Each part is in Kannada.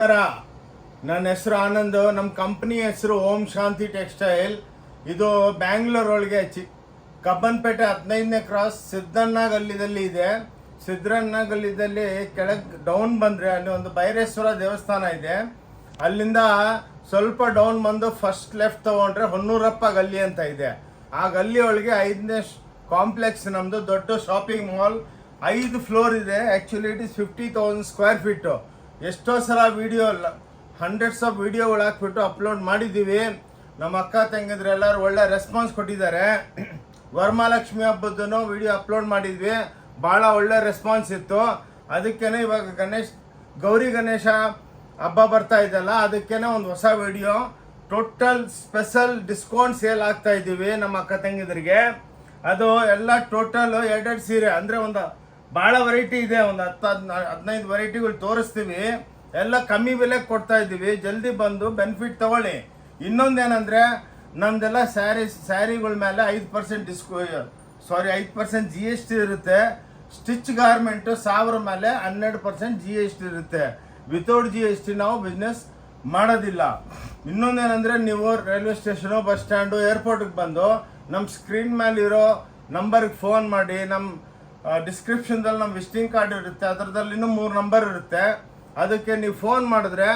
ನನ್ನ ಹೆಸರು ಆನಂದ್. ನಮ್ಮ ಕಂಪ್ನಿ ಹೆಸರು ಓಂ ಶಾಂತಿ ಟೆಕ್ಸ್ಟೈಲ್. ಇದು ಬ್ಯಾಂಗ್ಳೂರೊಳಗೆ ಕಬ್ಬನ್ಪೇಟೆ 15ನೇ ಕ್ರಾಸ್ ಸಿದ್ದಣ್ಣ ಗಲ್ಲಿದಲ್ಲಿ ಇದೆ. ಸಿದ್ದಣ್ಣ ಗಲ್ಲಿದಲ್ಲಿ ಕೆಳಗೆ ಡೌನ್ ಬಂದರೆ ಅಲ್ಲಿ ಒಂದು ಭೈರೇಶ್ವರ ದೇವಸ್ಥಾನ ಇದೆ. ಅಲ್ಲಿಂದ ಸ್ವಲ್ಪ ಡೌನ್ ಬಂದು ಫಸ್ಟ್ ಲೆಫ್ಟ್ ತೊಗೊಂಡ್ರೆ ಹೊನ್ನೂರಪ್ಪ ಗಲ್ಲಿ ಅಂತ ಇದೆ. ಆ ಗಲ್ಲಿ ಒಳಗೆ 5ನೇ ಕಾಂಪ್ಲೆಕ್ಸ್ ನಮ್ಮದು ದೊಡ್ಡ ಶಾಪಿಂಗ್ ಮಾಲ್. 5 ಫ್ಲೋರ್ ಇದೆ. Actually it is 50,000 square feet. ಎಷ್ಟೋ ಸಲ ವಿಡಿಯೋ ಹಂಡ್ರೆಡ್ಸ್ ಆಫ್ ವಿಡಿಯೋಗಳು ಹಾಕ್ಬಿಟ್ಟು ಅಪ್ಲೋಡ್ ಮಾಡಿದ್ದೀವಿ. ನಮ್ಮ ಅಕ್ಕ ತಂಗಿದ್ರು ಎಲ್ಲರೂ ಒಳ್ಳೆ ರೆಸ್ಪಾನ್ಸ್ ಕೊಟ್ಟಿದ್ದಾರೆ. ವರಮಹಾಲಕ್ಷ್ಮಿ ಹಬ್ಬದೂ ವಿಡಿಯೋ ಅಪ್ಲೋಡ್ ಮಾಡಿದ್ವಿ, ಭಾಳ ಒಳ್ಳೆ ರೆಸ್ಪಾನ್ಸ್ ಇತ್ತು. ಅದಕ್ಕೇ ಇವಾಗ ಗೌರಿ ಗಣೇಶ ಹಬ್ಬ ಬರ್ತಾ ಇದೆಯಲ್ಲ, ಅದಕ್ಕೇ ಒಂದು ಹೊಸ video total special discount sale ಆಗ್ತಾ ಇದ್ದೀವಿ ನಮ್ಮ ಅಕ್ಕ ತಂಗಿದ್ರಿಗೆ. ಅದು ಎಲ್ಲ ಟೋಟಲ್ 2 ಸೀರೆ ಅಂದರೆ ಒಂದು ಭಾಳ ವೆರೈಟಿ ಇದೆ. ಒಂದು 10-15 ವೆರೈಟಿಗಳು ತೋರಿಸ್ತೀವಿ. ಎಲ್ಲ ಕಮ್ಮಿ ಬೆಲೆಗೆ ಕೊಡ್ತಾ ಇದ್ದೀವಿ. ಜಲ್ದಿ ಬಂದು ಬೆನಿಫಿಟ್ ತಗೊಳ್ಳಿ. ಇನ್ನೊಂದೇನೆಂದರೆ ನಮ್ದೆಲ್ಲ ಸ್ಯಾರಿಗಳ ಮೇಲೆ 5% GST ಇರುತ್ತೆ. ಸ್ಟಿಚ್ ಗಾರ್ಮೆಂಟು 1000 ಮೇಲೆ 12% GST ಇರುತ್ತೆ. ವಿತೌಟ್ GST ನಾವು ಬಿಸ್ನೆಸ್ ಮಾಡೋದಿಲ್ಲ. ಇನ್ನೊಂದೇನೆಂದರೆ ನೀವು ರೈಲ್ವೆ ಸ್ಟೇಷನು, ಬಸ್ ಸ್ಟ್ಯಾಂಡು, ಏರ್ಪೋರ್ಟಿಗೆ ಬಂದು ನಮ್ಮ ಸ್ಕ್ರೀನ್ ಮೇಲಿರೋ ನಂಬರ್ಗೆ ಫೋನ್ ಮಾಡಿ. ನಮ್ಮ ಡಿಸ್ಕ್ರಿಪ್ಷನ್ದಲ್ಲಿ ನಮ್ಮ ವಿಸಿಟಿಂಗ್ ಕಾರ್ಡ್ ಇರುತ್ತೆ, ಅದರದಲ್ಲಿ ಇನ್ನೂ 3 ನಂಬರ್ ಇರುತ್ತೆ. ಅದಕ್ಕೆ ನೀವು ಫೋನ್ ಮಾಡಿದ್ರೆ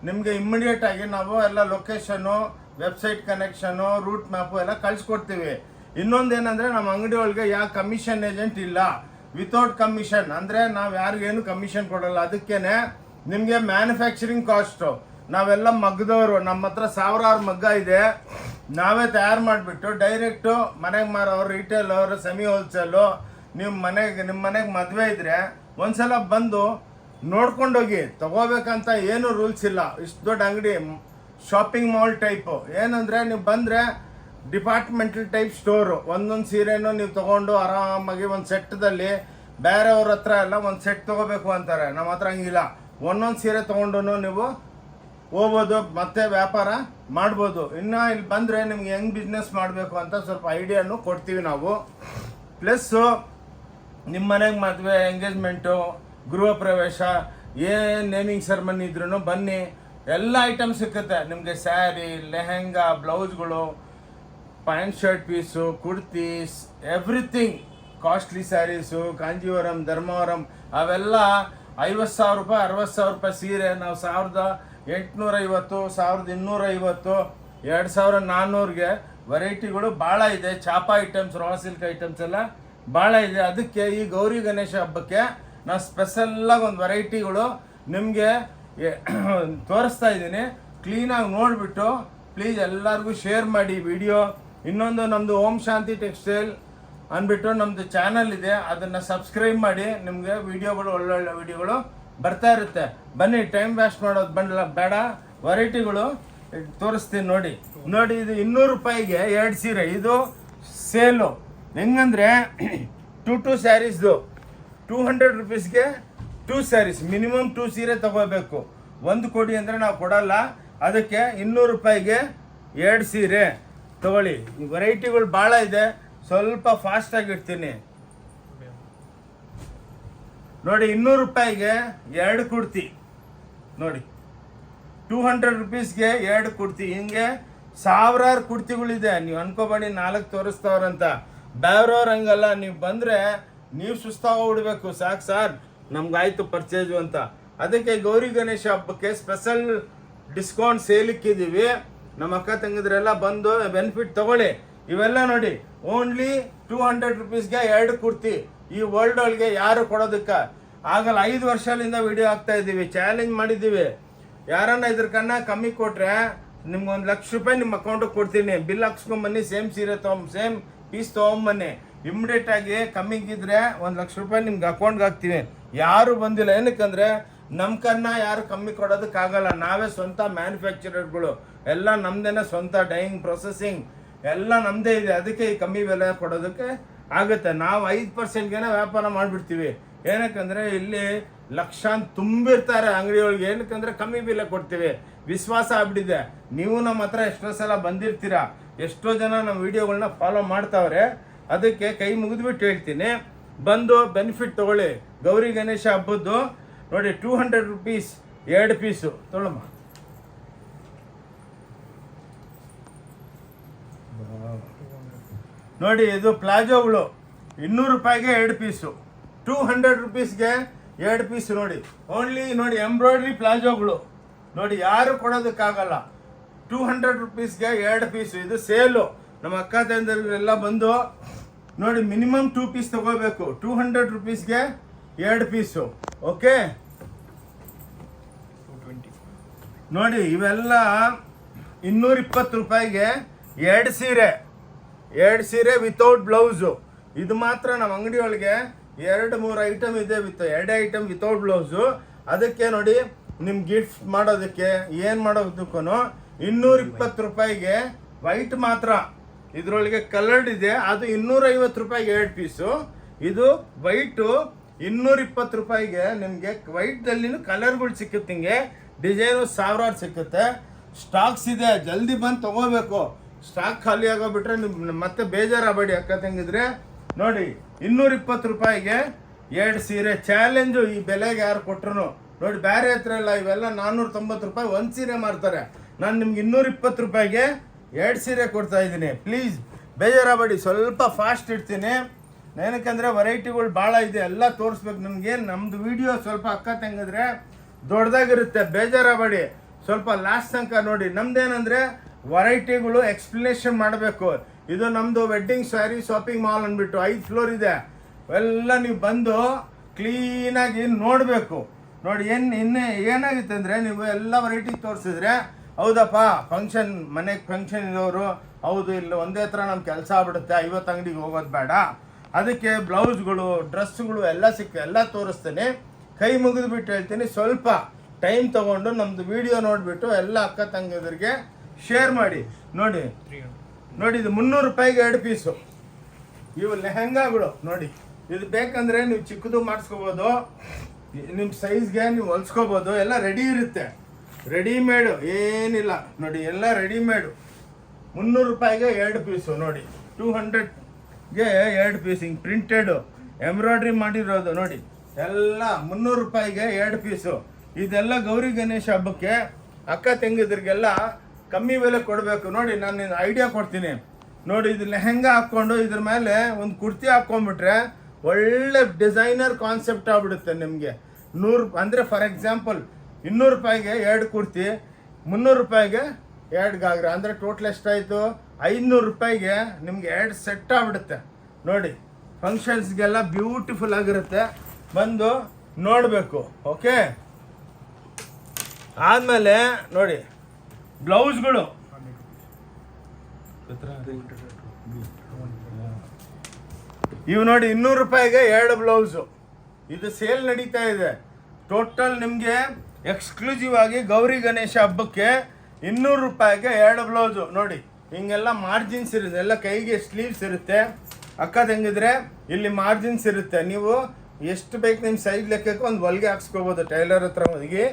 ನಿಮಗೆ ಇಮ್ಮಿಡಿಯೇಟಾಗಿ ನಾವು ಎಲ್ಲ location, website connection, route map ಎಲ್ಲ ಕಳಿಸ್ಕೊಡ್ತೀವಿ. ಇನ್ನೊಂದೇನೆಂದರೆ ನಮ್ಮ ಅಂಗಡಿ ಒಳಗೆ ಯಾವ ಕಮಿಷನ್ ಏಜೆಂಟ್ ಇಲ್ಲ. ವಿತೌಟ್ ಕಮಿಷನ್ ಅಂದರೆ ನಾವು ಯಾರಿಗೇನು ಕಮಿಷನ್ ಕೊಡಲ್ಲ. ಅದಕ್ಕೇ ನಿಮಗೆ ಮ್ಯಾನುಫ್ಯಾಕ್ಚರಿಂಗ್ ಕಾಸ್ಟು ನಾವೆಲ್ಲ ಮಗ್ಗದವರು. ನಮ್ಮ ಹತ್ರ 1000 ಮಗ್ಗ ಇದೆ. ನಾವೇ ತಯಾರು ಮಾಡಿಬಿಟ್ಟು ಡೈರೆಕ್ಟು ಮನೆಗೆ ಮಾರೋರು, ರಿಟೇಲರು, ಸೆಮಿ ಹೋಲ್ಸೇಲು. ನಿಮ್ಮ ಮನೆಗೆ ಮದುವೆ ಇದ್ದರೆ ಒಂದ್ಸಲ ಬಂದು ನೋಡ್ಕೊಂಡೋಗಿ. ತಗೋಬೇಕಂತ ಏನು ರೂಲ್ಸ್ ಇಲ್ಲ. ಇಷ್ಟು ದೊಡ್ಡ ಅಂಗಡಿ, ಶಾಪಿಂಗ್ ಮಾಲ್ ಟೈಪು. ಏನಂದರೆ ನೀವು ಬಂದರೆ ಡಿಪಾರ್ಟ್ಮೆಂಟಲ್ ಟೈಪ್ ಸ್ಟೋರು. ಒಂದೊಂದು ಸೀರೆನೂ ನೀವು ತೊಗೊಂಡು ಆರಾಮಾಗಿ ಒಂದು ಸೆಟ್ಟದಲ್ಲಿ, ಬೇರೆಯವ್ರ ಹತ್ರ ಎಲ್ಲ ಒಂದು ಸೆಟ್ ತೊಗೋಬೇಕು ಅಂತಾರೆ. ನಮ್ಮ ಹತ್ರ ಹಂಗಿಲ್ಲ. ಒಂದೊಂದು ಸೀರೆ ತೊಗೊಂಡು ನೀವು ಹೋಗ್ಬೋದು, ಮತ್ತೆ ವ್ಯಾಪಾರ ಮಾಡ್ಬೋದು. ಇನ್ನು ಇಲ್ಲಿ ಬಂದರೆ ನಿಮ್ಗೆ ಹೆಂಗೆ ಬಿಸ್ನೆಸ್ ಮಾಡಬೇಕು ಅಂತ ಸ್ವಲ್ಪ ಐಡಿಯಾನು ಕೊಡ್ತೀವಿ ನಾವು. ಪ್ಲಸ್ಸು ನಿಮ್ಮ ಮನೆಗೆ ಮದುವೆ, ಎಂಗೇಜ್ಮೆಂಟು, ಗೃಹ ಪ್ರವೇಶ, ಏನು ನೇಮಿಂಗ್ ಸೆರೆಮನಿ ಇದ್ರೂ ಬನ್ನಿ, ಎಲ್ಲ ಐಟಮ್ ಸಿಕ್ಕುತ್ತೆ ನಿಮಗೆ. ಸ್ಯಾರಿ, ಲೆಹೆಂಗಾ, ಬ್ಲೌಸ್ಗಳು, pant shirt piece, kurtis, everything. Costly saris, Kanjeevaram, Dharmavaram, ಅವೆಲ್ಲ 50,000 ರೂಪಾಯಿ, 60,000 ರೂಪಾಯಿ ಸೀರೆ ನಾವು 1,850, 1,250, 2,400ಗೆ ವೆರೈಟಿಗಳು ಭಾಳ ಇದೆ. ಚಾಪಾ ಐಟಮ್ಸ್, ರಾ ಸಿಲ್ಕ್ ಐಟಮ್ಸ್ ಎಲ್ಲ ಭಾಳ ಇದೆ. ಅದಕ್ಕೆ ಈ ಗೌರಿ ಗಣೇಶ ಹಬ್ಬಕ್ಕೆ ನಾವು ಸ್ಪೆಷಲ್ಲಾಗಿ ಒಂದು ವೆರೈಟಿಗಳು ನಿಮಗೆ ತೋರಿಸ್ತಾ ಇದ್ದೀನಿ. ಕ್ಲೀನಾಗಿ ನೋಡಿಬಿಟ್ಟು ಪ್ಲೀಸ್ ಎಲ್ಲರಿಗೂ ಶೇರ್ ಮಾಡಿ ವಿಡಿಯೋ. ಇನ್ನೊಂದು ನಮ್ಮದು ಓಂ ಶಾಂತಿ ಟೆಕ್ಸ್ಟೈಲ್ ಅಂದ್ಬಿಟ್ಟು ನಮ್ಮದು ಚಾನಲ್ ಇದೆ, ಅದನ್ನು ಸಬ್ಸ್ಕ್ರೈಬ್ ಮಾಡಿ. ನಿಮಗೆ ವಿಡಿಯೋಗಳು, ಒಳ್ಳೊಳ್ಳೆ ವಿಡಿಯೋಗಳು ಬರ್ತಾ ಇರುತ್ತೆ. ಬನ್ನಿ, ಟೈಮ್ ವೇಸ್ಟ್ ಮಾಡೋದು ಬೇಡ. ವೆರೈಟಿಗಳು ತೋರಿಸ್ತೀನಿ ನೋಡಿ. ಇದು 200 ರೂಪಾಯಿಗೆ 2 ಸೀರೆ. ಇದು ಸೇಲು. ಹೆಂಗಂದರೆ 2 ಸ್ಯಾರೀಸ್ದು 200 ರುಪೀಸ್ಗೆ 2 ಸ್ಯಾರೀಸ್. ಮಿನಿಮಮ್ 2 ಸೀರೆ ತಗೋಬೇಕು. ಒಂದು ಕೊಡಿ ಅಂದರೆ ನಾವು ಕೊಡಲ್ಲ. ಅದಕ್ಕೆ 200 ರೂಪಾಯಿಗೆ 2 ಸೀರೆ ತಗೊಳ್ಳಿ. ಈ ವೆರೈಟಿಗಳು ಭಾಳ ಇದೆ. ಸ್ವಲ್ಪ ಫಾಸ್ಟಾಗಿ ಇಡ್ತೀನಿ ನೋಡಿ. 200 ರೂಪಾಯಿಗೆ 2 ಕುರ್ತಿ ನೋಡಿ. 200 ರುಪೀಸ್ಗೆ 2 ಕುರ್ತಿ. ಹಿಂಗೆ ಸಾವಿರಾರು ಕುರ್ತಿಗಳಿದೆ. ನೀವು ಅನ್ಕೋಬೇಡಿ 4 ತೋರಿಸ್ತವ್ರಂತ. ಬೇರೆಯವ್ರು ಹಂಗಲ್ಲ. ನೀವು ಬಂದರೆ ನೀವು ಸುಸ್ತಾಗೋಗ್ಬಿಡ್ಬೇಕು. ಸಾಕು ಸರ್, ನಮ್ಗಾಯ್ತು ಪರ್ಚೇಜು ಅಂತ. ಅದಕ್ಕೆ ಗೌರಿ ಗಣೇಶ ಹಬ್ಬಕ್ಕೆ ಸ್ಪೆಷಲ್ ಡಿಸ್ಕೌಂಟ್ ಸೇಲಿಕ್ಕಿದ್ದೀವಿ. ನಮ್ಮ ಅಕ್ಕ ತಂಗಿದ್ರೆಲ್ಲ ಬಂದು ಬೆನಿಫಿಟ್ ತಗೊಳ್ಳಿ. ಇವೆಲ್ಲ ನೋಡಿ, ಓನ್ಲಿ 200 ರುಪೀಸ್ಗೆ 2 ಕುರ್ತಿ. ಈ ವರ್ಲ್ಡ್ ಒಳಗೆ ಯಾರು ಕೊಡೋದಕ್ಕೆ ಆಗಲ್ಲ. 5 ವರ್ಷದಿಂದ ವಿಡಿಯೋ ಹಾಕ್ತಾ ಇದ್ದೀವಿ, ಚಾಲೆಂಜ್ ಮಾಡಿದ್ದೀವಿ. ಯಾರನ್ನ ಇದ್ರಕನ್ನ ಕಮ್ಮಿ ಕೊಟ್ಟರೆ ನಿಮ್ಗೆ 1 ಲಕ್ಷ ರೂಪಾಯಿ ನಿಮ್ಮ ಅಕೌಂಟಿಗೆ ಕೊಡ್ತೀನಿ. ಬಿಲ್ ಹಾಕ್ಸ್ಕೊಂಬನ್ನಿ, ಸೇಮ್ ಸೀರೆ ಸೇಮ್ ಪೀಸ್ ತೊಗೊಂಬನ್ನಿ. ಇಮ್ಮಿಡಿಯೇಟಾಗಿ ಕಮ್ಮಿಗಿದ್ರೆ 1 ಲಕ್ಷ ರೂಪಾಯಿ ನಿಮ್ಗೆ ಅಕೌಂಟ್ಗೆ ಹಾಕ್ತೀವಿ. ಯಾರು ಬಂದಿಲ್ಲ. ಏನಕ್ಕಂದರೆ ನಮ್ಮ ಯಾರು ಕಮ್ಮಿ ಕೊಡೋದಕ್ಕಾಗಲ್ಲ. ನಾವೇ ಸ್ವಂತ ಮ್ಯಾನುಫ್ಯಾಕ್ಚರರ್ಗಳು. ಎಲ್ಲ ನಮ್ಮದೇ ಸ್ವಂತ ಡೈಯಿಂಗ್, ಪ್ರೊಸೆಸಿಂಗ್ ಎಲ್ಲ ನಮ್ಮದೇ ಇದೆ. ಅದಕ್ಕೆ ಈ ಕಮ್ಮಿ ಬೆಲೆ ಕೊಡೋದಕ್ಕೆ ಆಗುತ್ತೆ. ನಾವು 5%ಗೆ ವ್ಯಾಪಾರ ಮಾಡಿಬಿಡ್ತೀವಿ. ಏನಕ್ಕಂದರೆ ಇಲ್ಲಿ ಲಕ್ಷಾಂತರ ತುಂಬಿರ್ತಾರೆ ಅಂಗಡಿಯೊಳಗೆ. ಏನಕ್ಕಂದರೆ ಕಮ್ಮಿ ಬೆಲೆ ಕೊಡ್ತೀವಿ. ವಿಶ್ವಾಸ ಆಗ್ಬಿಟ್ಟಿದೆ. ನೀವು ನಮ್ಮ ಹತ್ರ ಎಷ್ಟೋ ಸಲ ಬಂದಿರ್ತೀರ. ಎಷ್ಟೋ ಜನ ನಮ್ಮ ವಿಡಿಯೋಗಳನ್ನ ಫಾಲೋ ಮಾಡ್ತಾವ್ರೆ. ಅದಕ್ಕೆ ಕೈ ಮುಗಿದ್ಬಿಟ್ಟು ಹೇಳ್ತೀನಿ, ಬಂದು ಬೆನಿಫಿಟ್ ತೊಗೊಳ್ಳಿ. ಗೌರಿ ಗಣೇಶ ಹಬ್ಬದ್ದು ನೋಡಿ 200 rupees 2 ಪೀಸು ತೊಗೊಳಮ್ಮ. ನೋಡಿ ಇದು ಪ್ಲಾಜೋಗಳು 200 ರೂಪಾಯಿಗೆ 2 ಪೀಸು, 200 ರುಪೀಸ್ಗೆ 2 ಪೀಸು. ನೋಡಿ ಓನ್ಲಿ ನೋಡಿ ಎಂಬ್ರಾಯ್ಡ್ರಿ ಪ್ಲಾಜೋಗಳು ನೋಡಿ, ಯಾರು ಕೊಡೋದಕ್ಕಾಗಲ್ಲ. 200 ರುಪೀಸ್ಗೆ 2 ಪೀಸು. ಇದು ಸೇಲು. ನಮ್ಮ ಅಕ್ಕ ತಂದೆಲ್ಲ ಬಂದು ನೋಡಿ ಮಿನಿಮಮ್ 2 ಪೀಸ್ ತಗೋಬೇಕು. 200 ರುಪೀಸ್ಗೆ 2 ಪೀಸು. ಓಕೆ ನೋಡಿ ಇವೆಲ್ಲ 220 ರೂಪಾಯಿಗೆ 2 ಸೀರೆ, 2 ಸೀರೆ ವಿತೌಟ್ ಬ್ಲೌಸು. ಇದು ಮಾತ್ರ ನಮ್ಮ ಅಂಗಡಿ ಒಳಗೆ 2-3 ಐಟಮ್ ಇದೆ, 2 ಐಟಮ್ ವಿತೌಟ್ ಬ್ಲೌಸು. ಅದಕ್ಕೆ ನೋಡಿ ನಿಮ್ಗೆ ಗಿಫ್ಟ್ ಮಾಡೋದಕ್ಕೆ ಏನು ಮಾಡೋದಕ್ಕೂ 220 ರೂಪಾಯಿಗೆ ವೈಟ್ ಮಾತ್ರ. ಇದರೊಳಗೆ ಕಲರ್ಡ್ ಇದೆ, ಅದು 250 ರೂಪಾಯಿಗೆ 2 ಪೀಸು. ಇದು ವೈಟು 220 ರೂಪಾಯಿಗೆ ನಿಮಗೆ ವೈಟ್ದಲ್ಲಿನೂ ಕಲರ್ಗಳು ಸಿಕ್ಕುತ್ತೆ. ಹಿಂಗೆ ಡಿಸೈನು ಸಾವಿರಾರು ಸಿಕ್ಕುತ್ತೆ. ಸ್ಟಾಕ್ಸ್ ಇದೆ, ಜಲ್ದಿ ಬಂದು ತೊಗೋಬೇಕು. ಸ್ಟಾಕ್ ಖಾಲಿ ಆಗೋಗ್ಬಿಟ್ರೆ ನಿಮ್ಗೆ ಮತ್ತೆ ಬೇಜಾರಾಗಬೇಡಿ ಅಕ್ಕ ತಂಗಿದ್ರೆ. ನೋಡಿ 220 ರೂಪಾಯಿಗೆ 2 ಸೀರೆ. ಚಾಲೆಂಜು ಈ ಬೆಲೆಗೆ ಯಾರು ಕೊಟ್ಟರು ನೋಡಿ. ಬೇರೆ ಹತ್ರ ಎಲ್ಲ ಇವೆಲ್ಲ 490 ರೂಪಾಯಿ 1 ಸೀರೆ ಮಾರ್ತಾರೆ. ನಾನು ನಿಮ್ಗೆ 220 ರೂಪಾಯಿಗೆ 2 ಸೀರೆ ಕೊಡ್ತಾ ಇದ್ದೀನಿ. ಪ್ಲೀಸ್ ಬೇಜಾರಾಗಬೇಡಿ, ಸ್ವಲ್ಪ ಫಾಸ್ಟ್ ಇಡ್ತೀನಿ. ಏನಕ್ಕಂದರೆ ವೆರೈಟಿಗಳು ಭಾಳ ಇದೆ, ಎಲ್ಲ ತೋರಿಸ್ಬೇಕು ನಿಮಗೆ. ನಮ್ಮದು ವಿಡಿಯೋ ಸ್ವಲ್ಪ ಅಕ್ಕ ತಂಗಿದ್ರೆ ದೊಡ್ಡದಾಗಿರುತ್ತೆ, ಬೇಜಾರಾಗಬೇಡಿ. ಸ್ವಲ್ಪ ಲಾಸ್ಟ್ ತನಕ ನೋಡಿ. ನಮ್ದೇನಂದರೆ ವೆರೈಟಿಗಳು ಎಕ್ಸ್ಪ್ಲನೇಷನ್ ಮಾಡಬೇಕು. ಇದು ನಮ್ಮದು ವೆಡ್ಡಿಂಗ್ ಸ್ಯಾರಿ ಶಾಪಿಂಗ್ ಮಾಲ್ ಅಂದ್ಬಿಟ್ಟು 5 ಫ್ಲೋರ್ ಇದೆ. ಎಲ್ಲ ನೀವು ಬಂದು ಕ್ಲೀನಾಗಿ ನೋಡಬೇಕು. ನೋಡಿ ಏನಾಗುತ್ತೆ ಅಂದರೆ ನೀವು ಎಲ್ಲ ವೆರೈಟಿ ತೋರಿಸಿದ್ರೆ ಹೌದಪ್ಪ ಫಂಕ್ಷನ್ ಮನೆಗೆ ಫಂಕ್ಷನ್ ಇರೋರು ಹೌದು, ಇಲ್ಲ ಒಂದೇ ಥರ ನಮ್ಮ ಕೆಲಸ ಆಗ್ಬಿಡುತ್ತೆ, 50 ಅಂಗಡಿಗೆ ಹೋಗೋದು ಬೇಡ. ಅದಕ್ಕೆ ಬ್ಲೌಸ್ಗಳು ಡ್ರೆಸ್ಗಳು ಎಲ್ಲ ತೋರಿಸ್ತೀನಿ. ಕೈ ಮುಗಿದ್ಬಿಟ್ಟು ಹೇಳ್ತೀನಿ, ಸ್ವಲ್ಪ ಟೈಮ್ ತೊಗೊಂಡು ನಮ್ಮದು ವಿಡಿಯೋ ನೋಡಿಬಿಟ್ಟು ಎಲ್ಲ ಅಕ್ಕ ತಂಗಿದರಿಗೆ ಶೇರ್ ಮಾಡಿ. ನೋಡಿ ಇದು 300 ರೂಪಾಯಿಗೆ 2 ಪೀಸು. ಇವು ಲೆಹಂಗಾಗಳು ನೋಡಿ. ಇದು ಬೇಕಂದರೆ ನೀವು ಚಿಕ್ಕದು ಮಾಡಿಸ್ಕೋಬೋದು, ನಿಮ್ಮ ಸೈಜ್ಗೆ ನೀವು ಹೊಲ್ಸ್ಕೋಬೋದು. ಎಲ್ಲ ರೆಡಿ ಇರುತ್ತೆ, ರೆಡಿಮೇಡು ಏನಿಲ್ಲ ನೋಡಿ, ಎಲ್ಲ ರೆಡಿಮೇಡು. 300 ರೂಪಾಯಿಗೆ 2 ಪೀಸು ನೋಡಿ. 200ಗೆ 2 ಪೀಸ್ ಹಿಂಗೆ ಪ್ರಿಂಟೆಡು ಎಂಬ್ರಾಯ್ಡ್ರಿ ಮಾಡಿರೋದು ನೋಡಿ. ಎಲ್ಲ 300 ರೂಪಾಯಿಗೆ 2 ಪೀಸು. ಇದೆಲ್ಲ ಗೌರಿ ಗಣೇಶ ಹಬ್ಬಕ್ಕೆ ಅಕ್ಕ ತಂಗಿದ್ರಿಗೆಲ್ಲ ಕಮ್ಮಿ ಬೆಲೆ ಕೊಡಬೇಕು. ನೋಡಿ ನಾನು ಐಡಿಯಾ ಕೊಡ್ತೀನಿ. ನೋಡಿ ಇದು ಲೆಹಂಗಾ ಹಾಕ್ಕೊಂಡು ಇದ್ರ ಮೇಲೆ ಒಂದು ಕುರ್ತಿ ಹಾಕ್ಕೊಂಡ್ಬಿಟ್ರೆ ಒಳ್ಳೆ ಡಿಸೈನರ್ ಕಾನ್ಸೆಪ್ಟ್ ಆಗ್ಬಿಡುತ್ತೆ ನಿಮಗೆ. 100 ಅಂದರೆ ಫಾರ್ ಎಕ್ಸಾಂಪಲ್ 200 ರೂಪಾಯಿಗೆ 2 ಕುರ್ತಿ, 300 ರೂಪಾಯಿಗೆ 2 ಗಾಗ್ರ, ಅಂದರೆ ಟೋಟಲ್ ಎಷ್ಟಾಯಿತು 500 ರೂಪಾಯಿಗೆ ನಿಮಗೆ 2 ಸೆಟ್ ಆಗ್ಬಿಡುತ್ತೆ. ನೋಡಿ ಫಂಕ್ಷನ್ಸ್ಗೆಲ್ಲ ಬ್ಯೂಟಿಫುಲ್ ಆಗಿರುತ್ತೆ, ಬಂದು ನೋಡಬೇಕು. ಓಕೆ, ಆದಮೇಲೆ ನೋಡಿ ಬ್ಲೌಸ್ಗಳು ಇವು ನೋಡಿ 200 ರೂಪಾಯಿಗೆ 2 ಬ್ಲೌಸು. ಇದು ಸೇಲ್ ನಡೀತಾ ಇದೆ. ಟೋಟಲ್ ನಿಮಗೆ ಎಕ್ಸ್ಕ್ಲೂಸಿವ್ ಆಗಿ ಗೌರಿ ಗಣೇಶ ಹಬ್ಬಕ್ಕೆ 200 ರೂಪಾಯಿಗೆ 2 ಬ್ಲೌಸು. ನೋಡಿ ಹಿಂಗೆಲ್ಲ ಮಾರ್ಜಿನ್ಸ್ ಇರುತ್ತೆ, ಎಲ್ಲ ಕೈಗೆ ಸ್ಲೀವ್ಸ್ ಇರುತ್ತೆ. ಅಕ್ಕ ತಂಗಿದ್ರೆ ಇಲ್ಲಿ ಮಾರ್ಜಿನ್ಸ್ ಇರುತ್ತೆ. ನೀವು ಎಷ್ಟು ಬೇಕು ನಿಮ್ಮ ಸೈಜ್ ಲೆಕ್ಕಕ್ಕೆ ಒಂದು ಹೊಲಿಗೆ ಹಾಕ್ಸ್ಕೋಬೋದು ಟೈಲರ್ ಹತ್ರ ಹೋಗಿ.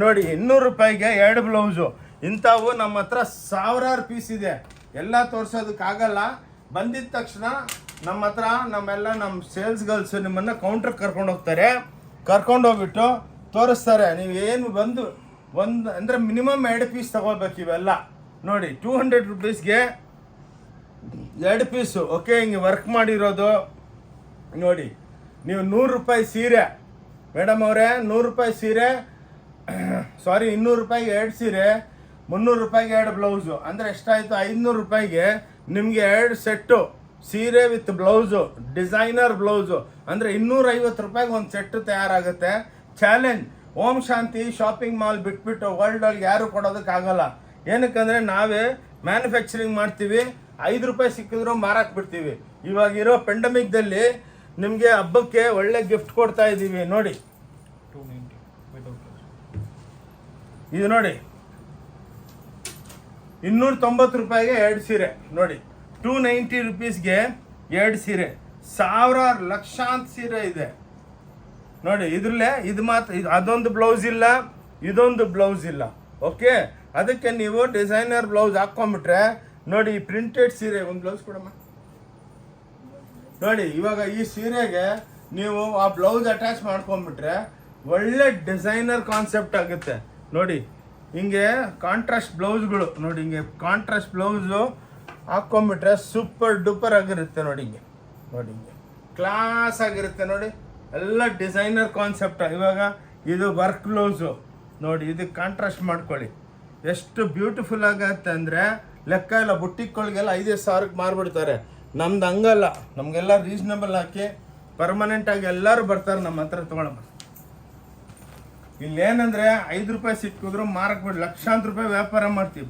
ನೋಡಿ 200 ರೂಪಾಯಿಗೆ 2 ಬ್ಲೌಸು. ಇಂಥವು ನಮ್ಮ ಹತ್ರ ಸಾವಿರಾರು ಪೀಸ್ ಇದೆ, ಎಲ್ಲ ತೋರಿಸೋದಕ್ಕಾಗಲ್ಲ. ಬಂದಿದ್ದ ತಕ್ಷಣ ನಮ್ಮ ಹತ್ರ ನಮ್ಮ ಸೇಲ್ಸ್ ಗರ್ಲ್ಸು ನಿಮ್ಮನ್ನು ಕೌಂಟ್ರಿಗೆ ಕರ್ಕೊಂಡು ಹೋಗ್ತಾರೆ. ಕರ್ಕೊಂಡು ಹೋಗ್ಬಿಟ್ಟು ತೋರಿಸ್ತಾರೆ. ನೀವು ಏನು ಬಂದು ಅಂದರೆ ಮಿನಿಮಮ್ 2 ಪೀಸ್ ತಗೋಬೇಕು ಇವೆಲ್ಲ. ನೋಡಿ 200 ರುಪೀಸ್ಗೆ 2 ಪೀಸು. ಓಕೆ, ಹಿಂಗೆ ವರ್ಕ್ ಮಾಡಿರೋದು ನೋಡಿ. ನೀವು 100 ರೂಪಾಯಿ ಸೀರೆ ಮೇಡಮ್ ಅವರೇ, 100 ರೂಪಾಯಿ ಸೀರೆ, ಸಾರಿ 200 ರೂಪಾಯಿಗೆ 2 ಸೀರೆ, 300 ರೂಪಾಯಿಗೆ 2 ಬ್ಲೌಸು, ಅಂದರೆ ಎಷ್ಟಾಯಿತು 500 ರೂಪಾಯಿಗೆ ನಿಮಗೆ 2 ಸೆಟ್ಟು ಸೀರೆ ವಿತ್ ಬ್ಲೌಸು, ಡಿಸೈನರ್ ಬ್ಲೌಸು, ಅಂದರೆ 250 ರೂಪಾಯಿಗೆ ಒಂದು ಸೆಟ್ಟು ತಯಾರಾಗುತ್ತೆ. ಚಾಲೆಂಜ್. ಓಂ ಶಾಂತಿ ಶಾಪಿಂಗ್ ಮಾಲ್ ಬಿಟ್ಬಿಟ್ಟು ವರ್ಲ್ಡಲ್ಲಿ ಯಾರು ಕೊಡೋದಕ್ಕಾಗಲ್ಲ. ಏನಕ್ಕಂದರೆ ನಾವೇ ಮ್ಯಾನುಫ್ಯಾಕ್ಚರಿಂಗ್ ಮಾಡ್ತೀವಿ, 5 ರೂಪಾಯಿ ಸಿಕ್ಕಿದ್ರು ಮಾರಾಕ್ ಬಿಡ್ತೀವಿ. ಇವಾಗಿರೋ ಪೆಂಡಮಿಕ್ದಲ್ಲಿ ನಿಮಗೆ ಹಬ್ಬಕ್ಕೆ ಒಳ್ಳೆ ಗಿಫ್ಟ್ ಕೊಡ್ತಾ ಇದ್ದೀವಿ. ನೋಡಿ ಇದು ನೋಡಿ 290 ರೂಪಾಯಿಗೆ 2 ಸೀರೆ. ನೋಡಿ 290 ರುಪೀಸ್ಗೆ 2 ಸೀರೆ. ಸಾವಿರಾರು ಲಕ್ಷಾಂತರ ಸೀರೆ ಇದೆ ನೋಡಿ. ಇದ್ರಲ್ಲೇ ಇದು ಮಾತ್ರ, ಅದೊಂದು ಬ್ಲೌಸ್ ಇಲ್ಲ, ಇದೊಂದು ಬ್ಲೌಸ್ ಇಲ್ಲ. ಓಕೆ, ಅದಕ್ಕೆ ನೀವು ಡಿಸೈನರ್ ಬ್ಲೌಸ್ ಹಾಕ್ಕೊಂಬಿಟ್ರೆ ನೋಡಿ ಪ್ರಿಂಟೆಡ್ ಸೀರೆ. ಒಂದು ಬ್ಲೌಸ್ ಕೊಡಮ್ಮ. ನೋಡಿ ಇವಾಗ ಈ ಸೀರೆಗೆ ನೀವು ಆ ಬ್ಲೌಸ್ ಅಟ್ಯಾಚ್ ಮಾಡ್ಕೊಂಬಿಟ್ರೆ ಒಳ್ಳೆ ಡಿಸೈನರ್ ಕಾನ್ಸೆಪ್ಟ್ ಆಗುತ್ತೆ ನೋಡಿ. ಹಿಂಗೆ ಕಾಂಟ್ರಾಸ್ಟ್ ಬ್ಲೌಸ್ಗಳು ನೋಡಿ, ಹಿಂಗೆ ಕಾಂಟ್ರಾಸ್ಟ್ ಬ್ಲೌಸು ಹಾಕ್ಕೊಂಬಿಟ್ರೆ ಸೂಪರ್ ಡೂಪರ್ ಆಗಿರುತ್ತೆ ನೋಡಿ. ಹಿಂಗೆ ನೋಡಿ, ಹಿಂಗೆ ಕ್ಲಾಸ್ ಆಗಿರುತ್ತೆ ನೋಡಿ. ಎಲ್ಲ ಡಿಸೈನರ್ ಕಾನ್ಸೆಪ್ಟ್. ಇವಾಗ ಇದು ವರ್ಕ್ ಬ್ಲೌಸು ನೋಡಿ, ಇದಕ್ಕೆ ಕಾಂಟ್ರಾಸ್ಟ್ ಮಾಡ್ಕೊಳ್ಳಿ ಎಷ್ಟು ಬ್ಯೂಟಿಫುಲ್ ಆಗತ್ತೆ ಅಂದರೆ ಲೆಕ್ಕ ಇಲ್ಲ. ಬುಟ್ಟಿಗಳಿಗೆಲ್ಲ 5,000 ಸಾವಿರಕ್ಕೆ ಮಾರ್ಬಿಡ್ತಾರೆ. ನಮ್ದು ಹಂಗಲ್ಲ, ನಮಗೆಲ್ಲ ರೀಸನಬಲ್ ಹಾಕಿ ಪರ್ಮನೆಂಟಾಗಿ ಎಲ್ಲರೂ ಬರ್ತಾರೆ ನಮ್ಮ ಹತ್ರ ತೊಗೊಳಮ್ಮ. ಇಲ್ಲೇನಂದರೆ 5 ರೂಪಾಯಿ ಸಿಕ್ಕಿದ್ರು ಮಾರಕ್ಕೆ ಬಿಡಿ ಲಕ್ಷಾಂತರ ರೂಪಾಯಿ ವ್ಯಾಪಾರ ಮಾಡ್ತೀವಿ.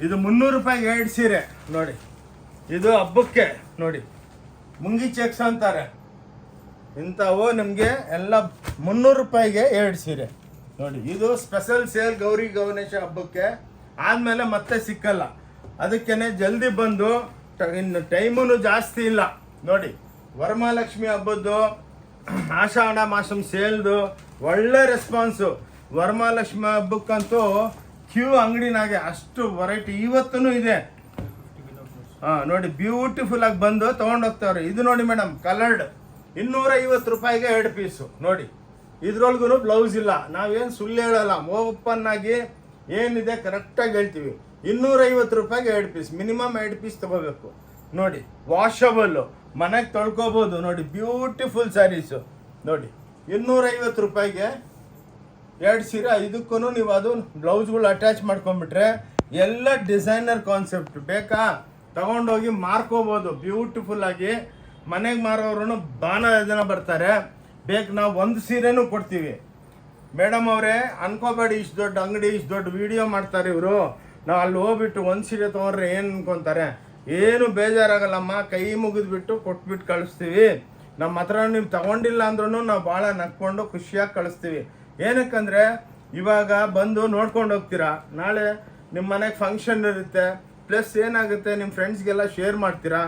ಇದು 300 ರೂಪಾಯಿಗೆ 2 ಸೀರೆ ನೋಡಿ. ಇದು ಹಬ್ಬಕ್ಕೆ ನೋಡಿ, ಮುಂಗಿ ಚೆಕ್ಸ್ ಅಂತಾರೆ ಇಂಥವು. ನಿಮಗೆ ಎಲ್ಲ 300 ರೂಪಾಯಿಗೆ 2 ಸೀರೆ ನೋಡಿ. ಇದು ಸ್ಪೆಷಲ್ ಸೇಲ್ ಗೌರಿ ಗಣೇಶ ಹಬ್ಬಕ್ಕೆ, ಆದಮೇಲೆ ಮತ್ತೆ ಸಿಕ್ಕಲ್ಲ. ಅದಕ್ಕೇನೆ ಜಲ್ದಿ ಬಂದು, ಇನ್ನು ಟೈಮೂ ಜಾಸ್ತಿ ಇಲ್ಲ ನೋಡಿ. ವರಮಹಾಲಕ್ಷ್ಮಿ ಹಬ್ಬದ್ದು, ಆಷಾಢ ಮಾಸಂ ಸೇಲ್ದು ಒಳ್ಳೆ ರೆಸ್ಪಾನ್ಸು. ವರಮಹಾಲಕ್ಷ್ಮಿ ಹಬ್ಬಕ್ಕಂತೂ ಕ್ಯೂ ಅಂಗಡಿನಾಗೆ ಅಷ್ಟು ವೆರೈಟಿ ಇವತ್ತೂ ಇದೆ. ಹಾಂ ನೋಡಿ, ಬ್ಯೂಟಿಫುಲ್ ಆಗಿ ಬಂದು ತೊಗೊಂಡೋಗ್ತಾವ್ರೆ. ಇದು ನೋಡಿ ಮೇಡಮ್, ಕಲರ್ಡ್ 250 ರೂಪಾಯಿಗೆ 2 ಪೀಸು ನೋಡಿ. ಇದ್ರೊಳಗೂ ಬ್ಲೌಸ್ ಇಲ್ಲ. ನಾವೇನು ಸುಳ್ಳು ಹೇಳಲ್ಲ, ಓಪನ್ ಆಗಿ ಏನಿದೆ ಕರೆಕ್ಟಾಗಿ ಹೇಳ್ತೀವಿ. 250 ರೂಪಾಯಿಗೆ 2 ಪೀಸ್, ಮಿನಿಮಮ್ 2 ಪೀಸ್ ತೊಗೋಬೇಕು ನೋಡಿ. ವಾಷಬಲ್ಲು, ಮನೆಗೆ ತೊಳ್ಕೊಬೋದು ನೋಡಿ. ಬ್ಯೂಟಿಫುಲ್ ಸ್ಯಾರೀಸು ನೋಡಿ. 250 ರೂಪಾಯಿಗೆ 2 ಸೀರೆ. ಇದಕ್ಕೂ ನೀವು ಅದು ಬ್ಲೌಸ್ಗಳು ಅಟ್ಯಾಚ್ ಮಾಡ್ಕೊಂಡ್ಬಿಟ್ರೆ ಎಲ್ಲ ಡಿಸೈನರ್ ಕಾನ್ಸೆಪ್ಟ್. ಬೇಕಾ ತಗೊಂಡೋಗಿ ಮಾರ್ಕೋಬೋದು ಬ್ಯೂಟಿಫುಲ್ ಆಗಿ. ಮನೆಗೆ ಮಾರೋರು ಬಾನ ಜನ ಬರ್ತಾರೆ. ಬೇಕು ನಾವು 1 ಸೀರೆನೂ ಕೊಡ್ತೀವಿ. ಮೇಡಮ್ ಅವರೇ ಅನ್ಕೋಬೇಡಿ, ಇಷ್ಟು ದೊಡ್ಡ ಅಂಗಡಿ, ಇಷ್ಟು ದೊಡ್ಡ ವಿಡಿಯೋ ಮಾಡ್ತಾರೆ ಇವರು, ನಾವು ಅಲ್ಲಿ ಹೋಗ್ಬಿಟ್ಟು 1 ಸೀರೆ ತೊಗೊಂಡ್ರೆ ಏನು ಅನ್ಕೊತಾರೆ. ಏನು ಬೇಜಾರಾಗಲ್ಲಮ್ಮ, ಕೈ ಮುಗಿದ್ಬಿಟ್ಟು ಕೊಟ್ಬಿಟ್ಟು ಕಳಿಸ್ತೀವಿ. ನಮ್ಮ ಹತ್ರ ನೀವು ತಗೊಂಡಿಲ್ಲ ಅಂದ್ರೂ ನಾವು ಭಾಳ ನಕ್ಕೊಂಡು ಖುಷಿಯಾಗಿ ಕಳಿಸ್ತೀವಿ. ಏನಕ್ಕಂದರೆ ಇವಾಗ ಬಂದು ನೋಡ್ಕೊಂಡು ಹೋಗ್ತೀರಾ, ನಾಳೆ ನಿಮ್ಮ ಮನೆಗೆ ಫಂಕ್ಷನ್ ಇರುತ್ತೆ, ಪ್ಲಸ್ ಏನಾಗುತ್ತೆ ನಿಮ್ಮ ಫ್ರೆಂಡ್ಸ್ಗೆಲ್ಲ ಶೇರ್ ಮಾಡ್ತೀರಾ.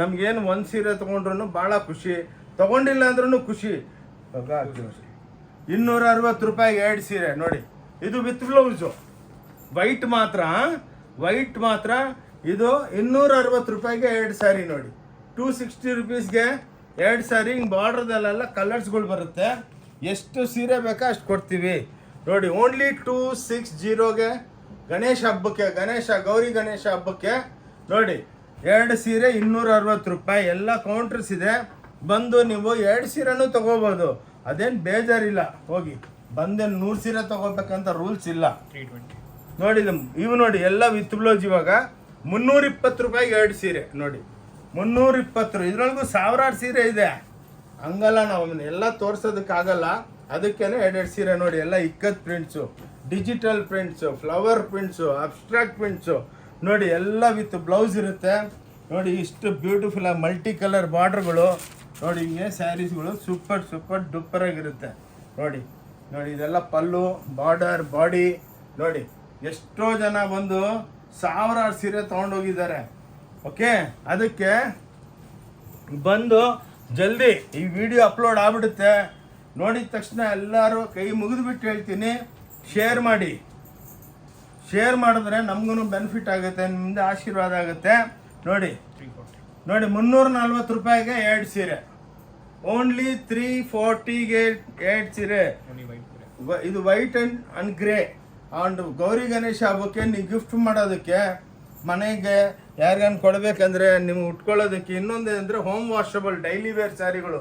ನಮಗೇನು 1 ಸೀರೆ ತೊಗೊಂಡ್ರು ಭಾಳ ಖುಷಿ, ತೊಗೊಂಡಿಲ್ಲ ಅಂದ್ರೂ ಖುಷಿ. 260 ರೂಪಾಯಿಗೆ 2 ಸೀರೆ ನೋಡಿ. ಇದು ವಿತ್ ಬ್ಲೌಸು, ವೈಟ್ ಮಾತ್ರ ಇದು 260 ರೂಪಾಯಿಗೆ 2 ಸ್ಯಾರಿ ನೋಡಿ. 260 ರುಪೀಸ್ಗೆ 2 ಸ್ಯಾರಿ. ಹಿಂಗೆ ಬಾರ್ಡ್ರದಲ್ಲೆಲ್ಲ ಕಲರ್ಸ್ಗಳು ಬರುತ್ತೆ. ಎಷ್ಟು ಸೀರೆ ಬೇಕಾ ಅಷ್ಟು ಕೊಡ್ತೀವಿ ನೋಡಿ. ಓನ್ಲಿ 260ಗೆ ಗಣೇಶ ಹಬ್ಬಕ್ಕೆ, ಗೌರಿ ಗಣೇಶ ಹಬ್ಬಕ್ಕೆ ನೋಡಿ 2 ಸೀರೆ 260 ರೂಪಾಯಿ. ಎಲ್ಲ ಕೌಂಟರ್ಸ್ ಇದೆ, ಬಂದು ನೀವು 2 ಸೀರೆನೂ ತೊಗೋಬೋದು. ಅದೇನು ಬೇಜಾರಿಲ್ಲ. ಹೋಗಿ ಬಂದೇನು 100 ಸೀರೆ ತೊಗೋಬೇಕಂತ ರೂಲ್ಸ್ ಇಲ್ಲ ನೋಡಿ. ಇವು ನೋಡಿ ಎಲ್ಲ ವಿತ್ ಬ್ಲೌಸ್. ಇವಾಗ 320 ರೂಪಾಯಿಗೆ 2 ಸೀರೆ ನೋಡಿ. 320. ಇದ್ರೊಳಗೂ ಸಾವಿರಾರು ಸೀರೆ ಇದೆ, ಹಂಗಲ್ಲ ನಾವು ಎಲ್ಲ ತೋರ್ಸೋದಕ್ಕಾಗಲ್ಲ. ಅದಕ್ಕೇನೆ 2 ಸೀರೆ ನೋಡಿ. ಎಲ್ಲ ikat prints, digital prints, flower prints, abstract prints ನೋಡಿ. ಎಲ್ಲ ವಿತ್ ಬ್ಲೌಸ್ ಇರುತ್ತೆ ನೋಡಿ. ಇಷ್ಟು ಬ್ಯೂಟಿಫುಲ್ ಆಗಿ ಮಲ್ಟಿ ಕಲರ್ ಬಾರ್ಡ್ರ್ಗಳು ನೋಡಿ. ಹಿಂಗೆ ಸ್ಯಾರೀಸ್ಗಳು ಸೂಪರ್ ಡೂಪರ್ ಆಗಿರುತ್ತೆ ನೋಡಿ. ಇದೆಲ್ಲ ಪಲ್ಲು, ಬಾರ್ಡರ್, ಬಾಡಿ ನೋಡಿ. ಎಷ್ಟೋ ಜನ ಬಂದು ಸಾವಿರಾರು ಸೀರೆ ತೊಗೊಂಡೋಗಿದ್ದಾರೆ. ಓಕೆ, ಅದಕ್ಕೆ ಬಂದು ಜಲ್ದಿ ಈ ವಿಡಿಯೋ ಅಪ್ಲೋಡ್ ಆಗ್ಬಿಡುತ್ತೆ. ನೋಡಿದ ತಕ್ಷಣ ಎಲ್ಲರೂ ಕೈ ಮುಗಿದ್ಬಿಟ್ಟು ಹೇಳ್ತೀನಿ, ಶೇರ್ ಮಾಡಿ. ಶೇರ್ ಮಾಡಿದ್ರೆ ನಮಗೂ ಬೆನಿಫಿಟ್ ಆಗುತ್ತೆ, ನಿಮ್ದು ಆಶೀರ್ವಾದ ಆಗುತ್ತೆ ನೋಡಿ. 340 ರೂಪಾಯಿಗೆ 2 ಸೀರೆ. ಓನ್ಲಿ 340ಗೆ 2 ಸೀರೆ. ಇದು white and grey. And Gauri Ganesha ಹಬ್ಬಕ್ಕೆ ನೀವು ಗಿಫ್ಟ್ ಮಾಡೋದಕ್ಕೆ, ಮನೆಗೆ ಯಾರಿಗಾನ ಕೊಡಬೇಕಂದ್ರೆ ನಿಮ್ಗೆ ಉಟ್ಕೊಳ್ಳೋದಕ್ಕೆ. ಇನ್ನೊಂದು ಅಂದರೆ ಹೋಮ್ ವಾಷಬಲ್ ಡೈಲಿ ವೇರ್ ಸ್ಯಾರಿಗಳು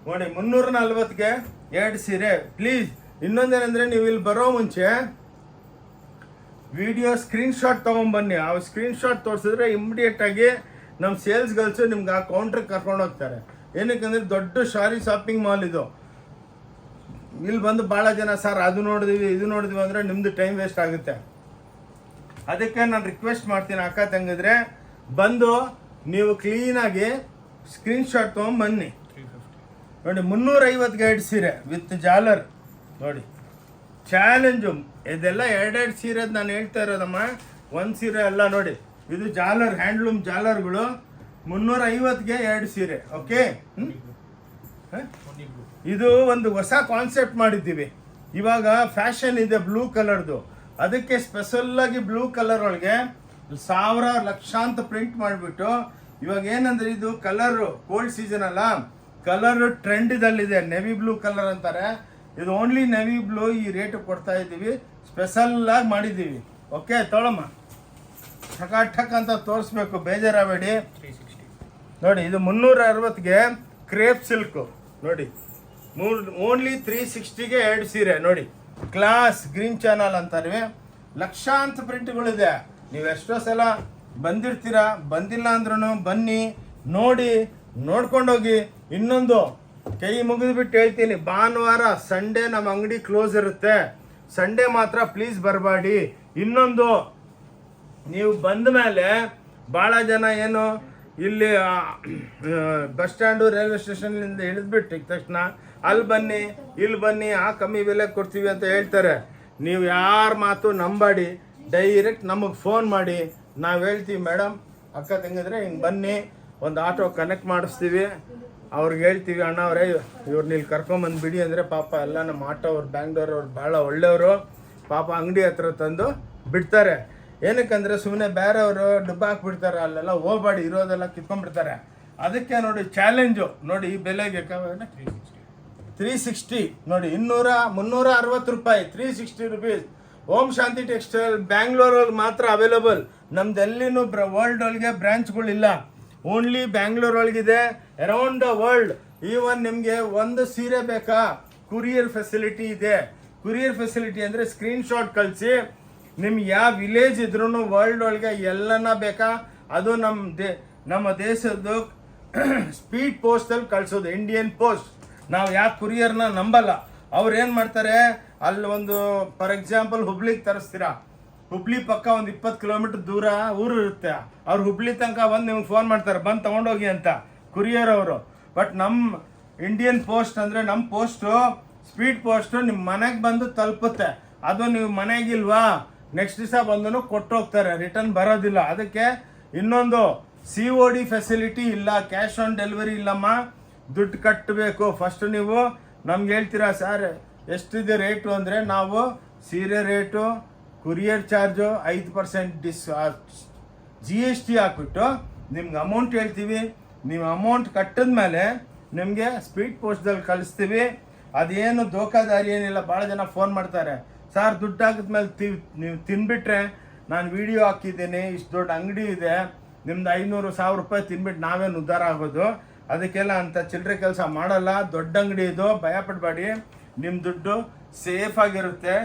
ನೋಡಿ. 340ಗೆ 2 ಸೀರೆ. ಪ್ಲೀಸ್ ಇನ್ನೊಂದೇನೆಂದರೆ ನೀವು ಇಲ್ಲಿ ಬರೋ ಮುಂಚೆ ವಿಡಿಯೋ ಸ್ಕ್ರೀನ್ಶಾಟ್ ತೊಗೊಂಬನ್ನಿ. ಆ ಸ್ಕ್ರೀನ್ಶಾಟ್ ತೋರಿಸಿದ್ರೆ ಇಮ್ಮಿಡಿಯೇಟಾಗಿ ನಮ್ಮ ಸೇಲ್ಸ್ ಗರ್ಲ್ಸು ನಿಮ್ಗೆ ಆ ಕೌಂಟ್ರಿಗೆ ಕರ್ಕೊಂಡು ಹೋಗ್ತಾರೆ. ಏನಕ್ಕಂದರೆ ದೊಡ್ಡ ಶಾಪಿಂಗ್ ಮಾಲ್ ಇದು. ಇಲ್ಲಿ ಬಂದು ಭಾಳ ಜನ ಸರ್ ಅದು ನೋಡಿದ್ವಿ ಇದು ನೋಡಿದ್ವಿ ಅಂದರೆ ನಿಮ್ಮದು ಟೈಮ್ ವೇಸ್ಟ್ ಆಗುತ್ತೆ. ಅದಕ್ಕೆ ನಾನು ರಿಕ್ವೆಸ್ಟ್ ಮಾಡ್ತೀನಿ, ಅಕ್ಕ ತಂಗಿದ್ರೆ ಬಂದು ನೀವು ಕ್ಲೀನಾಗಿ ಸ್ಕ್ರೀನ್ಶಾಟ್ ತೊಗೊಂಬನ್ನಿ ನೋಡಿ. 350ಗೆ 2 ಸೀರೆ ವಿತ್ ಜಾಲರ್ ನೋಡಿ. ಚಾಲೆಂಜು ಇದೆಲ್ಲ 2 ಸೀರೆ ನಾನು ಹೇಳ್ತಾ ಇರೋದಮ್ಮ, 1 ಸೀರೆ ಅಲ್ಲ ನೋಡಿ. ಇದು ಜಾಲರ್, ಹ್ಯಾಂಡ್ಲೂಮ್ ಜಾಲರ್ಗಳು. 350ಗೆ 2 ಸೀರೆ. ಓಕೆ, ಇದು ಒಂದು ಹೊಸ ಕಾನ್ಸೆಪ್ಟ್ ಮಾಡಿದ್ದೀವಿ. ಇವಾಗ ಫ್ಯಾಷನ್ ಇದೆ ಬ್ಲೂ ಕಲರ್ದು, ಅದಕ್ಕೆ ಸ್ಪೆಷಲ್ಲಾಗಿ ಬ್ಲೂ ಕಲರ್ ಒಳಗೆ ಸಾವಿರಾರು ಲಕ್ಷಾಂತ ಪ್ರಿಂಟ್ ಮಾಡಿಬಿಟ್ಟು, ಇವಾಗ ಏನಂದರೆ ಇದು ಕಲರು ಕೋಲ್ಡ್ ಸೀಸನ್ ಅಲ್ಲ, ಕಲರ್ ಟ್ರೆಂಡಲ್ಲಿದೆ, ನೆವಿ ಬ್ಲೂ ಕಲರ್ ಅಂತಾರೆ. ಇದು ಓನ್ಲಿ ನೆವಿ ಬ್ಲೂ. ಈ ರೇಟ್ ಕೊಡ್ತಾ ಇದ್ದೀವಿ, ಸ್ಪೆಷಲ್ ಆಗಿ ಮಾಡಿದ್ದೀವಿ. ಓಕೆ, ತೊಗೊಳಮ್ಮ. ಠಕ್ ಅಂತ ತೋರಿಸ್ಬೇಕು, ಬೇಜಾರಾಗಬೇಡಿ. ನೋಡಿ, ಇದು 360ಗೆ ಕ್ರೇಪ್ ಸಿಲ್ಕು. ನೋಡಿ, ಓನ್ಲಿ 360ಗೆ 2 ಸೀರೆ. ನೋಡಿ, ಕ್ಲಾಸ್ ಗ್ರೀನ್ ಚಾನಲ್ ಅಂತಾರೆ. ಲಕ್ಷಾಂತರ ಪ್ರಿಂಟ್ಗಳಿದೆ. ನೀವು ಎಷ್ಟೋ ಸಲ ಬಂದಿರ್ತೀರಾ, ಬಂದಿಲ್ಲ ಅಂದ್ರೂ ಬನ್ನಿ, ನೋಡಿ, ನೋಡ್ಕೊಂಡೋಗಿ. ಇನ್ನೊಂದು ಕೈ ಮುಗಿದ್ಬಿಟ್ಟು ಹೇಳ್ತೀನಿ, ಭಾನುವಾರ ಸಂಡೇ ನಮ್ಮ ಅಂಗಡಿ ಕ್ಲೋಸ್ ಇರುತ್ತೆ. ಸಂಡೇ ಮಾತ್ರ ಪ್ಲೀಸ್ ಬರಬೇಡಿ. ಇನ್ನೊಂದು, ನೀವು ಬಂದ ಮೇಲೆ ಭಾಳ ಜನ ಏನು ಇಲ್ಲಿ ಬಸ್ ಸ್ಟ್ಯಾಂಡು ರೈಲ್ವೆ ಸ್ಟೇಷನ್ನಿಂದ ಇಳಿದ್ಬಿಟ್ಟು ತಕ್ಷಣ ಅಲ್ಲಿ ಬನ್ನಿ, ಇಲ್ಲಿ ಬನ್ನಿ, ಕಮ್ಮಿ ಬೆಲೆ ಕೊಡ್ತೀವಿ ಅಂತ ಹೇಳ್ತಾರೆ. ನೀವು ಯಾರ ಮಾತು ನಂಬಾಡಿ, ಡೈರೆಕ್ಟ್ ನಮಗೆ ಫೋನ್ ಮಾಡಿ. ನಾವು ಹೇಳ್ತೀವಿ, ಮೇಡಮ್ ಅಕ್ಕ ತಂಗಿದ್ರೆ ಹಿಂಗೆ ಬನ್ನಿ, ಒಂದು ಆಟೋ ಕನೆಕ್ಟ್ ಮಾಡಿಸ್ತೀವಿ. ಅವ್ರಿಗೆ ಹೇಳ್ತೀವಿ, ಅಣ್ಣ ಅವರೇ ಇವ್ರನ್ನ ಇಲ್ಲಿ ಕರ್ಕೊಂಬಂದುಬಿಡಿ ಅಂದರೆ ಪಾಪ ಎಲ್ಲ ನಮ್ಮ ಆಟೋ ಅವ್ರು ಬ್ಯಾಂಗ್ಳೂರವ್ರು ಭಾಳ ಒಳ್ಳೆಯವರು. ಪಾಪ ಅಂಗಡಿ ಹತ್ರ ತಂದು ಬಿಡ್ತಾರೆ. ಏನಕ್ಕಂದರೆ ಸುಮ್ಮನೆ ಬೇರೆಯವರು ಡುಬ್ಬ ಹಾಕ್ಬಿಡ್ತಾರೆ, ಅಲ್ಲೆಲ್ಲ ಹೋಗ್ಬೇಡಿ, ಇರೋದೆಲ್ಲ ಕಿತ್ಕೊಂಡ್ಬಿಡ್ತಾರೆ. ಅದಕ್ಕೆ ನೋಡಿ ಚಾಲೆಂಜು. ನೋಡಿ, ಈ ಬೆಲೆಗೆ 360. ನೋಡಿ, 360 ರೂಪಾಯಿ, 360 ರುಪೀಸ್. ಓಂ ಶಾಂತಿ ಟೆಕ್ಸ್ಟೈಲ್ ಬ್ಯಾಂಗ್ಳೂರಲ್ಲಿ ಮಾತ್ರ ಅವೈಲೇಬಲ್. ನಮ್ದೆಲ್ಲಿನೂ ವರ್ಲ್ಡ್ ಒಳಗೆ ಬ್ರಾಂಚ್ಗಳಿಲ್ಲ, ಓನ್ಲಿ ಬ್ಯಾಂಗ್ಳೂರೊಳಗಿದೆ. Around the world. ಈವನ್ ನಿಮಗೆ ಒಂದು ಸೀರೆ ಬೇಕಾ, ಕುರಿಯರ್ ಫೆಸಿಲಿಟಿ ಇದೆ. ಕುರಿಯರ್ ಫೆಸಿಲಿಟಿ ಅಂದರೆ ಸ್ಕ್ರೀನ್ಶಾಟ್ ಕಳಿಸಿ, ನಿಮ್ಗೆ ಯಾವ ವಿಲೇಜ್ ಇದ್ರೂ ವರ್ಲ್ಡ್ ಒಳಗೆ ಎಲ್ಲನ ಬೇಕಾ, ಅದು ನಮ್ಮ ದೇಶದ್ದು ಸ್ಪೀಡ್ ಪೋಸ್ಟಲ್ಲಿ ಕಳಿಸೋದು, ಇಂಡಿಯನ್ ಪೋಸ್ಟ್. ನಾವು ಯಾವ ಕುರಿಯರ್ನ ನಂಬಲ್ಲ. ಅವ್ರು ಏನು ಮಾಡ್ತಾರೆ, ಅಲ್ಲಿ ಒಂದು ಫಾರ್ ಎಕ್ಸಾಂಪಲ್ ಹುಬ್ಳಿಗೆ ತರಿಸ್ತೀರಾ, ಹುಬ್ಳಿ ಪಕ್ಕ ಒಂದು 20 ಕಿಲೋಮೀಟರ್ ದೂರ ಊರು ಇರುತ್ತೆ. ಅವ್ರು ಹುಬ್ಳಿ ತನಕ ಬಂದು ನಿಮ್ಗೆ ಫೋನ್ ಮಾಡ್ತಾರೆ, ಬಂದು ತೊಗೊಂಡೋಗಿ ಅಂತ, ಕುರಿಯರ್ ಅವರು. ಬಟ್ ನಮ್ಮ ಇಂಡಿಯನ್ ಪೋಸ್ಟ್ ಅಂದರೆ ನಮ್ಮ ಪೋಸ್ಟು ಸ್ಪೀಡ್ ಪೋಸ್ಟು ನಿಮ್ಮ ಮನೆಗೆ ಬಂದು ತಲುಪುತ್ತೆ. ಅದು ನೀವು ಮನೆಗಿಲ್ವಾ, ನೆಕ್ಸ್ಟ್ ದಿವಸ ಬಂದು ಕೊಟ್ಟು ಹೋಗ್ತಾರೆ, ರಿಟರ್ನ್ ಬರೋದಿಲ್ಲ. ಅದಕ್ಕೆ ಇನ್ನೊಂದು COD ಫೆಸಿಲಿಟಿ ಇಲ್ಲ, ಕ್ಯಾಶ್ ಆನ್ ಡೆಲಿವರಿ ಇಲ್ಲಮ್ಮ, ದುಡ್ಡು ಕಟ್ಟಬೇಕು. ಫಸ್ಟ್ ನೀವು ನಮ್ಗೆ ಹೇಳ್ತೀರಾ, ಸರ್ ಎಷ್ಟಿದೆ ರೇಟು ಅಂದರೆ ನಾವು ಸೀರೆ ರೇಟು, ಕುರಿಯರ್ ಚಾರ್ಜು 5% GST ಹಾಕ್ಬಿಟ್ಟು ನಿಮ್ಗೆ ಅಮೌಂಟ್ ಹೇಳ್ತೀವಿ. ನೀವು ಅಮೌಂಟ್ ಕಟ್ಟಿದ ಮೇಲೆ ನಿಮಗೆ ಸ್ಪೀಡ್ ಪೋಸ್ಟ್ದಲ್ಲಿ ಕಳಿಸ್ತೀವಿ. ಅದೇನು ದೋಖಾದಾರಿ ಏನಿಲ್ಲ. ಭಾಳ ಜನ ಫೋನ್ ಮಾಡ್ತಾರೆ, ಸರ್ ದುಡ್ಡು ಹಾಕಿದ್ಮೇಲೆ ನೀವು ತಿನ್ಬಿಟ್ರೆ, ನಾನು ವಿಡಿಯೋ ಹಾಕಿದ್ದೀನಿ, ಇಷ್ಟು ದೊಡ್ಡ ಅಂಗಡಿ ಇದೆ, ನಿಮ್ದು 500-1000 ರೂಪಾಯಿ ತಿನ್ಬಿಟ್ಟು ನಾವೇನು ಉದ್ಧಾರ ಆಗೋದು? ಅದಕ್ಕೆಲ್ಲ ಅಂತ ಚಿಲ್ಲರೆ ಕೆಲಸ ಮಾಡಲ್ಲ. ದೊಡ್ಡ ಅಂಗಡಿ ಇದು, ಭಯಪಡಬೇಡಿ, ನಿಮ್ಮ ದುಡ್ಡು ಸೇಫ್ ಆಗಿರುತ್ತೆ.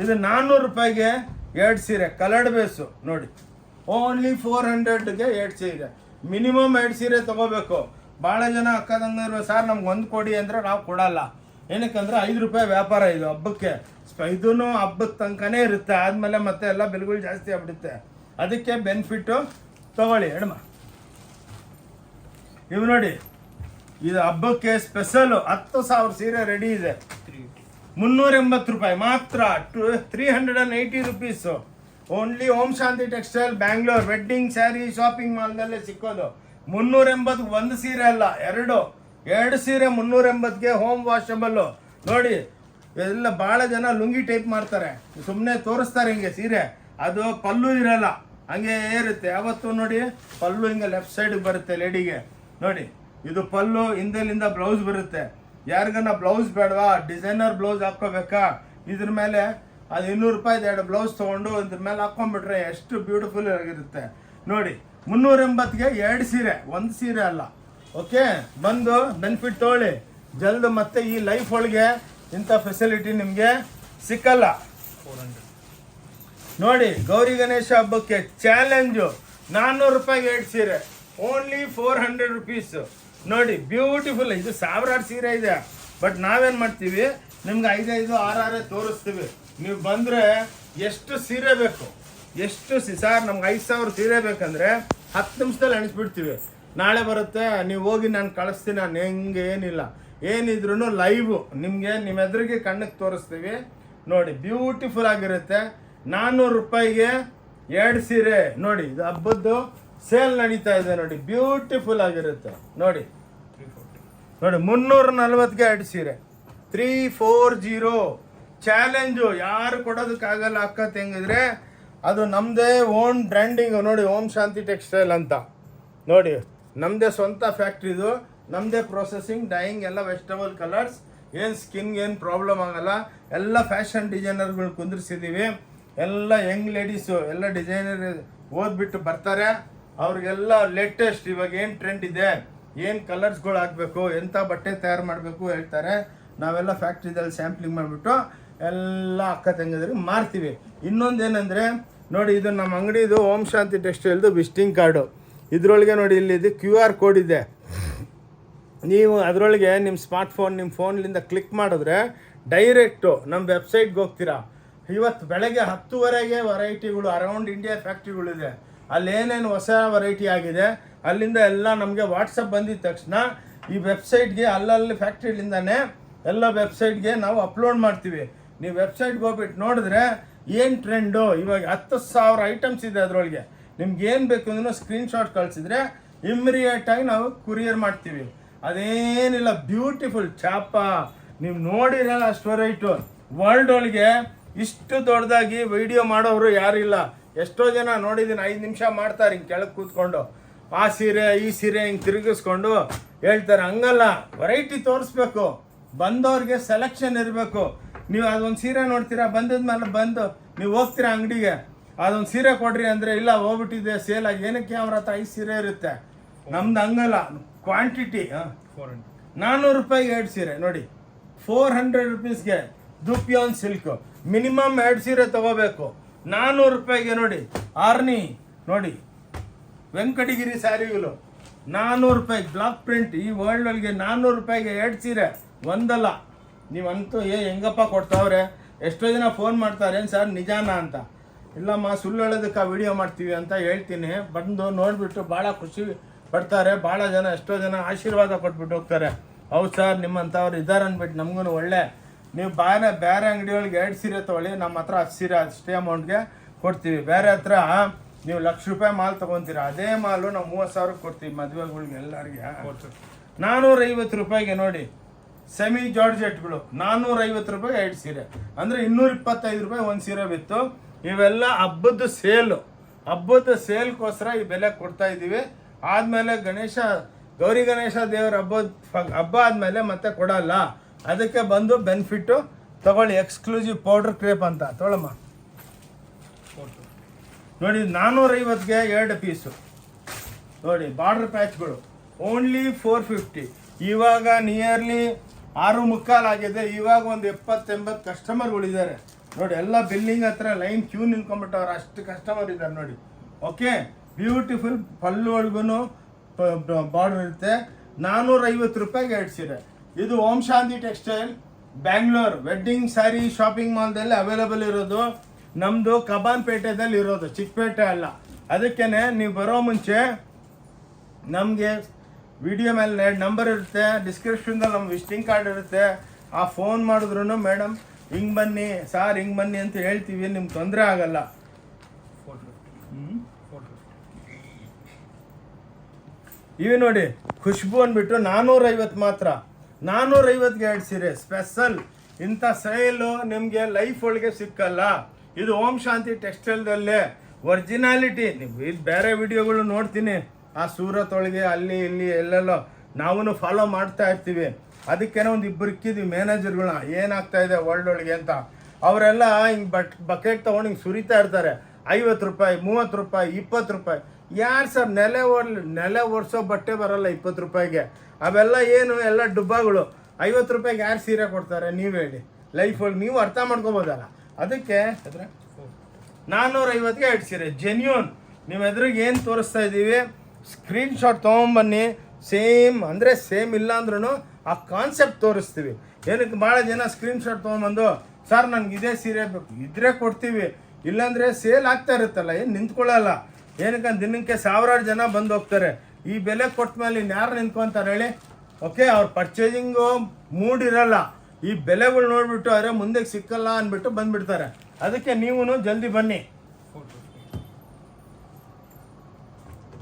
ಇದು 400 ರೂಪಾಯಿಗೆ 2 ಸೀರೆ, ಕಲರ್ಡ್ ಬೇಸು. ನೋಡಿ, ಓನ್ಲಿ 400ಗೆ 2 ಸೀರೆ. ಮಿನಿಮಮ್ 2 ಸೀರೆ ತೊಗೋಬೇಕು. ಭಾಳ ಜನ ಅಕ್ಕದಂಗಿರುವ, ಸರ್ ನಮ್ಗೆ 1 ಕೊಡಿ ಅಂದರೆ ನಾವು ಕೊಡಲ್ಲ. ಏನಕ್ಕಂದ್ರೆ 5 ರೂಪಾಯಿ ವ್ಯಾಪಾರ ಇದು ಹಬ್ಬಕ್ಕೆ. ಇದೂ ಹಬ್ಬದ ತನಕನೇ ಇರುತ್ತೆ, ಆದಮೇಲೆ ಮತ್ತೆ ಎಲ್ಲ ಬೆಲೆಗಳು ಜಾಸ್ತಿ ಆಗ್ಬಿಡುತ್ತೆ. ಅದಕ್ಕೆ ಬೆನಿಫಿಟ್ಟು ತಗೊಳ್ಳಿ ಹೆಣ್ಮ. ಇವು ನೋಡಿ, ಇದು ಹಬ್ಬಕ್ಕೆ ಸ್ಪೆಷಲು 10,000 ಸೀರೆ ರೆಡಿ ಇದೆ. 380 ರೂಪಾಯಿ ಮಾತ್ರ, 380 rupees. Only Om Shanti textile Bangalore wedding sari shopping ಮಾಲ್ನಲ್ಲೇ ಸಿಕ್ಕೋದು. 380 ಒಂದು ಸೀರೆ ಅಲ್ಲ, 2 ಸೀರೆ 380ಗೆ ಹೋಮ್ ವಾಷಬಲ್ಲು. ನೋಡಿ, ಎಲ್ಲ ಭಾಳ ಜನ ಲುಂಗಿ ಟೈಪ್ ಮಾಡ್ತಾರೆ, ಸುಮ್ಮನೆ ತೋರಿಸ್ತಾರೆ ಹಿಂಗೆ ಸೀರೆ. ಅದು ಪಲ್ಲು ಇರಲ್ಲ, ಹಂಗೆ ಇರುತ್ತೆ ಯಾವತ್ತು. ನೋಡಿ, ಪಲ್ಲು ಹಿಂಗೆ ಲೆಫ್ಟ್ ಸೈಡಿಗೆ ಬರುತ್ತೆ ಲೇಡಿಗೆ. ನೋಡಿ, ಇದು ಪಲ್ಲು, ಹಿಂದೆಲಿಂದ ಬ್ಲೌಸ್ ಬರುತ್ತೆ. ಯಾರಿಗನ್ನ ಬ್ಲೌಸ್ ಬೇಡವಾ, ಡಿಸೈನರ್ ಬ್ಲೌಸ್ ಹಾಕ್ಕೋಬೇಕಾ, ಇದ್ರ ಮೇಲೆ ಅದು 200 ರೂಪಾಯಿದು 2 ಬ್ಲೌಸ್ ತೊಗೊಂಡು ಇದ್ರ ಮೇಲೆ ಹಾಕ್ಕೊಂಡ್ಬಿಟ್ರೆ ಎಷ್ಟು ಬ್ಯೂಟಿಫುಲ್ ಆಗಿರುತ್ತೆ. ನೋಡಿ, 380ಗೆ 2 ಸೀರೆ, 1 ಸೀರೆ ಅಲ್ಲ. ಓಕೆ, ಬಂದು ಬೆನಿಫಿಟ್ ತೊಗೊಳ್ಳಿ ಜಲ್ದು. ಮತ್ತೆ ಈ ಲೈಫ್ ಒಳಗೆ ಇಂಥ ಫೆಸಿಲಿಟಿ ನಿಮಗೆ ಸಿಕ್ಕಲ್ಲ. ನೋಡಿ, ಗೌರಿ ಗಣೇಶ ಹಬ್ಬಕ್ಕೆ ಚಾಲೆಂಜು, 400 ರೂಪಾಯಿಗೆ 2 ಸೀರೆ, ಓನ್ಲಿ 400 ರುಪೀಸು. ನೋಡಿ, ಬ್ಯೂಟಿಫುಲ್. ಇದು ಸಾವಿರಾರು ಸೀರೆ ಇದೆ, ಬಟ್ ನಾವೇನು ಮಾಡ್ತೀವಿ, ನಿಮ್ಗೆ 5 6 ತೋರಿಸ್ತೀವಿ. ನೀವು ಬಂದರೆ ಎಷ್ಟು ಸೀರೆ ಬೇಕು, ಸರ್ ನಮ್ಗೆ 5000 ಸೀರೆ ಬೇಕಂದರೆ 10 ನಿಮಿಷದಲ್ಲಿ ಎಣಿಸ್ಬಿಡ್ತೀವಿ. ನಾಳೆ ಬರುತ್ತೆ, ನೀವು ಹೋಗಿ ನಾನು ಕಳಿಸ್ತೀನಿ. ನಾನು ಹೆಂಗೆ ಏನಿಲ್ಲ, ಏನಿದ್ರು ಲೈವು ನಿಮಗೆ ನಿಮ್ಮ ಎದುರಿಗೆ ಕಣ್ಣಿಗೆ ತೋರಿಸ್ತೀವಿ. ನೋಡಿ, ಬ್ಯೂಟಿಫುಲ್ ಆಗಿರುತ್ತೆ. 400 ರೂಪಾಯಿಗೆ 2 ಸೀರೆ. ನೋಡಿ, ಇದು ಹಬ್ಬದ್ದು ಸೇಲ್ ನಡೀತಾ ಇದೆ. ನೋಡಿ, ಬ್ಯೂಟಿಫುಲ್ ಆಗಿರುತ್ತೆ. ನೋಡಿ 340ಗೆ 2 ಸೀರೆ, 340 ಚಾಲೆಂಜು. ಯಾರು ಕೊಡೋದಕ್ಕಾಗಲ್ಲ ಅಕ್ಕ ತಂಗಿದ್ರೆ. ಅದು ನಮ್ಮದೇ ಓನ್ ಬ್ರ್ಯಾಂಡಿಂಗು. ನೋಡಿ, ಓಂ ಶಾಂತಿ ಟೆಕ್ಸ್ಟೈಲ್ ಅಂತ. ನೋಡಿ, ನಮ್ಮದೇ ಸ್ವಂತ ಫ್ಯಾಕ್ಟ್ರಿದು. ನಮ್ಮದೇ ಪ್ರೊಸೆಸಿಂಗ್, ಡೈಯಿಂಗ್ ಎಲ್ಲ ವೆಜಿಟಬಲ್ ಕಲರ್ಸ್. ಏನು ಸ್ಕಿನ್ಗೆ ಏನು ಪ್ರಾಬ್ಲಮ್ ಆಗಲ್ಲ. ಎಲ್ಲ ಫ್ಯಾಷನ್ ಡಿಸೈನರ್ಗಳು ಕುಂದಿರ್ಸಿದ್ದೀವಿ. ಎಲ್ಲ ಯಂಗ್ ಲೇಡೀಸು ಎಲ್ಲ ಡಿಸೈನರ್ ಓದ್ಬಿಟ್ಟು ಬರ್ತಾರೆ. ಅವ್ರಿಗೆಲ್ಲ ಲೇಟೆಸ್ಟ್ ಇವಾಗ ಏನು ಟ್ರೆಂಡ್ ಇದೆ, ಏನು ಕಲರ್ಸ್ಗಳು ಹಾಕಬೇಕು, ಎಂಥ ಬಟ್ಟೆ ತಯಾರು ಮಾಡಬೇಕು ಹೇಳ್ತಾರೆ. ನಾವೆಲ್ಲ ಫ್ಯಾಕ್ಟ್ರಿದಲ್ಲಿ ಸ್ಯಾಂಪ್ಲಿಂಗ್ ಮಾಡಿಬಿಟ್ಟು ಎಲ್ಲ ಅಕ್ಕ ತಂಗಿದ್ರಿಗೆ ಮಾರ್ತೀವಿ. ಇನ್ನೊಂದೇನೆಂದರೆ ನೋಡಿ, ಇದು ನಮ್ಮ ಅಂಗಡಿದು ಓಂ ಶಾಂತಿ ಟೆಕ್ಸ್ಟೈಲ್ದು ವಿಸಿಟಿಂಗ್ ಕಾರ್ಡು. ಇದರೊಳಗೆ ನೋಡಿ ಇಲ್ಲಿದು QR ಕೋಡ್ ಇದೆ. ನೀವು ಅದರೊಳಗೆ ನಿಮ್ಮ ಸ್ಮಾರ್ಟ್ಫೋನ್, ನಿಮ್ಮ ಫೋನ್ಲಿಂದ ಕ್ಲಿಕ್ ಮಾಡಿದ್ರೆ ಡೈರೆಕ್ಟು ನಮ್ಮ ವೆಬ್ಸೈಟ್ಗೆ ಹೋಗ್ತೀರಾ. ಇವತ್ತು ಬೆಳಗ್ಗೆ 10:00 ವೆರೈಟಿಗಳು ಅರೌಂಡ್ ಇಂಡಿಯಾ ಫ್ಯಾಕ್ಟ್ರಿಗಳಿದೆ. ಅಲ್ಲೇನೇನು ಹೊಸ ವೆರೈಟಿ ಆಗಿದೆ ಅಲ್ಲಿಂದ ಎಲ್ಲ ನಮಗೆ ವಾಟ್ಸಪ್ ಬಂದಿದ ತಕ್ಷಣ ಈ ವೆಬ್ಸೈಟ್ಗೆ ಅಲ್ಲಲ್ಲಿ ಫ್ಯಾಕ್ಟ್ರಿಲಿಂದನೇ ಎಲ್ಲ ವೆಬ್ಸೈಟ್ಗೆ ನಾವು ಅಪ್ಲೋಡ್ ಮಾಡ್ತೀವಿ. ನೀವು ವೆಬ್ಸೈಟ್ಗೆ ಹೋಗ್ಬಿಟ್ಟು ನೋಡಿದ್ರೆ ಏನು ಟ್ರೆಂಡು, ಇವಾಗ 10,000 ಐಟಮ್ಸ್ ಇದೆ. ಅದರೊಳಗೆ ನಿಮ್ಗೆ ಏನು ಬೇಕು ಅಂದ್ರೂ ಸ್ಕ್ರೀನ್ಶಾಟ್ ಕಳಿಸಿದ್ರೆ ಇಮ್ಮಿಡಿಯೇಟಾಗಿ ನಾವು ಕುರಿಯರ್ ಮಾಡ್ತೀವಿ. ಅದೇನಿಲ್ಲ, ಬ್ಯೂಟಿಫುಲ್ ಚಾಪ ನೀವು ನೋಡಿರಲ್ಲ ಅಷ್ಟು ವೆರೈಟು. ವರ್ಲ್ಡ್ ಒಳಗೆ ಇಷ್ಟು ದೊಡ್ಡದಾಗಿ ವಿಡಿಯೋ ಮಾಡೋರು ಯಾರಿಲ್ಲ. ಎಷ್ಟೋ ಜನ ನೋಡಿದ್ದೀನಿ 5 ನಿಮಿಷ ಮಾಡ್ತಾರೆ ಹಿಂಗೆ ಕೆಳಗೆ ಕೂತ್ಕೊಂಡು, ಆ ಸೀರೆ ಈ ಸೀರೆ ಹಿಂಗೆ ತಿರುಗಿಸ್ಕೊಂಡು ಹೇಳ್ತಾರೆ. ಹಂಗಲ್ಲ, ವೆರೈಟಿ ತೋರಿಸ್ಬೇಕು, ಬಂದವ್ರಿಗೆ ಸೆಲೆಕ್ಷನ್ ಇರಬೇಕು. ನೀವು ಅದೊಂದು ಸೀರೆ ನೋಡ್ತೀರಾ, ಬಂದದ್ಮೇಲೆ ಬಂದು ನೀವು ಹೋಗ್ತೀರಾ ಅಂಗಡಿಗೆ, ಅದೊಂದು ಸೀರೆ ಕೊಡ್ರಿ ಅಂದರೆ ಇಲ್ಲ ಹೋಗ್ಬಿಟ್ಟಿದೆ ಸೇಲಾಗಿ, ಏನಕ್ಕೆ ಅವ್ರ ಹತ್ರ 5 ಸೀರೆ ಇರುತ್ತೆ. ನಮ್ದು ಹಂಗಲ್ಲ, ಕ್ವಾಂಟಿಟಿ. 400 ರೂಪಾಯಿಗೆ 2 ಸೀರೆ ನೋಡಿ, 400 ರೂಪೀಸ್ಗೆ ದುಪಿಯಾನ್ ಸಿಲ್ಕ್ ಮಿನಿಮಮ್ 2 ಸೀರೆ ತಗೋಬೇಕು. 400 ರೂಪಾಯಿಗೆ ನೋಡಿ ಆರ್ನಿ, ನೋಡಿ ವೆಂಕಟಗಿರಿ ಸ್ಯಾರಿಗಳು 400 ರೂಪಾಯಿ ಬ್ಲಾಕ್ ಪ್ರಿಂಟ್. ಈ ವರ್ಲ್ಡ್ ಒಳಗೆ 400 ರೂಪಾಯಿಗೆ 2 ಸೀರೆ ಒಂದಲ್ಲ. ನೀವಂತೂ ಹೆಂಗಪ್ಪ ಕೊಡ್ತಾವ್ರೆ. ಎಷ್ಟೋ ಜನ ಫೋನ್ ಮಾಡ್ತಾರೆ, ಏನು ಸರ್ ನಿಜಾನ ಅಂತ. ಇಲ್ಲಮ್ಮ ಸುಳ್ಳು ಹೇಳೋದಕ್ಕೆ ವಿಡಿಯೋ ಮಾಡ್ತೀವಿ ಅಂತ ಹೇಳ್ತೀನಿ. ಬಂದು ನೋಡಿಬಿಟ್ಟು ಭಾಳ ಖುಷಿ ಪಡ್ತಾರೆ. ಭಾಳ ಜನ, ಎಷ್ಟೋ ಜನ ಆಶೀರ್ವಾದ ಕೊಟ್ಬಿಟ್ಟು ಹೋಗ್ತಾರೆ. ಹೌದು ಸರ್ ನಿಮ್ಮಂಥವ್ರು ಇದ್ದಾರೆ ಅಂದ್ಬಿಟ್ಟು ನಮಗೂ ಒಳ್ಳೆ. ನೀವು ಬೇರೆ ಅಂಗಡಿಯೊಳಗೆ 2 ಸೀರೆ ತೊಗೊಳ್ಳಿ, ನಮ್ಮ ಹತ್ರ 10 ಸೀರೆ ಅಷ್ಟೇ ಅಮೌಂಟ್ಗೆ ಕೊಡ್ತೀವಿ. ಬೇರೆ ಹತ್ರ ನೀವು ₹1,00,000 ಮಾಲ್ ತೊಗೊತೀರ, ಅದೇ ಮಾಲು ನಾವು 30,000 ಕೊಡ್ತೀವಿ ಮದುವೆಗಳಿಗೆ ಎಲ್ಲರಿಗೆ. 450 ರೂಪಾಯಿಗೆ ನೋಡಿ ಸೆಮಿ ಜಾರ್ಜೆಟ್ಗಳು 450 ರೂಪಾಯಿಗೆ 2 ಸೀರೆ, ಅಂದರೆ 225 ರೂಪಾಯಿ ಒಂದು ಸೀರೆ ಬಿತ್ತು. ಇವೆಲ್ಲ ಹಬ್ಬದ ಸೇಲ್ಗೋಸ್ಕರ ಈ ಬೆಲೆ ಕೊಡ್ತಾ ಇದ್ದೀವಿ. ಆದಮೇಲೆ ಗೌರಿ ಗಣೇಶ ದೇವರ ಹಬ್ಬ ಆದಮೇಲೆ ಮತ್ತೆ ಕೊಡಲ್ಲ. ಅದಕ್ಕೆ ಬಂದು ಬೆನಿಫಿಟ್ಟು ತಗೊಳ್ಳಿ. ಎಕ್ಸ್ಕ್ಲೂಸಿವ್ ಪೌಡ್ರ್ ಕ್ರೇಪ್ ಅಂತ ತೊಗೊಳಮ್ಮ ನೋಡಿ, 450ಗೆ 2 ಪೀಸು ನೋಡಿ. ಬಾರ್ಡರ್ ಪ್ಯಾಚ್ಗಳು ಓನ್ಲಿ 450. ಇವಾಗ ನಿಯರ್ಲಿ 6:45 ಆಗಿದೆ. ಇವಾಗ ಒಂದು 70-80 ಕಸ್ಟಮರ್ಗಳಿದ್ದಾರೆ ನೋಡಿ. ಎಲ್ಲ ಬಿಲ್ಲಿಂಗ್ ಹತ್ರ ಲೈನ್ ಕ್ಯೂ ನಿಂತ್ಕೊಂಡ್ಬಿಟ್ಟವ್ರು, ಅಷ್ಟು ಕಸ್ಟಮರ್ ಇದ್ದಾರೆ ನೋಡಿ. ಓಕೆ, ಬ್ಯೂಟಿಫುಲ್ ಪಲ್ಲು ಒಳಗೂ ಬಾರ್ಡರ್ ಇರುತ್ತೆ. 450 ರೂಪಾಯಿಗೆ 2 ಸೀರೆ. ಇದು Om Shanti textile Bangalore wedding sari shopping ಮಾಲ್ದಲ್ಲಿ ಅವೈಲೇಬಲ್ ಇರೋದು. ನಮ್ಮದು ಕಬ್ಬಾನ್ಪೇಟೆದಲ್ಲಿ ಇರೋದು, ಚಿಕ್ಕಪೇಟೆ ಅಲ್ಲ. ಅದಕ್ಕೇ ನೀವು ಬರೋ ಮುಂಚೆ ನಮಗೆ ವಿಡಿಯೋ ಮೇಲೆ ನಂಬರ್ ಇರುತ್ತೆ, ಡಿಸ್ಕ್ರಿಪ್ಷನ್ದಲ್ಲಿ ನಮ್ಮ ವಿಸಿಟಿಂಗ್ ಕಾರ್ಡ್ ಇರುತ್ತೆ. ಆ ಫೋನ್ ಮಾಡಿದ್ರು ಮೇಡಮ್ ಹಿಂಗೆ ಬನ್ನಿ ಸಾರ್ ಹಿಂಗೆ ಬನ್ನಿ ಅಂತ ಹೇಳ್ತೀವಿ, ನಿಮ್ಗೆ ತೊಂದರೆ ಆಗಲ್ಲ. ಇವೆ ನೋಡಿ ಖುಷ್ಬು ಅಂದ್ಬಿಟ್ಟು 450 ಮಾತ್ರ. 450ಗೆ 2 ಸೀರೆ ಸ್ಪೆಷಲ್. ಇಂಥ ಸೇಲು ನಿಮಗೆ ಲೈಫ್ ಒಳಗೆ ಸಿಕ್ಕಲ್ಲ. ಇದು ಓಂ ಶಾಂತಿ ಟೆಕ್ಸ್ಟೈಲ್ದಲ್ಲೇ ಒರಿಜಿನಾಲಿಟಿ. ನೀವು ಇದು ಬೇರೆ ವಿಡಿಯೋಗಳು ನೋಡ್ತೀನಿ, ಆ ಸೂರತ್ ಒಳಗೆ ಅಲ್ಲಿ ಇಲ್ಲಿ ಎಲ್ಲೆಲ್ಲೋ ನಾವು ಫಾಲೋ ಮಾಡ್ತಾ ಇರ್ತೀವಿ. ಅದಕ್ಕೇನೋ ಒಂದು ಇಬ್ಬರು ಇಕ್ಕಿದ್ವಿ ಮ್ಯಾನೇಜರ್ಗಳನ್ನ, ಏನಾಗ್ತಾ ಇದೆ ವರ್ಲ್ಡ್ ಒಳಗೆ ಅಂತ. ಅವರೆಲ್ಲ ಹಿಂಗೆ ಬಕೆಟ್ ತೊಗೊಂಡು ಹಿಂಗೆ ಸುರಿತಾ ಇರ್ತಾರೆ. 50 ರೂಪಾಯಿ, 30 ರೂಪಾಯಿ, 20 ರೂಪಾಯಿ. ಯಾರು ಸರ್ ನೆಲೆ ಒರೆಸೋ ಬಟ್ಟೆ ಬರಲ್ಲ 20 ರೂಪಾಯಿಗೆ. ಅವೆಲ್ಲ ಏನು ಎಲ್ಲ ಡುಬ್ಬಗಳು. 50 ರೂಪಾಯಿಗೆ ಯಾರು ಸೀರೆ ಕೊಡ್ತಾರೆ ನೀವು ಹೇಳಿ? ಲೈಫ್ ಒಳಗೆ ನೀವು ಅರ್ಥ ಮಾಡ್ಕೋಬೋದಲ್ಲ. ಅದಕ್ಕೆ 450ಗೆ 2 ಸೀರೆ ಜೆನ್ಯೂನ್. ನೀವು ಎದುರಿಗೆ ಏನು ತೋರಿಸ್ತಾ ಇದ್ದೀವಿ ಸ್ಕ್ರೀನ್ಶಾಟ್ ತೊಗೊಂಬನ್ನಿ. ಸೇಮ್ ಅಂದರೆ ಸೇಮ್ ಇಲ್ಲ ಅಂದ್ರೂ ಆ ಕಾನ್ಸೆಪ್ಟ್ ತೋರಿಸ್ತೀವಿ. ಏನಕ್ಕೆ ಭಾಳ ಜನ ಸ್ಕ್ರೀನ್ಶಾಟ್ ತೊಗೊಂಬಂದು ಸರ್ ನನಗೆ ಇದೇ ಸೀರೆ ಬೇಕು ಇದ್ರೆ ಕೊಡ್ತೀವಿ, ಇಲ್ಲಾಂದರೆ ಸೇಲ್ ಆಗ್ತಾ ಇರುತ್ತಲ್ಲ, ಏನು ನಿಂತ್ಕೊಳ್ಳಲ್ಲ. ಏನಕ್ಕಂತ ದಿನಕ್ಕೆ 1000 ಜನ ಬಂದು ಹೋಗ್ತಾರೆ. ಈ ಬೆಲೆ ಕೊಟ್ಟ ಮೇಲೆ ಇನ್ಯಾರು ನಿಂತ್ಕೊತಾರೆ ಹೇಳಿ? ಓಕೆ, ಅವ್ರ ಪರ್ಚೇಸಿಂಗು ಮೂಡ್ ಇರಲ್ಲ. ಈ ಬೆಲೆಗಳು ನೋಡಿಬಿಟ್ಟು ಅರೆ ಮುಂದೆ ಸಿಕ್ಕಲ್ಲ ಅಂದ್ಬಿಟ್ಟು ಬಂದುಬಿಡ್ತಾರೆ. ಅದಕ್ಕೆ ನೀವು ಜಲ್ದಿ ಬನ್ನಿ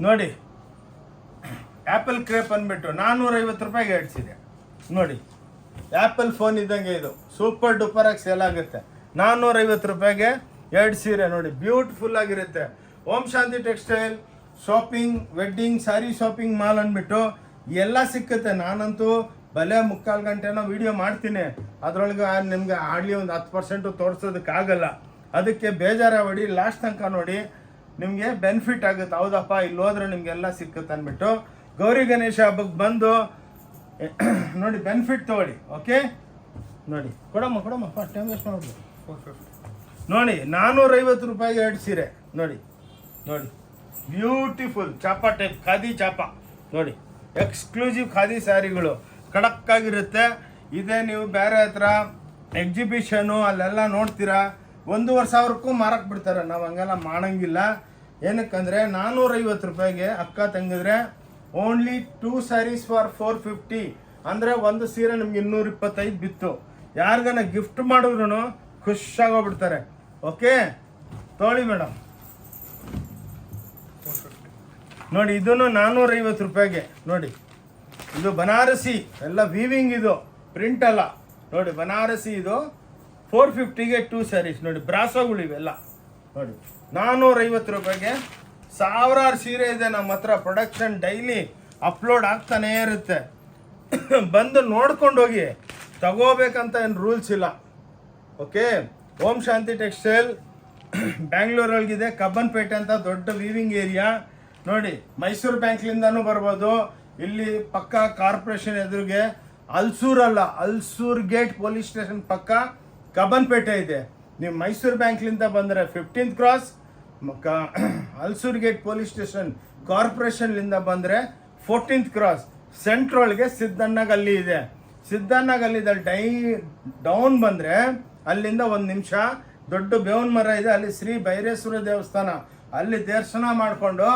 ನೋಡಿ. ಆ್ಯಪಲ್ ಕ್ರೇಪ್ ಅಂದ್ಬಿಟ್ಟು 450 ರೂಪಾಯಿಗೆ 2 ಸೀರೆ ನೋಡಿ. ಆ್ಯಪಲ್ ಫೋನ್ ಇದ್ದಂಗೆ ಇದು ಸೂಪರ್ ಡೂಪರಾಗಿ ಸೇಲ್ ಆಗುತ್ತೆ. 450 ರೂಪಾಯಿಗೆ 2 ಸೀರೆ ನೋಡಿ, ಬ್ಯೂಟಿಫುಲ್ ಆಗಿರುತ್ತೆ. Om Shanti textile shopping wedding sari shopping mall ಅಂದ್ಬಿಟ್ಟು ಎಲ್ಲ ಸಿಕ್ಕುತ್ತೆ. ನಾನಂತೂ ಬಲೆ 3/4 ಗಂಟೆನೋ ವಿಡಿಯೋ ಮಾಡ್ತೀನಿ, ಅದರೊಳಗೆ ನಿಮ್ಗೆ ಹಾರ್ಡ್ಲಿ ಒಂದು 10% ತೋರಿಸೋದಕ್ಕಾಗಲ್ಲ. ಅದಕ್ಕೆ ಬೇಜಾರಾಗಬೇಡಿ, ಲಾಸ್ಟ್ ತನಕ ನೋಡಿ, ನಿಮಗೆ ಬೆನಿಫಿಟ್ ಆಗುತ್ತೆ. ಹೌದಪ್ಪ ಇಲ್ಲಿ ಹೋದ್ರೆ ನಿಮಗೆಲ್ಲ ಸಿಕ್ಕುತ್ತೆ ಅಂದ್ಬಿಟ್ಟು ಗೌರಿ ಗಣೇಶ ಹಬ್ಬಕ್ಕೆ ಬಂದು ನೋಡಿ ಬೆನಿಫಿಟ್ ತೊಗೊಳ್ಳಿ. ಓಕೆ ನೋಡಿ, ಕೊಡಮ್ಮ ಟೈಮ್ ವೇಸ್ಟ್ ಮಾಡ್ಬೋದು. 450 ನೋಡಿ, 450 ರೂಪಾಯಿಗೆ 2 ಸೀರೆ ನೋಡಿ. ಬ್ಯೂಟಿಫುಲ್ ಚಾಪಾ ಟೈಪ್ ಖಾದಿ ಚಾಪಾ ನೋಡಿ, ಎಕ್ಸ್ಕ್ಲೂಸಿವ್ ಖಾದಿ ಸ್ಯಾರಿಗಳು ಖಡಕ್ಕಾಗಿರುತ್ತೆ. ಇದೇ ನೀವು ಬೇರೆ ಹತ್ರ ಎಕ್ಸಿಬಿಷನು ಅಲ್ಲೆಲ್ಲ ನೋಡ್ತೀರಾ 1,500ಕ್ಕೂ ಮಾರಕ್ಕೆ ಬಿಡ್ತಾರೆ. ನಾವು ಹಂಗೆಲ್ಲ ಮಾಡಂಗಿಲ್ಲ. ಏನಕ್ಕಂದರೆ 450 ರೂಪಾಯಿಗೆ ಅಕ್ಕ ತಂಗಿದ್ರೆ ಓನ್ಲಿ 2 ಸ್ಯಾರೀಸ್ ಫಾರ್ 450. ಅಂದರೆ ಒಂದು ಸೀರೆ ನಿಮ್ಗೆ 225 ಬಿತ್ತು. ಯಾರಿಗಾನ ಗಿಫ್ಟ್ ಮಾಡಿದ್ರು ಖುಷಿಯಾಗೋಗ್ಬಿಡ್ತಾರೆ. ಓಕೆ ತೊಗೊಳ್ಳಿ ಮೇಡಮ್. ನೋಡಿ ಇದನ್ನು 450 ರೂಪಾಯಿಗೆ ನೋಡಿ. ಇದು ಬನಾರಸಿ ಎಲ್ಲ ವೀವಿಂಗ್, ಇದು ಪ್ರಿಂಟ್ ಅಲ್ಲ ನೋಡಿ. ಬನಾರಸಿ ಇದು 450ಗೆ 2 ಸ್ಯಾರೀಸ್ ನೋಡಿ. ಬ್ರಾಸೋಗಳು ಇವೆಲ್ಲ ನೋಡಿ. 450 ರೂಪಾಯಿಗೆ ಸಾವಿರಾರು ಸೀರೆ ಇದೆ ನಮ್ಮ ಹತ್ರ. ಪ್ರೊಡಕ್ಷನ್ ಡೈಲಿ ಅಪ್ಲೋಡ್ ಆಗ್ತಾನೇ ಇರುತ್ತೆ. ಬಂದು ನೋಡ್ಕೊಂಡು ಹೋಗಿ, ತಗೋಬೇಕಂತ ಏನು ರೂಲ್ಸ್ ಇಲ್ಲ. ಓಕೆ, ಓಂ ಶಾಂತಿ ಟೆಕ್ಸ್ಟೈಲ್ ಬ್ಯಾಂಗ್ಳೂರೊಳಗಿದೆ. ಕಬ್ಬನ್ಪೇಟೆ ಅಂತ ದೊಡ್ಡ ವೀವಿಂಗ್ ಏರಿಯಾ ನೋಡಿ. ಮೈಸೂರು ಬ್ಯಾಂಕ್ಲಿಂದನೂ ಬರ್ಬೋದು. ಇಲ್ಲಿ ಪಕ್ಕ ಕಾರ್ಪೊರೇಷನ್ ಎದುರಿಗೆ ಅಲ್ಸೂರ್ ಗೇಟ್ ಪೊಲೀಸ್ ಸ್ಟೇಷನ್ ಪಕ್ಕ ಕಬ್ಬನ್ಪೇಟೆ ಇದೆ. ನೀವು ಮೈಸೂರು ಬ್ಯಾಂಕ್ಲಿಂದ ಬಂದರೆ 15th cross, Ulsoor gate police station ಕಾರ್ಪೊರೇಷನ್ಲಿಂದ ಬಂದರೆ 14th ಕ್ರಾಸ್. ಸೆಂಟ್ರೊಳಗೆ ಸಿದ್ದಣ್ಣ ಗಲ್ಲಿ ಇದೆ. ಸಿದ್ದಣ್ಣ ಗಲ್ಲಿದಲ್ಲಿ ಡೌನ್ ಬಂದರೆ ಅಲ್ಲಿಂದ 1 ನಿಮಿಷ ದೊಡ್ಡ ಬೇವಿನ ಮರ ಇದೆ. ಅಲ್ಲಿ ಶ್ರೀ ಭೈರೇಶ್ವರ ದೇವಸ್ಥಾನ, ಅಲ್ಲಿ ದರ್ಶನ ಮಾಡಿಕೊಂಡು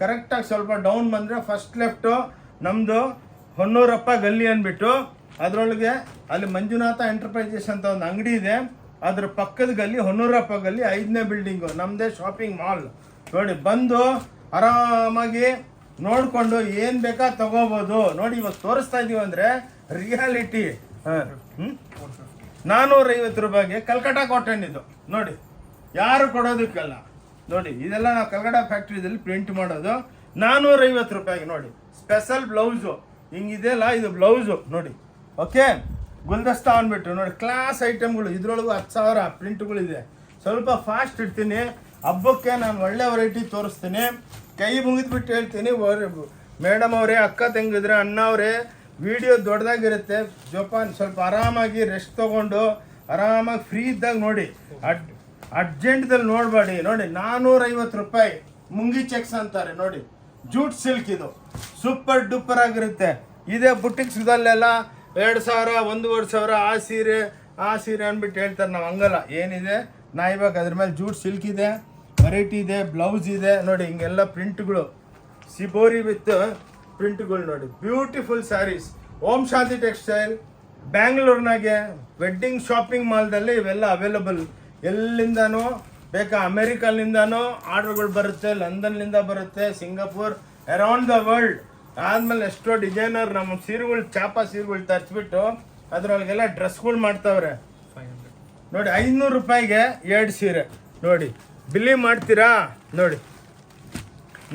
ಕರೆಕ್ಟಾಗಿ ಸ್ವಲ್ಪ ಡೌನ್ ಬಂದರೆ ಫಸ್ಟ್ ಲೆಫ್ಟು ನಮ್ಮದು ಹೊನ್ನೂರಪ್ಪ ಗಲ್ಲಿ ಅಂದ್ಬಿಟ್ಟು, ಅದರೊಳಗೆ ಅಲ್ಲಿ ಮಂಜುನಾಥ ಎಂಟರ್ಪ್ರೈಸಸ್ ಅಂತ ಒಂದು ಅಂಗಡಿ ಇದೆ. ಅದ್ರ ಪಕ್ಕದ ಗಲ್ಲಿ ಹೊನ್ನೂರಪ್ಪ ಗಲ್ಲಿ 5ನೇ ಬಿಲ್ಡಿಂಗು, ನಮ್ಮದೇ ಶಾಪಿಂಗ್ ಮಾಲ್ ನೋಡಿ. ಬಂದು ಆರಾಮಾಗಿ ನೋಡಿಕೊಂಡು ಏನು ಬೇಕಾ ತಗೋಬೋದು ನೋಡಿ. ಇವಾಗ ತೋರಿಸ್ತಾ ಇದ್ದೀವಿ ಅಂದರೆ ರಿಯಾಲಿಟಿ. 450 ರೂಪಾಯಿಗೆ ಕಲ್ಕಟ್ಟ ಕಾಟನ್ ಇದು ನೋಡಿ. ಯಾರು ಕೊಡೋದಕ್ಕಲ್ಲ ನೋಡಿ. ಇದೆಲ್ಲ ನಾವು ಕಲ್ಕಟ್ಟ ಫ್ಯಾಕ್ಟ್ರಿದಲ್ಲಿ ಪ್ರಿಂಟ್ ಮಾಡೋದು. 450 ರೂಪಾಯಿಗೆ ನೋಡಿ. ಸ್ಪೆಷಲ್ ಬ್ಲೌಸು ಹಿಂಗಿದೆಯಲ್ಲ, ಇದು ಬ್ಲೌಸು ನೋಡಿ. ಓಕೆ, ಗುಲ್ದಸ್ತಾ ಅಂದ್ಬಿಟ್ಟು ನೋಡಿ. ಕ್ಲಾಸ್ ಐಟಮ್ಗಳು, ಇದ್ರೊಳಗೂ 10,000 ಪ್ರಿಂಟ್ಗಳಿದೆ. ಸ್ವಲ್ಪ ಫಾಸ್ಟ್ ಇಡ್ತೀನಿ. ಹಬ್ಬಕ್ಕೆ ನಾನು ಒಳ್ಳೆ ವೆರೈಟಿ ತೋರಿಸ್ತೀನಿ. ಕೈ ಮುಗಿದ್ಬಿಟ್ಟು ಹೇಳ್ತೀನಿ, ಮೇಡಮ್ ಅವರೇ, ಅಕ್ಕ ತಂಗಿದ್ರೆ, ಅಣ್ಣ ಅವರೇ, ವಿಡಿಯೋ ದೊಡ್ಡದಾಗಿರುತ್ತೆ. ಜೋಪಾನ್ ಸ್ವಲ್ಪ ಆರಾಮಾಗಿ ರೆಸ್ಟ್ ತೊಗೊಂಡು ಆರಾಮಾಗಿ ಫ್ರೀ ಇದ್ದಾಗ ನೋಡಿ. ಅರ್ಜೆಂಟ್ದಲ್ಲಿ ನೋಡಬೇಡಿ ನೋಡಿ. 450 ರೂಪಾಯಿ ಮುಂಗಿ ಚೆಕ್ಸ್ ಅಂತಾರೆ ನೋಡಿ. ಜೂಟ್ ಸಿಲ್ಕ್ ಇದು ಸೂಪರ್ ಡೂಪರ್ ಆಗಿರುತ್ತೆ. ಇದೇ ಬುಟಿಕ್ಸ್ದಲ್ಲೆಲ್ಲ 2,000 1,500 ಆ ಸೀರೆ ಅಂದ್ಬಿಟ್ಟು ಹೇಳ್ತಾರೆ. ನಾವು ಹಂಗಲ್ಲ. ಏನಿದೆ ನಾ ಇವಾಗ ಅದ್ರ ಮೇಲೆ ಜೂಟ್ ಸಿಲ್ಕ್ ಇದೆ, ವೆರೈಟಿ ಇದೆ, ಬ್ಲೌಸ್ ಇದೆ ನೋಡಿ. ಹಿಂಗೆಲ್ಲ ಪ್ರಿಂಟ್ಗಳು, ಸಿಬೋರಿ ವಿತ್ ಪ್ರಿಂಟ್ಗಳು ನೋಡಿ. ಬ್ಯೂಟಿಫುಲ್ ಸ್ಯಾರೀಸ್. ಓಂ ಶಾಂತಿ ಟೆಕ್ಸ್ಟೈಲ್ ಬ್ಯಾಂಗ್ಳೂರ್ನಾಗೆ ವೆಡ್ಡಿಂಗ್ ಶಾಪಿಂಗ್ ಮಾಲ್ದಲ್ಲಿ ಇವೆಲ್ಲ ಅವೈಲಬಲ್. ಎಲ್ಲಿಂದನೂ ಬೇಕಾ, ಅಮೇರಿಕಲ್ಲಿಂದನೂ ಆರ್ಡ್ರ್ಗಳು ಬರುತ್ತೆ, ಲಂಡನ್ನಿಂದ ಬರುತ್ತೆ, ಸಿಂಗಾಪುರ್, ಅರೌಂಡ್ ದ ವರ್ಲ್ಡ್. ಆದಮೇಲೆ ಎಷ್ಟೋ ಡಿಸೈನರ್ ನಮ್ಮ ಸೀರೆಗಳು, ಚಾಪಾ ಸೀರೆಗಳು ತರಿಸ್ಬಿಟ್ಟು ಅದರೊಳಗೆಲ್ಲ ಡ್ರೆಸ್ಗಳು ಮಾಡ್ತಾವ್ರೆ ನೋಡಿ. 500 ರೂಪಾಯಿಗೆ 2 ಸೀರೆ ನೋಡಿ. ಬಿಲ್ಲಿ ಮಾಡ್ತೀರಾ ನೋಡಿ.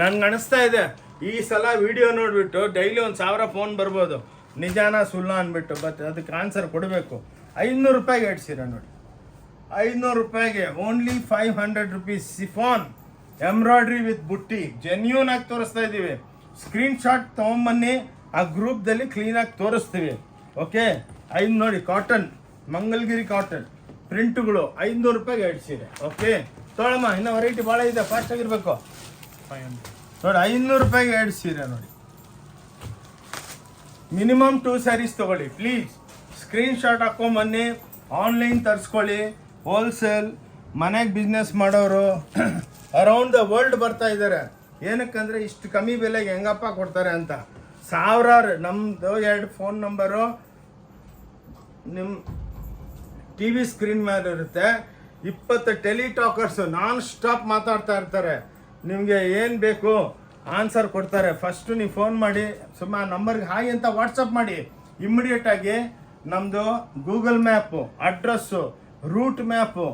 ನನ್ಗೆ ಅನಿಸ್ತಾ ಇದೆ ಈ ಸಲ ವಿಡಿಯೋ ನೋಡಿಬಿಟ್ಟು ಡೈಲಿ 1,000 ಫೋನ್ ಬರ್ಬೋದು, ನಿಜಾನ ಸುಳ್ಳ ಅಂದ್ಬಿಟ್ಟು. ಬಟ್ ಅದಕ್ಕೆ ಆನ್ಸರ್ ಕೊಡಬೇಕು. 500 ರೂಪಾಯಿಗೆ 2 ಸೀರೆ ನೋಡಿ. 500 ರೂಪಾಯಿಗೆ only 500 rupees. Chiffon embroidery with ಬುಟ್ಟಿ, ಜೆನ್ಯೂನ್ ಆಗಿ ತೋರಿಸ್ತಾ ಇದ್ದೀವಿ. ಸ್ಕ್ರೀನ್ಶಾಟ್ ತೊಗೊಂಬನ್ನಿ, ಆ ಗ್ರೂಪ್ದಲ್ಲಿ ಕ್ಲೀನಾಗಿ ತೋರಿಸ್ತೀವಿ. ಓಕೆ, 5 ನೋಡಿ. ಕಾಟನ್, ಮಂಗಲ್ಗಿರಿ ಕಾಟನ್ ಪ್ರಿಂಟ್ಗಳು 500 ರೂಪಾಯಿಗೆ 2 ಸೀರೆ. ಓಕೆ ತೊಗೊಳಮ್ಮ, ಇನ್ನೂ ವೆರೈಟಿ ಭಾಳ ಇದೆ, ಫಾಸ್ಟಾಗಿರ್ಬೇಕು. 500 ನೋಡಿ. 500 ರೂಪಾಯಿಗೆ 2 ಸೀರೆ ನೋಡಿ. ಮಿನಿಮಮ್ 2 ಸ್ಯಾರೀಸ್ ತೊಗೊಳ್ಳಿ ಪ್ಲೀಸ್. ಸ್ಕ್ರೀನ್ಶಾಟ್ ಹಾಕ್ಕೊಂಬನ್ನಿ, ಆನ್ಲೈನ್ ತರಿಸ್ಕೊಳ್ಳಿ. ಹೋಲ್ಸೇಲ್ ಮನೆಗೆ ಬಿಸ್ನೆಸ್ ಮಾಡೋರು ಅರೌಂಡ್ ದ ವರ್ಲ್ಡ್ ಬರ್ತಾ ಇದ್ದಾರೆ. ಏನಕ್ಕಂದರೆ ಇಷ್ಟು ಕಮ್ಮಿ ಬೆಲೆಗೆ ಹೆಂಗಪ್ಪ ಕೊಡ್ತಾರೆ ಅಂತ. ಸಾವಿರಾರು, ನಮ್ಮದು 2 ಫೋನ್ ನಂಬರು ನಿಮ್ಮ ಟಿ ವಿ ಸ್ಕ್ರೀನ್ ಮೇಲೆ ಇರುತ್ತೆ. 20 ಟೆಲಿಟಾಕರ್ಸು ನಾನ್ ಸ್ಟಾಪ್ ಮಾತಾಡ್ತಾ ಇರ್ತಾರೆ. ನಿಮಗೆ ಏನು ಬೇಕು ಆನ್ಸರ್ ಕೊಡ್ತಾರೆ. ಫಸ್ಟು ನೀವು ಫೋನ್ ಮಾಡಿ, ಸುಮ್ಮನೆ ನಂಬರ್ಗೆ ಹಾಯ್ ಅಂತ ವಾಟ್ಸಪ್ ಮಾಡಿ. ಇಮ್ಮಿಡಿಯೇಟಾಗಿ ನಮ್ಮದು Google map, address, route map,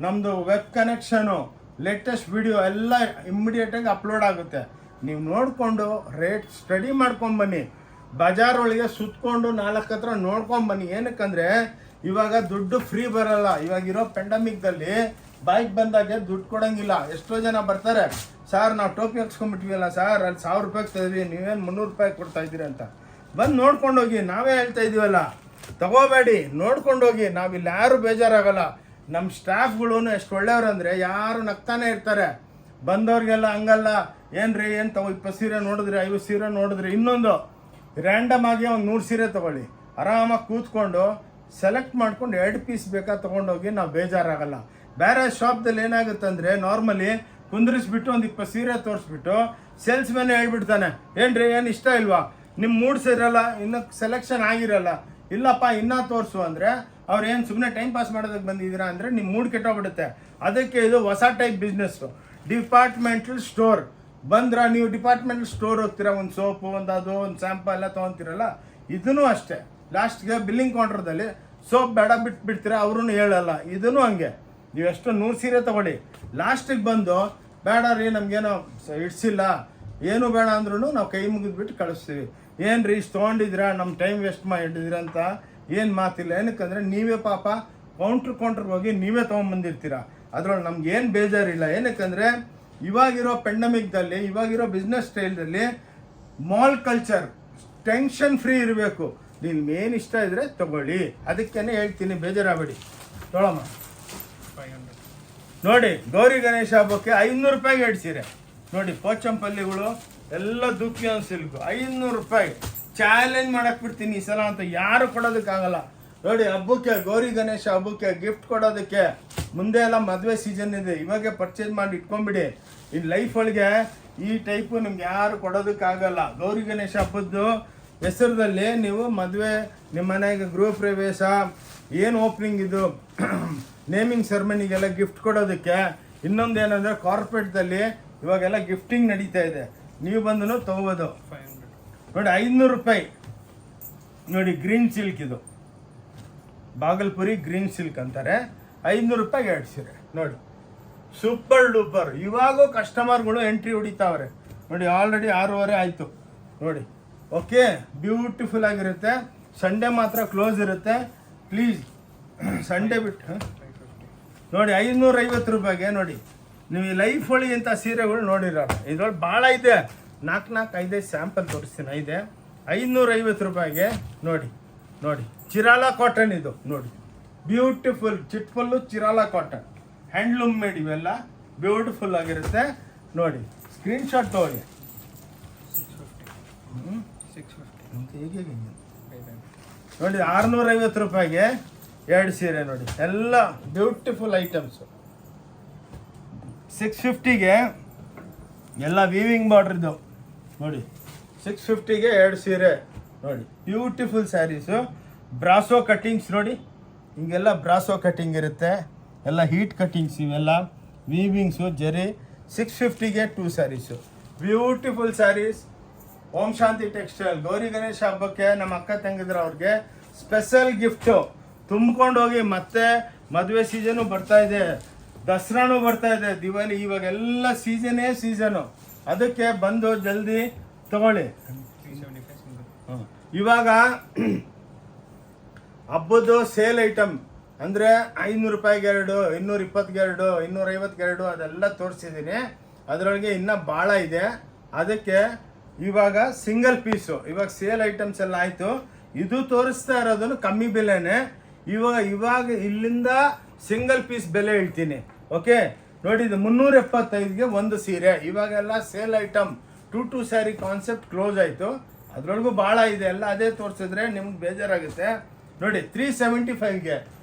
ನಮ್ಮದು ವೆಬ್ ಕನೆಕ್ಷನು, ಲೇಟೆಸ್ಟ್ ವಿಡಿಯೋ ಎಲ್ಲ ಇಮ್ಮಿಡಿಯೇಟಾಗಿ ಅಪ್ಲೋಡ್ ಆಗುತ್ತೆ. ನೀವು ನೋಡಿಕೊಂಡು ರೇಟ್ ಸ್ಟಡಿ ಮಾಡ್ಕೊಂಡು ಬನ್ನಿ. ಬಜಾರ್ ಒಳಗೆ ಸುತ್ಕೊಂಡು 4 ಹತ್ರ ನೋಡ್ಕೊಂಡ್ ಬನ್ನಿ. ಏನಕ್ಕಂದ್ರೆ ಇವಾಗ ದುಡ್ಡು ಫ್ರೀ ಬರಲ್ಲ. ಇವಾಗಿರೋ ಪೆಂಡಮಿಕ್ದಲ್ಲಿ ಬೈಕ್ ಬಂದಾಗೆ ದುಡ್ಡು ಕೊಡಂಗಿಲ್ಲ. ಎಷ್ಟೋ ಜನ ಬರ್ತಾರೆ, ಸರ್ ನಾವು ಟೋಪಿ ಹಾಕ್ಸ್ಕೊಂಡ್ಬಿಟ್ವಿಲ್ಲ ಸರ್, ಅಲ್ಲಿ 1000 ರೂಪಾಯಿಗೆ ತೆಗೆದ್ವಿ, ನೀವೇನು 300 ರೂಪಾಯಿ ಕೊಡ್ತಾ ಇದ್ದೀರಿ ಅಂತ. ಬಂದು ನೋಡ್ಕೊಂಡೋಗಿ, ನಾವೇ ಹೇಳ್ತಾ ಇದೀವಲ್ಲ, ತಗೋಬೇಡಿ, ನೋಡ್ಕೊಂಡೋಗಿ. ನಾವಿಲ್ಲಿ ಯಾರು ಬೇಜಾರಾಗಲ್ಲ. ನಮ್ಮ ಸ್ಟಾಫ್ಗಳು ಎಷ್ಟು ಒಳ್ಳೆಯವ್ರು ಅಂದರೆ ಯಾರು ನಗ್ತಾನೆ ಇರ್ತಾರೆ. ಬಂದವ್ರಿಗೆಲ್ಲ ಹಂಗಲ್ಲ, ಏನ್ರಿ ಏನು ತಗೋ 20 ಸೀರೆ ನೋಡಿದ್ರಿ, 50 ಸೀರೆ ನೋಡಿದ್ರಿ, ಇನ್ನೊಂದು ರ್ಯಾಂಡಮ್ ಆಗಿ ಒಂದು 100 ಸೀರೆ ತೊಗೊಳ್ಳಿ, ಆರಾಮಾಗಿ ಕೂತ್ಕೊಂಡು ಸೆಲೆಕ್ಟ್ ಮಾಡ್ಕೊಂಡು 2 ಪೀಸ್ ಬೇಕಾ ತೊಗೊಂಡೋಗಿ, ನಾವು ಬೇಜಾರಾಗಲ್ಲ. ಬೇರೆ ಶಾಪ್ದಲ್ಲಿ ಏನಾಗುತ್ತೆ ಅಂದರೆ ನಾರ್ಮಲಿ ಕುಂದ್ರಿಸ್ಬಿಟ್ಟು ಒಂದು 20 ಸೀರೆ ತೋರಿಸ್ಬಿಟ್ಟು ಸೇಲ್ಸ್ ಮ್ಯಾನ್ ಹೇಳ್ಬಿಡ್ತಾನೆ, ಏನ್ರಿ ಏನು ಇಷ್ಟ ಇಲ್ವಾ, ನಿಮ್ಮ ಮೂಡ್ ಸೇರಲ್ಲ, ಇನ್ನೂ ಸೆಲೆಕ್ಷನ್ ಆಗಿರಲ್ಲ, ಇಲ್ಲಪ್ಪ ಇನ್ನೂ ತೋರಿಸು ಅಂದರೆ ಅವ್ರು ಏನು ಸುಮ್ಮನೆ ಟೈಮ್ ಪಾಸ್ ಮಾಡೋದಕ್ಕೆ ಬಂದಿದ್ದೀರಾ ಅಂದರೆ ನಿಮ್ಮ ಮೂಡ್ ಕೆಟ್ಟೋಗ್ಬಿಡುತ್ತೆ. ಅದಕ್ಕೆ ಇದು ಹೊಸ ಟೈಪ್ ಬಿಸ್ನೆಸ್ಸು, ಡಿಪಾರ್ಟ್ಮೆಂಟಲ್ ಸ್ಟೋರ್. ಬಂದ್ರೆ ನೀವು ಡಿಪಾರ್ಟ್ಮೆಂಟಲ್ ಸ್ಟೋರ್ ಹೋಗ್ತೀರಾ, ಒಂದು ಸೋಪು, ಒಂದು ಸ್ಯಾಂಪಲ್ ಎಲ್ಲ ತೊಗೊತೀರಲ್ಲ, ಇದೂ ಅಷ್ಟೇ. ಲಾಸ್ಟ್ಗೆ ಬಿಲ್ಲಿಂಗ್ ಕೌಂಟ್ರದಲ್ಲಿ ಸೋಪ್ ಬೇಡ ಬಿಟ್ಬಿಡ್ತೀರಾ, ಅವ್ರೂ ಹೇಳಲ್ಲ. ಇದೂ ಹಂಗೆ, ನೀವು ಎಷ್ಟು 100 ಸೀರೆ ತೊಗೊಳ್ಳಿ, ಲಾಸ್ಟಿಗೆ ಬಂದು ಬೇಡ ರೀ ನಮಗೇನೋ ಇಡ್ಸಿಲ್ಲ, ಏನು ಬೇಡ ಅಂದ್ರೂ ನಾವು ಕೈ ಮುಗಿದ್ಬಿಟ್ಟು ಕಳಿಸ್ತೀವಿ. ಏನು ರೀ ಇಷ್ಟು ತೊಗೊಂಡಿದ್ದೀರಾ, ನಮ್ಮ ಟೈಮ್ ವೇಸ್ಟ್ ಮಾಡಿದ್ದೀರಾ ಅಂತ ಏನು ಮಾತಿಲ್ಲ. ಏನಕ್ಕಂದರೆ ನೀವೇ ಪಾಪ ಕೌಂಟ್ರಿಗೆ ಹೋಗಿ ನೀವೇ ತೊಗೊಂಬಂದಿರ್ತೀರ, ಅದ್ರೊಳಗೆ ನಮ್ಗೆ ಏನು ಬೇಜಾರಿಲ್ಲ. ಏನಕ್ಕಂದರೆ ಇವಾಗಿರೋ ಪೆಂಡಮಿಕ್ದಲ್ಲಿ, ಇವಾಗಿರೋ ಬಿಸ್ನೆಸ್ ಸ್ಟೈಲ್ದಲ್ಲಿ ಮಾಲ್ ಕಲ್ಚರ್ ಟೆನ್ಷನ್ ಫ್ರೀ ಇರಬೇಕು. ನಿಮ್ಗೆ ಏನು ಇಷ್ಟ ಇದ್ದರೆ ತಗೊಳ್ಳಿ, ಅದಕ್ಕೇ ಹೇಳ್ತೀನಿ, ಬೇಜಾರಾಗಬೇಡಿ. ತೊಗೊಳಮ್ಮ. ನೋಡಿ ಗೌರಿ ಗಣೇಶ ಹಬ್ಬಕ್ಕೆ 500 ರೂಪಾಯಿಗೆ 2 ಸೀರೆ ನೋಡಿ. ಪೋಚಂಪಲ್ಲಿಗಳು ಎಲ್ಲ ದುಃಖಿಯನ್ ಸಿಲ್ಕು 500 ರೂಪಾಯಿ. ಚಾಲೆಂಜ್ ಮಾಡಕ್ಕೆ ಬಿಡ್ತೀನಿ ಈ ಸಲ ಅಂತ, ಯಾರು ಕೊಡೋದಕ್ಕಾಗಲ್ಲ. ನೋಡಿ ಹಬ್ಬಕ್ಕೆ, ಗೌರಿ ಗಣೇಶ ಹಬ್ಬಕ್ಕೆ ಗಿಫ್ಟ್ ಕೊಡೋದಕ್ಕೆ, ಮುಂದೆ ಎಲ್ಲ ಮದುವೆ ಸೀಸನ್ ಇದೆ, ಇವಾಗೆ ಪರ್ಚೇಸ್ ಮಾಡಿ ಇಟ್ಕೊಂಡ್ಬಿಡಿ. ಇನ್ನು ಲೈಫ್ ಒಳಗೆ ಈ ಟೈಪು ನಿಮ್ಗೆ ಯಾರು ಕೊಡೋದಕ್ಕಾಗಲ್ಲ. ಗೌರಿ ಗಣೇಶ ಹಬ್ಬದ್ದು ಹೆಸರದಲ್ಲಿ ನೀವು ಮದುವೆ, ನಿಮ್ಮ ಮನೆಗೆ ಗೃಹ ಪ್ರವೇಶ, ಏನು ಓಪನಿಂಗ್ ಇದು ನೇಮಿಂಗ್ ಸೆರೆಮನಿಗೆಲ್ಲ ಗಿಫ್ಟ್ ಕೊಡೋದಕ್ಕೆ. ಇನ್ನೊಂದು ಏನಂದರೆ ಕಾರ್ಪೊರೇಟ್ದಲ್ಲಿ ಇವಾಗೆಲ್ಲ ಗಿಫ್ಟಿಂಗ್ ನಡೀತಾ ಇದೆ, ನೀವು ಬಂದು ತೊಗೋಬೋದು. ನೋಡಿ 500 ರೂಪಾಯಿ ನೋಡಿ, ಗ್ರೀನ್ ಸಿಲ್ಕ್ ಇದು, ಬಾಗಲ್ಪುರಿ ಗ್ರೀನ್ ಸಿಲ್ಕ್ ಅಂತಾರೆ. 500 ರೂಪಾಯಿಗೆ 2 ಸೀರೆ ನೋಡಿ, ಸೂಪರ್ ಡೂಪರ್. ಇವಾಗೂ ಕಸ್ಟಮರ್ಗಳು ಎಂಟ್ರಿ ಹೊಡಿತಾವ್ರೆ ನೋಡಿ. ಆಲ್ರೆಡಿ 6:30 ಆಯಿತು ನೋಡಿ. ಓಕೆ, ಬ್ಯೂಟಿಫುಲ್ ಆಗಿರುತ್ತೆ. ಸಂಡೇ ಮಾತ್ರ ಕ್ಲೋಸ್ ಇರುತ್ತೆ, ಪ್ಲೀಸ್ ಸಂಡೇ ಬಿಟ್ಟು ನೋಡಿ. 550 ರೂಪಾಯಿಗೆ ನೋಡಿ. ನೀವು ಈ ಲೈಫ್ ಒಳಗೆ ಇಂಥ ಸೀರೆಗಳು ನೋಡಿರಲ್ಲ, ಇದ್ರೊಳಗೆ ಭಾಳ ಇದೆ. 4-5 ಸ್ಯಾಂಪಲ್ ತೋರಿಸ್ತೀನಿ. 550 ರೂಪಾಯಿಗೆ ನೋಡಿ. ನೋಡಿ ಚಿರಾಲ ಕಾಟನ್ ಇದು ನೋಡಿ, ಬ್ಯೂಟಿಫುಲ್ ಚಿಟ್ಫುಲ್ಲು ಚಿರಾಲ ಕಾಟನ್, ಹ್ಯಾಂಡ್ಲೂಮ್ ಮೇಡ್, ಇವೆಲ್ಲ ಬ್ಯೂಟಿಫುಲ್ ಆಗಿರುತ್ತೆ ನೋಡಿ. ಸ್ಕ್ರೀನ್ಶಾಟ್ ತೊಗೊಳ್ಳಿ. 650 ನೋಡಿ. 650 ರೂಪಾಯಿಗೆ 2 ಸೀರೆ ನೋಡಿ, ಎಲ್ಲ ಬ್ಯೂಟಿಫುಲ್ ಐಟಮ್ಸು. 650ಗೆ ಎಲ್ಲ ವೀವಿಂಗ್ ಬಾರ್ಡ್ರಿದ್ದು ನೋಡಿ. 650ಗೆ 2 ಸೀರೆ ನೋಡಿ, ಬ್ಯೂಟಿಫುಲ್ ಸ್ಯಾರೀಸು. ಬ್ರಾಸೋ ಕಟ್ಟಿಂಗ್ಸ್ ನೋಡಿ, ಹಿಂಗೆಲ್ಲ ಬ್ರಾಸೋ ಕಟ್ಟಿಂಗ್ ಇರುತ್ತೆ, ಎಲ್ಲ ಹೀಟ್ ಕಟ್ಟಿಂಗ್ಸ್, ಇವೆಲ್ಲ ವೀವಿಂಗ್ಸು ಜರಿ. 650ಗೆ 2 ಸ್ಯಾರೀಸು, ಬ್ಯೂಟಿಫುಲ್ ಸ್ಯಾರೀಸ್. ಓಂ ಶಾಂತಿ ಟೆಕ್ಸ್ಟೈಲ್ ಗೌರಿ ಗಣೇಶ ಹಬ್ಬಕ್ಕೆ ನಮ್ಮ ಅಕ್ಕ ತಂಗಿದ್ರ ಅವ್ರಿಗೆ ಸ್ಪೆಷಲ್ ಗಿಫ್ಟು. ತುಂಬ್ಕೊಂಡು ಹೋಗಿ. ಮತ್ತೆ ಮದುವೆ ಸೀಸನು ಬರ್ತಾ ಇದೆ, ದಸರಾನು ಬರ್ತಾ ಇದೆ, ದಿವಾಲಿ, ಇವಾಗೆಲ್ಲ ಸೀಸನು. ಅದಕ್ಕೆ ಬಂದು ಜಲ್ದಿ ತಗೊಳ್ಳಿ. ಇವಾಗ ಹಬ್ಬದ್ದು ಸೇಲ್ ಐಟಮ್ ಅಂದರೆ 500 ರೂಪಾಯಿಗೆ 2, 220ಗೆ 2, 250ಗೆ 2 ಅದೆಲ್ಲ ತೋರಿಸಿದ್ದೀನಿ. ಅದರೊಳಗೆ ಇನ್ನೂ ಭಾಳ ಇದೆ. ಅದಕ್ಕೆ ಇವಾಗ ಸಿಂಗಲ್ ಪೀಸು, ಇವಾಗ ಸೇಲ್ ಐಟಮ್ಸ್ ಎಲ್ಲ ಆಯಿತು. ಇದು ತೋರಿಸ್ತಾ ಇರೋದನ್ನು ಕಮ್ಮಿ ಬೆಲೆನೇ. ಇವಾಗ ಇಲ್ಲಿಂದ ಸಿಂಗಲ್ ಪೀಸ್ ಬೆಲೆ ಹೇಳ್ತೀನಿ. ಓಕೆ ನೋಡಿ, ಇದು 375ಗೆ 1 ಸೀರೆ. ಇವಾಗೆಲ್ಲ sale item 2 sari concept close ಆಯಿತು. ಅದರೊಳಗೂ ಭಾಳ ಇದೆ, ಎಲ್ಲ ಅದೇ ತೋರಿಸಿದ್ರೆ ನಿಮ್ಗೆ ಬೇಜಾರಾಗುತ್ತೆ. ನೋಡಿ 375ಗೆ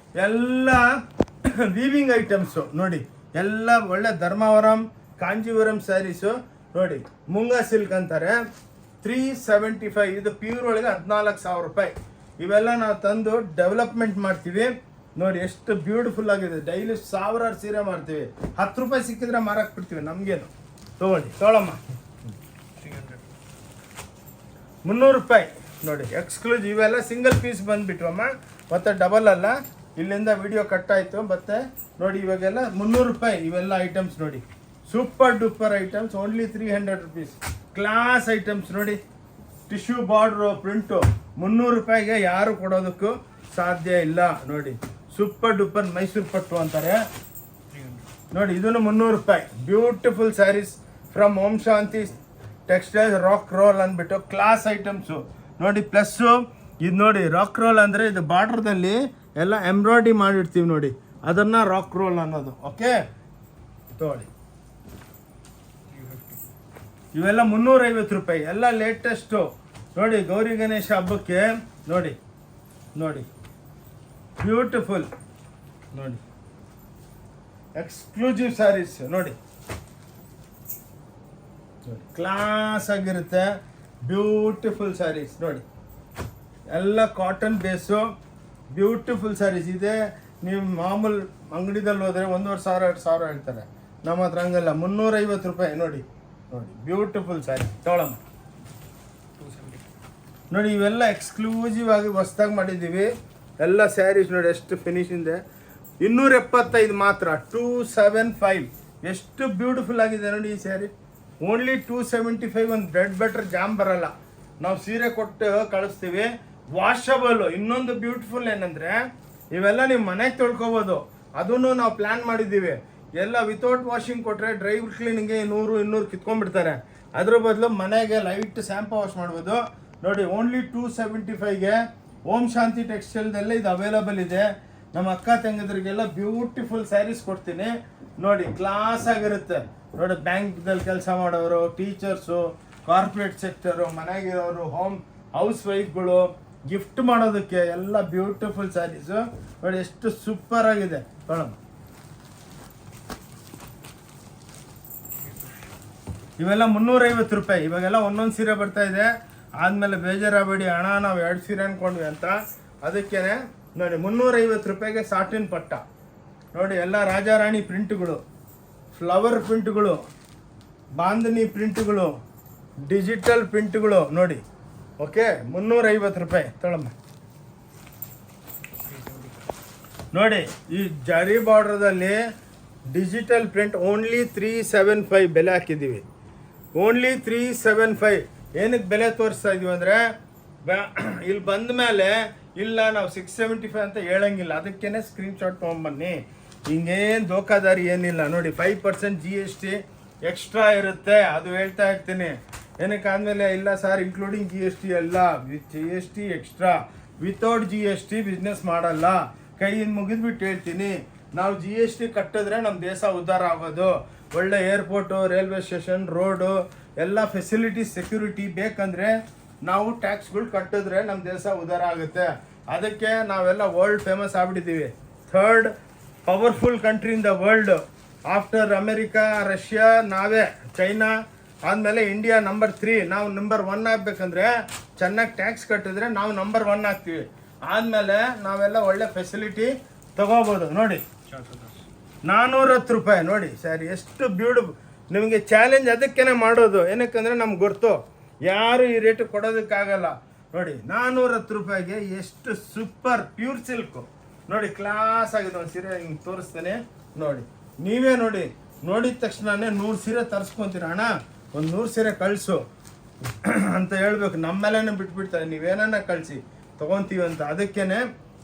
ಎಲ್ಲ ವೀವಿಂಗ್ ಐಟಮ್ಸು ನೋಡಿ, ಎಲ್ಲ ಒಳ್ಳೆ ಧರ್ಮಾವರಂ ಕಾಂಜೀವರಂ ಸ್ಯಾರೀಸು ನೋಡಿ, ಮುಂಗಾ ಸಿಲ್ಕ್ ಅಂತಾರೆ. 375 ಇದು ಪ್ಯೂರ್ ಒಳಗೆ 14,000 ರೂಪಾಯಿ. ಇವೆಲ್ಲ ನಾವು ತಂದು ಡೆವಲಪ್ಮೆಂಟ್ ಮಾಡ್ತೀವಿ ನೋಡಿ. ಎಷ್ಟು ಬ್ಯೂಟಿಫುಲ್ ಆಗಿದೆ. ಡೈಲಿ 1000 ಸೀರೆ ಮಾಡ್ತೀವಿ. 10 ರೂಪಾಯಿ ಸಿಕ್ಕಿದ್ರೆ ಮಾರಕ್ಕೆ ಬಿಡ್ತೀವಿ, ನಮಗೇನು. ತೊಗೊಳಮ್ಮ. 300 ರೂಪಾಯಿ ನೋಡಿ, ಎಕ್ಸ್ಕ್ಲೂಸಿವ್. ಇವೆಲ್ಲ ಸಿಂಗಲ್ ಪೀಸ್ ಬಂದುಬಿಟ್ವಮ್ಮ, ಮತ್ತು ಡಬಲ್ ಅಲ್ಲ. ಇಲ್ಲಿಂದ ವಿಡಿಯೋ ಕಟ್ ಆಯಿತು. ಮತ್ತು ನೋಡಿ ಇವಾಗೆಲ್ಲ 300 ರೂಪಾಯಿ ಇವೆಲ್ಲ ಐಟಮ್ಸ್ ನೋಡಿ, super duper items. Only 300 rupees. Class items ನೋಡಿ, ಟಿಶ್ಯೂ ಬಾರ್ಡ್ರು ಪ್ರಿಂಟು 300 ರೂಪಾಯಿಗೆ ಯಾರು ಕೊಡೋದಕ್ಕೂ ಸಾಧ್ಯ ಇಲ್ಲ. ನೋಡಿ ಸೂಪರ್ ಡೂಪರ್ ಮೈಸೂರು ಪಟ್ಟು ಅಂತಾರೆ ನೋಡಿ, ಇದನ್ನು 300 ರೂಪಾಯಿ. Beautiful sarees from Om Shanti textiles. Rock roll ಅಂದ್ಬಿಟ್ಟು ಕ್ಲಾಸ್ ಐಟಮ್ಸು ನೋಡಿ. ಪ್ಲಸ್ಸು ಇದು ನೋಡಿ, ರಾಕ್ ರೋಲ್ ಅಂದರೆ ಇದು ಬಾರ್ಡ್ರದಲ್ಲಿ ಎಲ್ಲ ಎಂಬ್ರಾಯ್ಡ್ರಿ ಮಾಡಿರ್ತೀವಿ ನೋಡಿ, ಅದನ್ನು ರಾಕ್ ರೋಲ್ ಅನ್ನೋದು. ಓಕೆ ತಗೊಳ್ಳಿ, ಇವೆಲ್ಲ 350 ರೂಪಾಯಿ. ಎಲ್ಲ ಲೇಟೆಸ್ಟು ನೋಡಿ, ಗೌರಿ ಗಣೇಶ ಹಬ್ಬಕ್ಕೆ ನೋಡಿ ನೋಡಿ, ಬ್ಯೂಟಿಫುಲ್ ನೋಡಿ, ಎಕ್ಸ್ಕ್ಲೂಸಿವ್ ಸ್ಯಾರೀಸ್ ನೋಡಿ, ಕ್ಲಾಸ್ ಆಗಿರುತ್ತೆ. ಬ್ಯೂಟಿಫುಲ್ ಸ್ಯಾರೀಸ್ ನೋಡಿ, ಎಲ್ಲ ಕಾಟನ್ ಬೇಸು ಬ್ಯೂಟಿಫುಲ್ ಸ್ಯಾರೀಸ್ ಇದೆ. ನೀವು ಮಾಮೂಲು ಅಂಗಡಿದಲ್ಲಿ ಹೋದರೆ 1,500 2,000 ಹೇಳ್ತಾರೆ. ನಮ್ಮ ಹತ್ರ ಹಂಗಲ್ಲ, 350 ರೂಪಾಯಿ ನೋಡಿ ನೋಡಿ, ಬ್ಯೂಟಿಫುಲ್ ಸ್ಯಾರಿ ತೊಗೊಳಮ್ಮ ನೋಡಿ. ಇವೆಲ್ಲ ಎಕ್ಸ್ಕ್ಲೂಸಿವ್ ಆಗಿ ಹೊಸ್ದಾಗಿ ಮಾಡಿದ್ದೀವಿ ಎಲ್ಲ ಸ್ಯಾರೀಸ್ ನೋಡಿ, ಎಷ್ಟು ಫಿನಿಶ್ ಇದೆ. 275 ಮಾತ್ರ, 275. ಎಷ್ಟು ಬ್ಯೂಟಿಫುಲ್ ಆಗಿದೆ ನೋಡಿ ಈ ಸ್ಯಾರಿ. ಓನ್ಲಿ 275. ಒಂದು ಬ್ರೆಡ್ ಬಟರ್ ಜಾಮ್ ಬರಲ್ಲ, ನಾವು ಸೀರೆ ಕೊಟ್ಟು ಕಳಿಸ್ತೀವಿ. ವಾಷಬಲ್. ಇನ್ನೊಂದು ಬ್ಯೂಟಿಫುಲ್ ಏನಂದರೆ, ಇವೆಲ್ಲ ನೀವು ಮನೆಗೆ ತೊಳ್ಕೊಬೋದು, ಅದನ್ನು ನಾವು ಪ್ಲ್ಯಾನ್ ಮಾಡಿದ್ದೀವಿ. ಎಲ್ಲ ವಿತೌಟ್ ವಾಷಿಂಗ್ ಕೊಟ್ಟರೆ ಡ್ರೈ ಕ್ಲೀನಿಂಗ್ಗೆ 100-200 ಕಿತ್ಕೊಂಡ್ಬಿಡ್ತಾರೆ. ಅದ್ರ ಬದಲು ಮನೆಗೆ ಲೈಟ್ ಸ್ಯಾಂಪು ವಾಶ್ ಮಾಡ್ಬೋದು ನೋಡಿ. ಓನ್ಲಿ 275ಗೆ ಓಂ ಶಾಂತಿ ಟೆಕ್ಸ್ಟೈಲ್ದಲ್ಲೇ ಇದು ಅವೈಲಬಲ್ ಇದೆ. ನಮ್ಮ ಅಕ್ಕ ತಂಗಿದ್ರಿಗೆಲ್ಲ ಬ್ಯೂಟಿಫುಲ್ ಸ್ಯಾರೀಸ್ ಕೊಡ್ತೀನಿ ನೋಡಿ, ಕ್ಲಾಸ್ ಆಗಿರುತ್ತೆ ನೋಡಿ. ಬ್ಯಾಂಕ್ದಲ್ಲಿ ಕೆಲಸ ಮಾಡೋರು, ಟೀಚರ್ಸು, ಕಾರ್ಪೊರೇಟ್ ಸೆಕ್ಟರು, ಮನೆಗಿರೋರು, ಹೌಸ್ ವೈಫ್ಗಳು, ಗಿಫ್ಟ್ ಮಾಡೋದಕ್ಕೆ ಎಲ್ಲ ಬ್ಯೂಟಿಫುಲ್ ಸ್ಯಾರೀಸು ನೋಡಿ, ಎಷ್ಟು ಸೂಪರ್ ಆಗಿದೆ ನೋಡಮ್ಮ. ಇವೆಲ್ಲ 350 ರೂಪಾಯಿ. ಇವಾಗೆಲ್ಲ ಒಂದೊಂದು ಸೀರೆ ಬರ್ತಾ ಇದೆ, ಆದಮೇಲೆ ಬೇಜಾರಾಗಬೇಡಿ, ಹಣ ನಾವು 2 ಸೀರೆ ಅಂದ್ಕೊಂಡ್ವಿ ಅಂತ. ಅದಕ್ಕೇ ನೋಡಿ 350 ರೂಪಾಯಿಗೆ ಸಾಟಿನ್ ಪಟ್ಟ ನೋಡಿ. ಎಲ್ಲ ರಾಜಾರಾಣಿ ಪ್ರಿಂಟ್ಗಳು, ಫ್ಲವರ್ ಪ್ರಿಂಟ್ಗಳು, ಬಾಂಧನಿ ಪ್ರಿಂಟ್ಗಳು, ಡಿಜಿಟಲ್ ಪ್ರಿಂಟ್ಗಳು ನೋಡಿ. ಓಕೆ, 350 ರೂಪಾಯಿ ತೊಗೊಳಮ್ಮ ನೋಡಿ. ಈ ಜರಿ ಬಾರ್ಡ್ರದಲ್ಲಿ ಡಿಜಿಟಲ್ ಪ್ರಿಂಟ್ ಓನ್ಲಿ 375 ಬೆಲೆ ಹಾಕಿದ್ದೀವಿ. ಓನ್ಲಿ 375. ಏನಕ್ಕೆ ಬೆಲೆ ತೋರಿಸ್ತಾ ಇದೀವಿ ಅಂದರೆ, ಇಲ್ಲಿ ಬಂದ ಮೇಲೆ ಇಲ್ಲ ನಾವು 675 ಅಂತ ಹೇಳಂಗಿಲ್ಲ. ಅದಕ್ಕೇ ಸ್ಕ್ರೀನ್ಶಾಟ್ ತೊಗೊಂಬನ್ನಿ. ಹಿಂಗೇನು ಧೋಕಾದಾರಿ ಏನಿಲ್ಲ ನೋಡಿ. 5% GST ಎಕ್ಸ್ಟ್ರಾ ಇರುತ್ತೆ, ಅದು ಹೇಳ್ತಾ ಇರ್ತೀನಿ. ಏನಕ್ಕೆ ಆದಮೇಲೆ ಇಲ್ಲ ಸರ್ ಇನ್ಕ್ಲೂಡಿಂಗ್ GST ಎಲ್ಲ, with GST extra. Without GST business ಮಾಡಲ್ಲ. ಕೈಯಿಂದ ಮುಗಿದ್ಬಿಟ್ಟು ಹೇಳ್ತೀನಿ, ನಾವು GST ಕಟ್ಟಿದ್ರೆ ನಮ್ಮ ದೇಶ ಉದ್ಧಾರ ಆಗೋದು. ಒಳ್ಳೆ ಏರ್ಪೋರ್ಟು, ರೈಲ್ವೆ ಸ್ಟೇಷನ್, ರೋಡು ಎಲ್ಲ ಫೆಸಿಲಿಟೀಸ್, ಸೆಕ್ಯೂರಿಟಿ ಬೇಕಂದರೆ ನಾವು ಟ್ಯಾಕ್ಸ್ಗಳು ಕಟ್ಟಿದ್ರೆ ನಮ್ಮ ದೇಶ ಉದ್ಧಾರ ಆಗುತ್ತೆ. ಅದಕ್ಕೆ ನಾವೆಲ್ಲ ವರ್ಲ್ಡ್ ಫೇಮಸ್ ಆಗ್ಬಿಟ್ಟಿದ್ದೀವಿ. 3rd powerful country in the world after America, Russia ನಾವೇ, ಚೈನಾ ಆದಮೇಲೆ ಇಂಡಿಯಾ ನಂಬರ್ 3. ನಾವು ನಂಬರ್ 1 ಆಗಬೇಕಂದ್ರೆ ಚೆನ್ನಾಗಿ ಟ್ಯಾಕ್ಸ್ ಕಟ್ಟಿದ್ರೆ ನಾವು ನಂಬರ್ 1 ಆಗ್ತೀವಿ. ಆದಮೇಲೆ ನಾವೆಲ್ಲ ಒಳ್ಳೆ ಫೆಸಿಲಿಟಿ ತಗೋಬೋದು ನೋಡಿ. 410 ರೂಪಾಯಿ ನೋಡಿ ಸರಿ, ಎಷ್ಟು ಬ್ಯೂಟಿಫುಲ್. ನಿಮಗೆ ಚಾಲೆಂಜ್ ಅದಕ್ಕೇ ಮಾಡೋದು, ಏನಕ್ಕಂದರೆ ನಮ್ಗೆ ಗೊತ್ತು ಯಾರು ಈ ರೇಟ್ ಕೊಡೋದಕ್ಕಾಗಲ್ಲ ನೋಡಿ. 410 ರೂಪಾಯಿಗೆ ಎಷ್ಟು ಸೂಪರ್ ಪ್ಯೂರ್ ಸಿಲ್ಕು ನೋಡಿ, ಕ್ಲಾಸ್ ಆಗಿದೆ. ಒಂದು ಸೀರೆ ಹಿಂಗೆ ತೋರಿಸ್ತೇನೆ ನೋಡಿ, ನೀವೇ ನೋಡಿ. ನೋಡಿದ ತಕ್ಷಣನೇ 100 ಸೀರೆ ತರಿಸ್ಕೊತೀರ, ಅಣ್ಣ ಒಂದು 100 ಸೀರೆ ಕಳಿಸು ಅಂತ ಹೇಳ್ಬೇಕು. ನಮ್ಮ ಮೇಲೇ ಬಿಟ್ಬಿಡ್ತಾರೆ, ನೀವೇನ ಕಳಿಸಿ ತೊಗೊತೀವಿ ಅಂತ. ಅದಕ್ಕೇ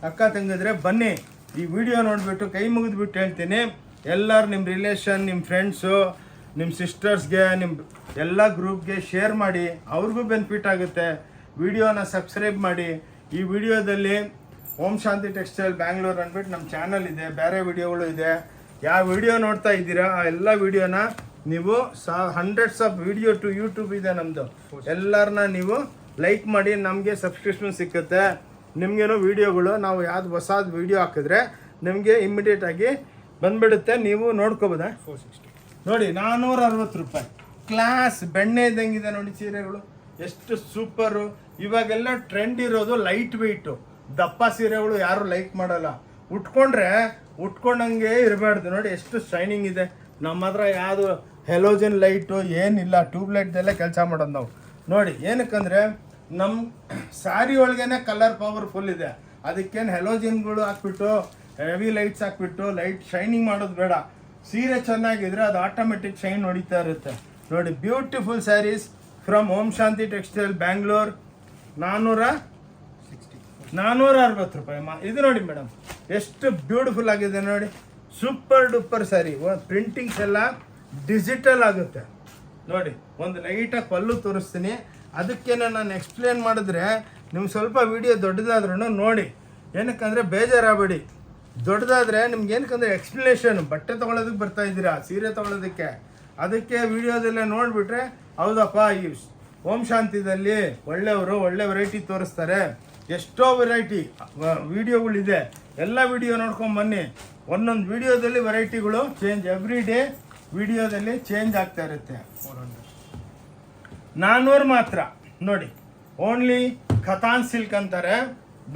ಅಕ್ಕ ತಂಗಿದ್ರೆ ಬನ್ನಿ, ಈ ವಿಡಿಯೋ ನೋಡಿಬಿಟ್ಟು ಕೈ ಮುಗಿದ್ಬಿಟ್ಟು ಹೇಳ್ತೀನಿ, ಎಲ್ಲರೂ ನಿಮ್ಮ ರಿಲೇಷನ್, ನಿಮ್ಮ ಫ್ರೆಂಡ್ಸು, ನಿಮ್ಮ ಸಿಸ್ಟರ್ಸ್ಗೆ, ನಿಮ್ಮ ಎಲ್ಲ ಗ್ರೂಪ್ಗೆ ಶೇರ್ ಮಾಡಿ, ಅವ್ರಿಗೂ ಬೆನಿಫಿಟ್ ಆಗುತ್ತೆ. ವಿಡಿಯೋನ ಸಬ್ಸ್ಕ್ರೈಬ್ ಮಾಡಿ. ಈ ವಿಡಿಯೋದಲ್ಲಿ ಓಂ ಶಾಂತಿ ಟೆಕ್ಸ್ಟೈಲ್ ಬ್ಯಾಂಗ್ಳೂರ್ ಅಂದ್ಬಿಟ್ಟು ನಮ್ಮ ಚಾನಲ್ ಇದೆ, ಬೇರೆ ವಿಡಿಯೋಗಳು ಇದೆ. ಯಾವ ವಿಡಿಯೋ ನೋಡ್ತಾ ಇದ್ದೀರಾ ಆ ಎಲ್ಲ ವಿಡಿಯೋನ ನೀವು hundreds of video to YouTube ಇದೆ ನಮ್ಮದು, ಎಲ್ಲರನ್ನ ನೀವು ಲೈಕ್ ಮಾಡಿ, ನಮಗೆ ಸಬ್ಸ್ಕ್ರಿಪ್ಷನ್ ಸಿಕ್ಕುತ್ತೆ. ನಿಮಗೇನು ವೀಡಿಯೋಗಳು ನಾವು ಯಾವ್ದು ಹೊಸದು ವೀಡಿಯೋ ಹಾಕಿದ್ರೆ ನಿಮಗೆ ಇಮ್ಮಿಡಿಯೇಟಾಗಿ ಬಂದುಬಿಡುತ್ತೆ, ನೀವು ನೋಡ್ಕೋಬೋದಾ. 460 ನೋಡಿ, 460 ರೂಪಾಯಿ. ಕ್ಲಾಸ್ ಬೆಣ್ಣೆ ಇದ್ದಂಗಿದೆ ನೋಡಿ ಸೀರೆಗಳು, ಎಷ್ಟು ಸೂಪರು. ಇವಾಗೆಲ್ಲ ಟ್ರೆಂಡ್ ಇರೋದು ಲೈಟ್ ವೆಯ್ಟು, ದಪ್ಪ ಸೀರೆಗಳು ಯಾರು ಲೈಕ್ ಮಾಡಲ್ಲ. ಉಟ್ಕೊಂಡಂಗೆ ಇರಬಾರ್ದು ನೋಡಿ, ಎಷ್ಟು ಶೈನಿಂಗ್ ಇದೆ. ನಮ್ಮ ಹತ್ರ ಯಾವುದು ಹೆಲೋಜನ್ ಲೈಟು ಏನಿಲ್ಲ, ಟ್ಯೂಬ್ಲೈಟ್ದಲ್ಲೇ ಕೆಲಸ ಮಾಡೋದು ನಾವು ನೋಡಿ. ಏನಕ್ಕಂದರೆ ನಮ್ಮ ಸ್ಯಾರಿ ಒಳಗೇನೆ ಕಲರ್ ಪವರ್ಫುಲ್ ಇದೆ. ಅದಕ್ಕೇನು ಹೆಲೋಜನ್ಗಳು ಹಾಕ್ಬಿಟ್ಟು ಹೆವಿ ಲೈಟ್ಸ್ ಹಾಕ್ಬಿಟ್ಟು ಲೈಟ್ ಶೈನಿಂಗ್ ಮಾಡೋದು ಬೇಡ. ಸೀರೆ ಚೆನ್ನಾಗಿದ್ರೆ ಅದು ಆಟೋಮೆಟಿಕ್ ಶೈನ್ ಹೊಡಿತಾ ಇರುತ್ತೆ ನೋಡಿ. Beautiful sarees from Om Shanti textile Bangalore 460 ರೂಪಾಯಿ. ಇದು ನೋಡಿ ಮೇಡಮ್ ಎಷ್ಟು ಬ್ಯೂಟಿಫುಲ್ ಆಗಿದೆ ನೋಡಿ, ಸೂಪರ್ ಡೂಪರ್ ಸ್ಯಾರಿ. ಪ್ರಿಂಟಿಂಗ್ಸ್ ಎಲ್ಲ ಡಿಜಿಟಲ್ ಆಗುತ್ತೆ ನೋಡಿ. ಒಂದು ಲೈಟಾಗಿ ಪಲ್ಲು ತೋರಿಸ್ತೀನಿ, ಅದಕ್ಕೇನೆ ನಾನು ಎಕ್ಸ್ಪ್ಲೇನ್ ಮಾಡಿದ್ರೆ ನಿಮ್ಗೆ ಸ್ವಲ್ಪ ವಿಡಿಯೋ ದೊಡ್ಡದಾದ್ರೂ ನೋಡಿ, ಏನಕ್ಕಂದರೆ ಬೇಜಾರಾಗಬೇಡಿ. ದೊಡ್ಡದಾದರೆ ನಿಮ್ಗೆ ಏನಕ್ಕಂದರೆ ಎಕ್ಸ್ಪ್ಲನೇಷನ್, ಬಟ್ಟೆ ತೊಗೊಳೋದಕ್ಕೆ ಬರ್ತಾ ಇದ್ದೀರಾ, ಸೀರೆ ತೊಗೊಳೋದಕ್ಕೆ, ಅದಕ್ಕೆ ವಿಡಿಯೋದಲ್ಲೇ ನೋಡಿಬಿಟ್ರೆ ಹೌದಪ್ಪ ಈ ಓಂ ಶಾಂತಿದಲ್ಲಿ ಒಳ್ಳೆಯವರು ಒಳ್ಳೆ ವೆರೈಟಿ ತೋರಿಸ್ತಾರೆ, ಎಷ್ಟೋ ವೆರೈಟಿ ವಿಡಿಯೋಗಳಿದೆ, ಎಲ್ಲ ವಿಡಿಯೋ ನೋಡ್ಕೊಂಡು ಬನ್ನಿ. ಒಂದೊಂದು ವಿಡಿಯೋದಲ್ಲಿ ವೆರೈಟಿಗಳು ಚೇಂಜ್, ಎವ್ರಿ ಡೇ ವಿಡಿಯೋದಲ್ಲಿ ಚೇಂಜ್ ಆಗ್ತಾ ಇರುತ್ತೆ. 400 ಮಾತ್ರ ನೋಡಿ. ಓನ್ಲಿ ಖತಾನ್ ಸಿಲ್ಕ್ ಅಂತಾರೆ,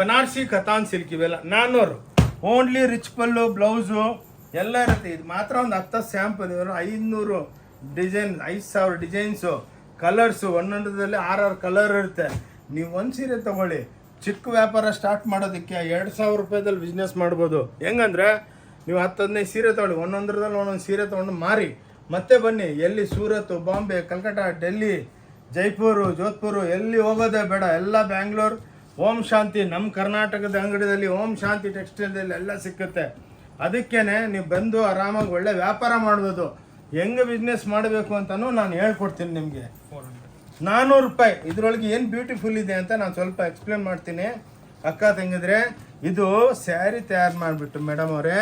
ಬನಾರಸಿ ಖತಾನ್ ಸಿಲ್ಕ್, ಇವೆಲ್ಲ 400. ಓನ್ಲಿ ರಿಚ್ ಪಲ್ಲು, ಬ್ಲೌಸು ಎಲ್ಲ ಇರುತ್ತೆ. ಇದು ಮಾತ್ರ ಒಂದು 10 ಸ್ಯಾಂಪಲ್, 500 ಡಿಸೈನ್, 5000 ಡಿಸೈನ್ಸು, ಕಲರ್ಸು, ಒಂದೊಂದರಲ್ಲಿ 6 ಕಲರ್ ಇರುತ್ತೆ. ನೀವು ಒಂದು ಸೀರೆ ತೊಗೊಳ್ಳಿ, ಚಿಕ್ಕ ವ್ಯಾಪಾರ ಸ್ಟಾರ್ಟ್ ಮಾಡೋದಕ್ಕೆ 2000 ರೂಪಾಯಿದಲ್ಲಿ ಬಿಸ್ನೆಸ್ ಮಾಡ್ಬೋದು. ಹೆಂಗಂದ್ರೆ ನೀವು 10-15 ಸೀರೆ ತೊಗೊಳ್ಳಿ, ಒಂದೊಂದರದಲ್ಲಿ ಒಂದೊಂದು ಸೀರೆ ತೊಗೊಂಡು ಮಾರಿ ಮತ್ತೆ ಬನ್ನಿ. ಎಲ್ಲಿ ಸೂರತ್, ಬಾಂಬೆ, ಕಲ್ಕಟ್ಟ, ಡೆಲ್ಲಿ, ಜೈಪುರು, ಜೋಧ್ಪುರು ಎಲ್ಲಿ ಹೋಗೋದೇ ಬೇಡ, ಎಲ್ಲ ಬ್ಯಾಂಗ್ಳೂರ್ ಓಂ ಶಾಂತಿ, ನಮ್ಮ ಕರ್ನಾಟಕದ ಅಂಗಡಿಯಲ್ಲಿ ಓಂ ಶಾಂತಿ ಟೆಕ್ಸ್ಟೈಲ್ದಲ್ಲಿ ಎಲ್ಲ ಸಿಕ್ಕುತ್ತೆ. ಅದಕ್ಕೇನೆ ನೀವು ಬಂದು ಆರಾಮಾಗಿ ಒಳ್ಳೆ ವ್ಯಾಪಾರ ಮಾಡ್ಬೋದು. ಹೆಂಗೆ ಬಿಸ್ನೆಸ್ ಮಾಡಬೇಕು ಅಂತಲೂ ನಾನು ಹೇಳ್ಕೊಡ್ತೀನಿ ನಿಮಗೆ. 400 ರೂಪಾಯಿ. ಇದರೊಳಗೆ ಏನು ಬ್ಯೂಟಿಫುಲ್ ಇದೆ ಅಂತ ನಾನು ಸ್ವಲ್ಪ ಎಕ್ಸ್ಪ್ಲೇನ್ ಮಾಡ್ತೀನಿ ಅಕ್ಕ ತಂಗಿದ್ರೆ. ಇದು ಸ್ಯಾರಿ ತಯಾರು ಮಾಡಿಬಿಟ್ಟು ಮೇಡಮ್ ಅವರೇ,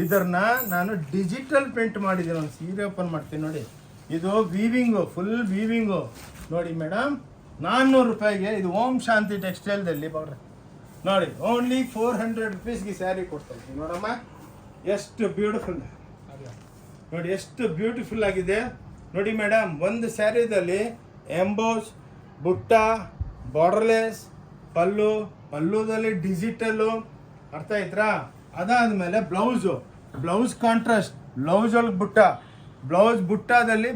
ಇದನ್ನ ನಾನು ಡಿಜಿಟಲ್ ಪ್ರಿಂಟ್ ಮಾಡಿದ್ದೀನಿ. ಒಂದು ಸೀರೆ ಓಪನ್ ಮಾಡ್ತೀನಿ ನೋಡಿ, ಇದು ವೀವಿಂಗು, ಫುಲ್ ವೀವಿಂಗು ನೋಡಿ ಮೇಡಮ್. 400 ರೂಪಾಯಿಗೆ ಇದು ಓಂ ಶಾಂತಿ ಟೆಕ್ಸ್ಟೈಲ್ದಲ್ಲಿ ಬರ್ರಿ ನೋಡಿ. ಓನ್ಲಿ 400 ರುಪೀಸ್ಗೆ ಸ್ಯಾರಿ ಕೊಡ್ತಾ ಇದ್ದೀನಿ ನೋಡಮ್ಮ. ಎಷ್ಟು ಬ್ಯೂಟಿಫುಲ್ ನೋಡಿ, ಎಷ್ಟು ಬ್ಯೂಟಿಫುಲ್ ಆಗಿದೆ ನೋಡಿ ಮೇಡಮ್. ಒಂದು ಸ್ಯಾರಿದಲ್ಲಿ ಎಂಬೋಸ್, ಬುಟ್ಟ, ಬಾರ್ಡರ್ಲೆಸ್, ಪಲ್ಲುದಲ್ಲಿ ಡಿಜಿಟಲ್ಲು, ಅರ್ಥ ಆಯ್ತಾ? ಅದಾದಮೇಲೆ ಬ್ಲೌಸ್ ಕಾಂಟ್ರಾಸ್ಟ್, ಬ್ಲೌಸ್ ಒಳಗೆ ಬುಟ್ಟದಲ್ಲಿ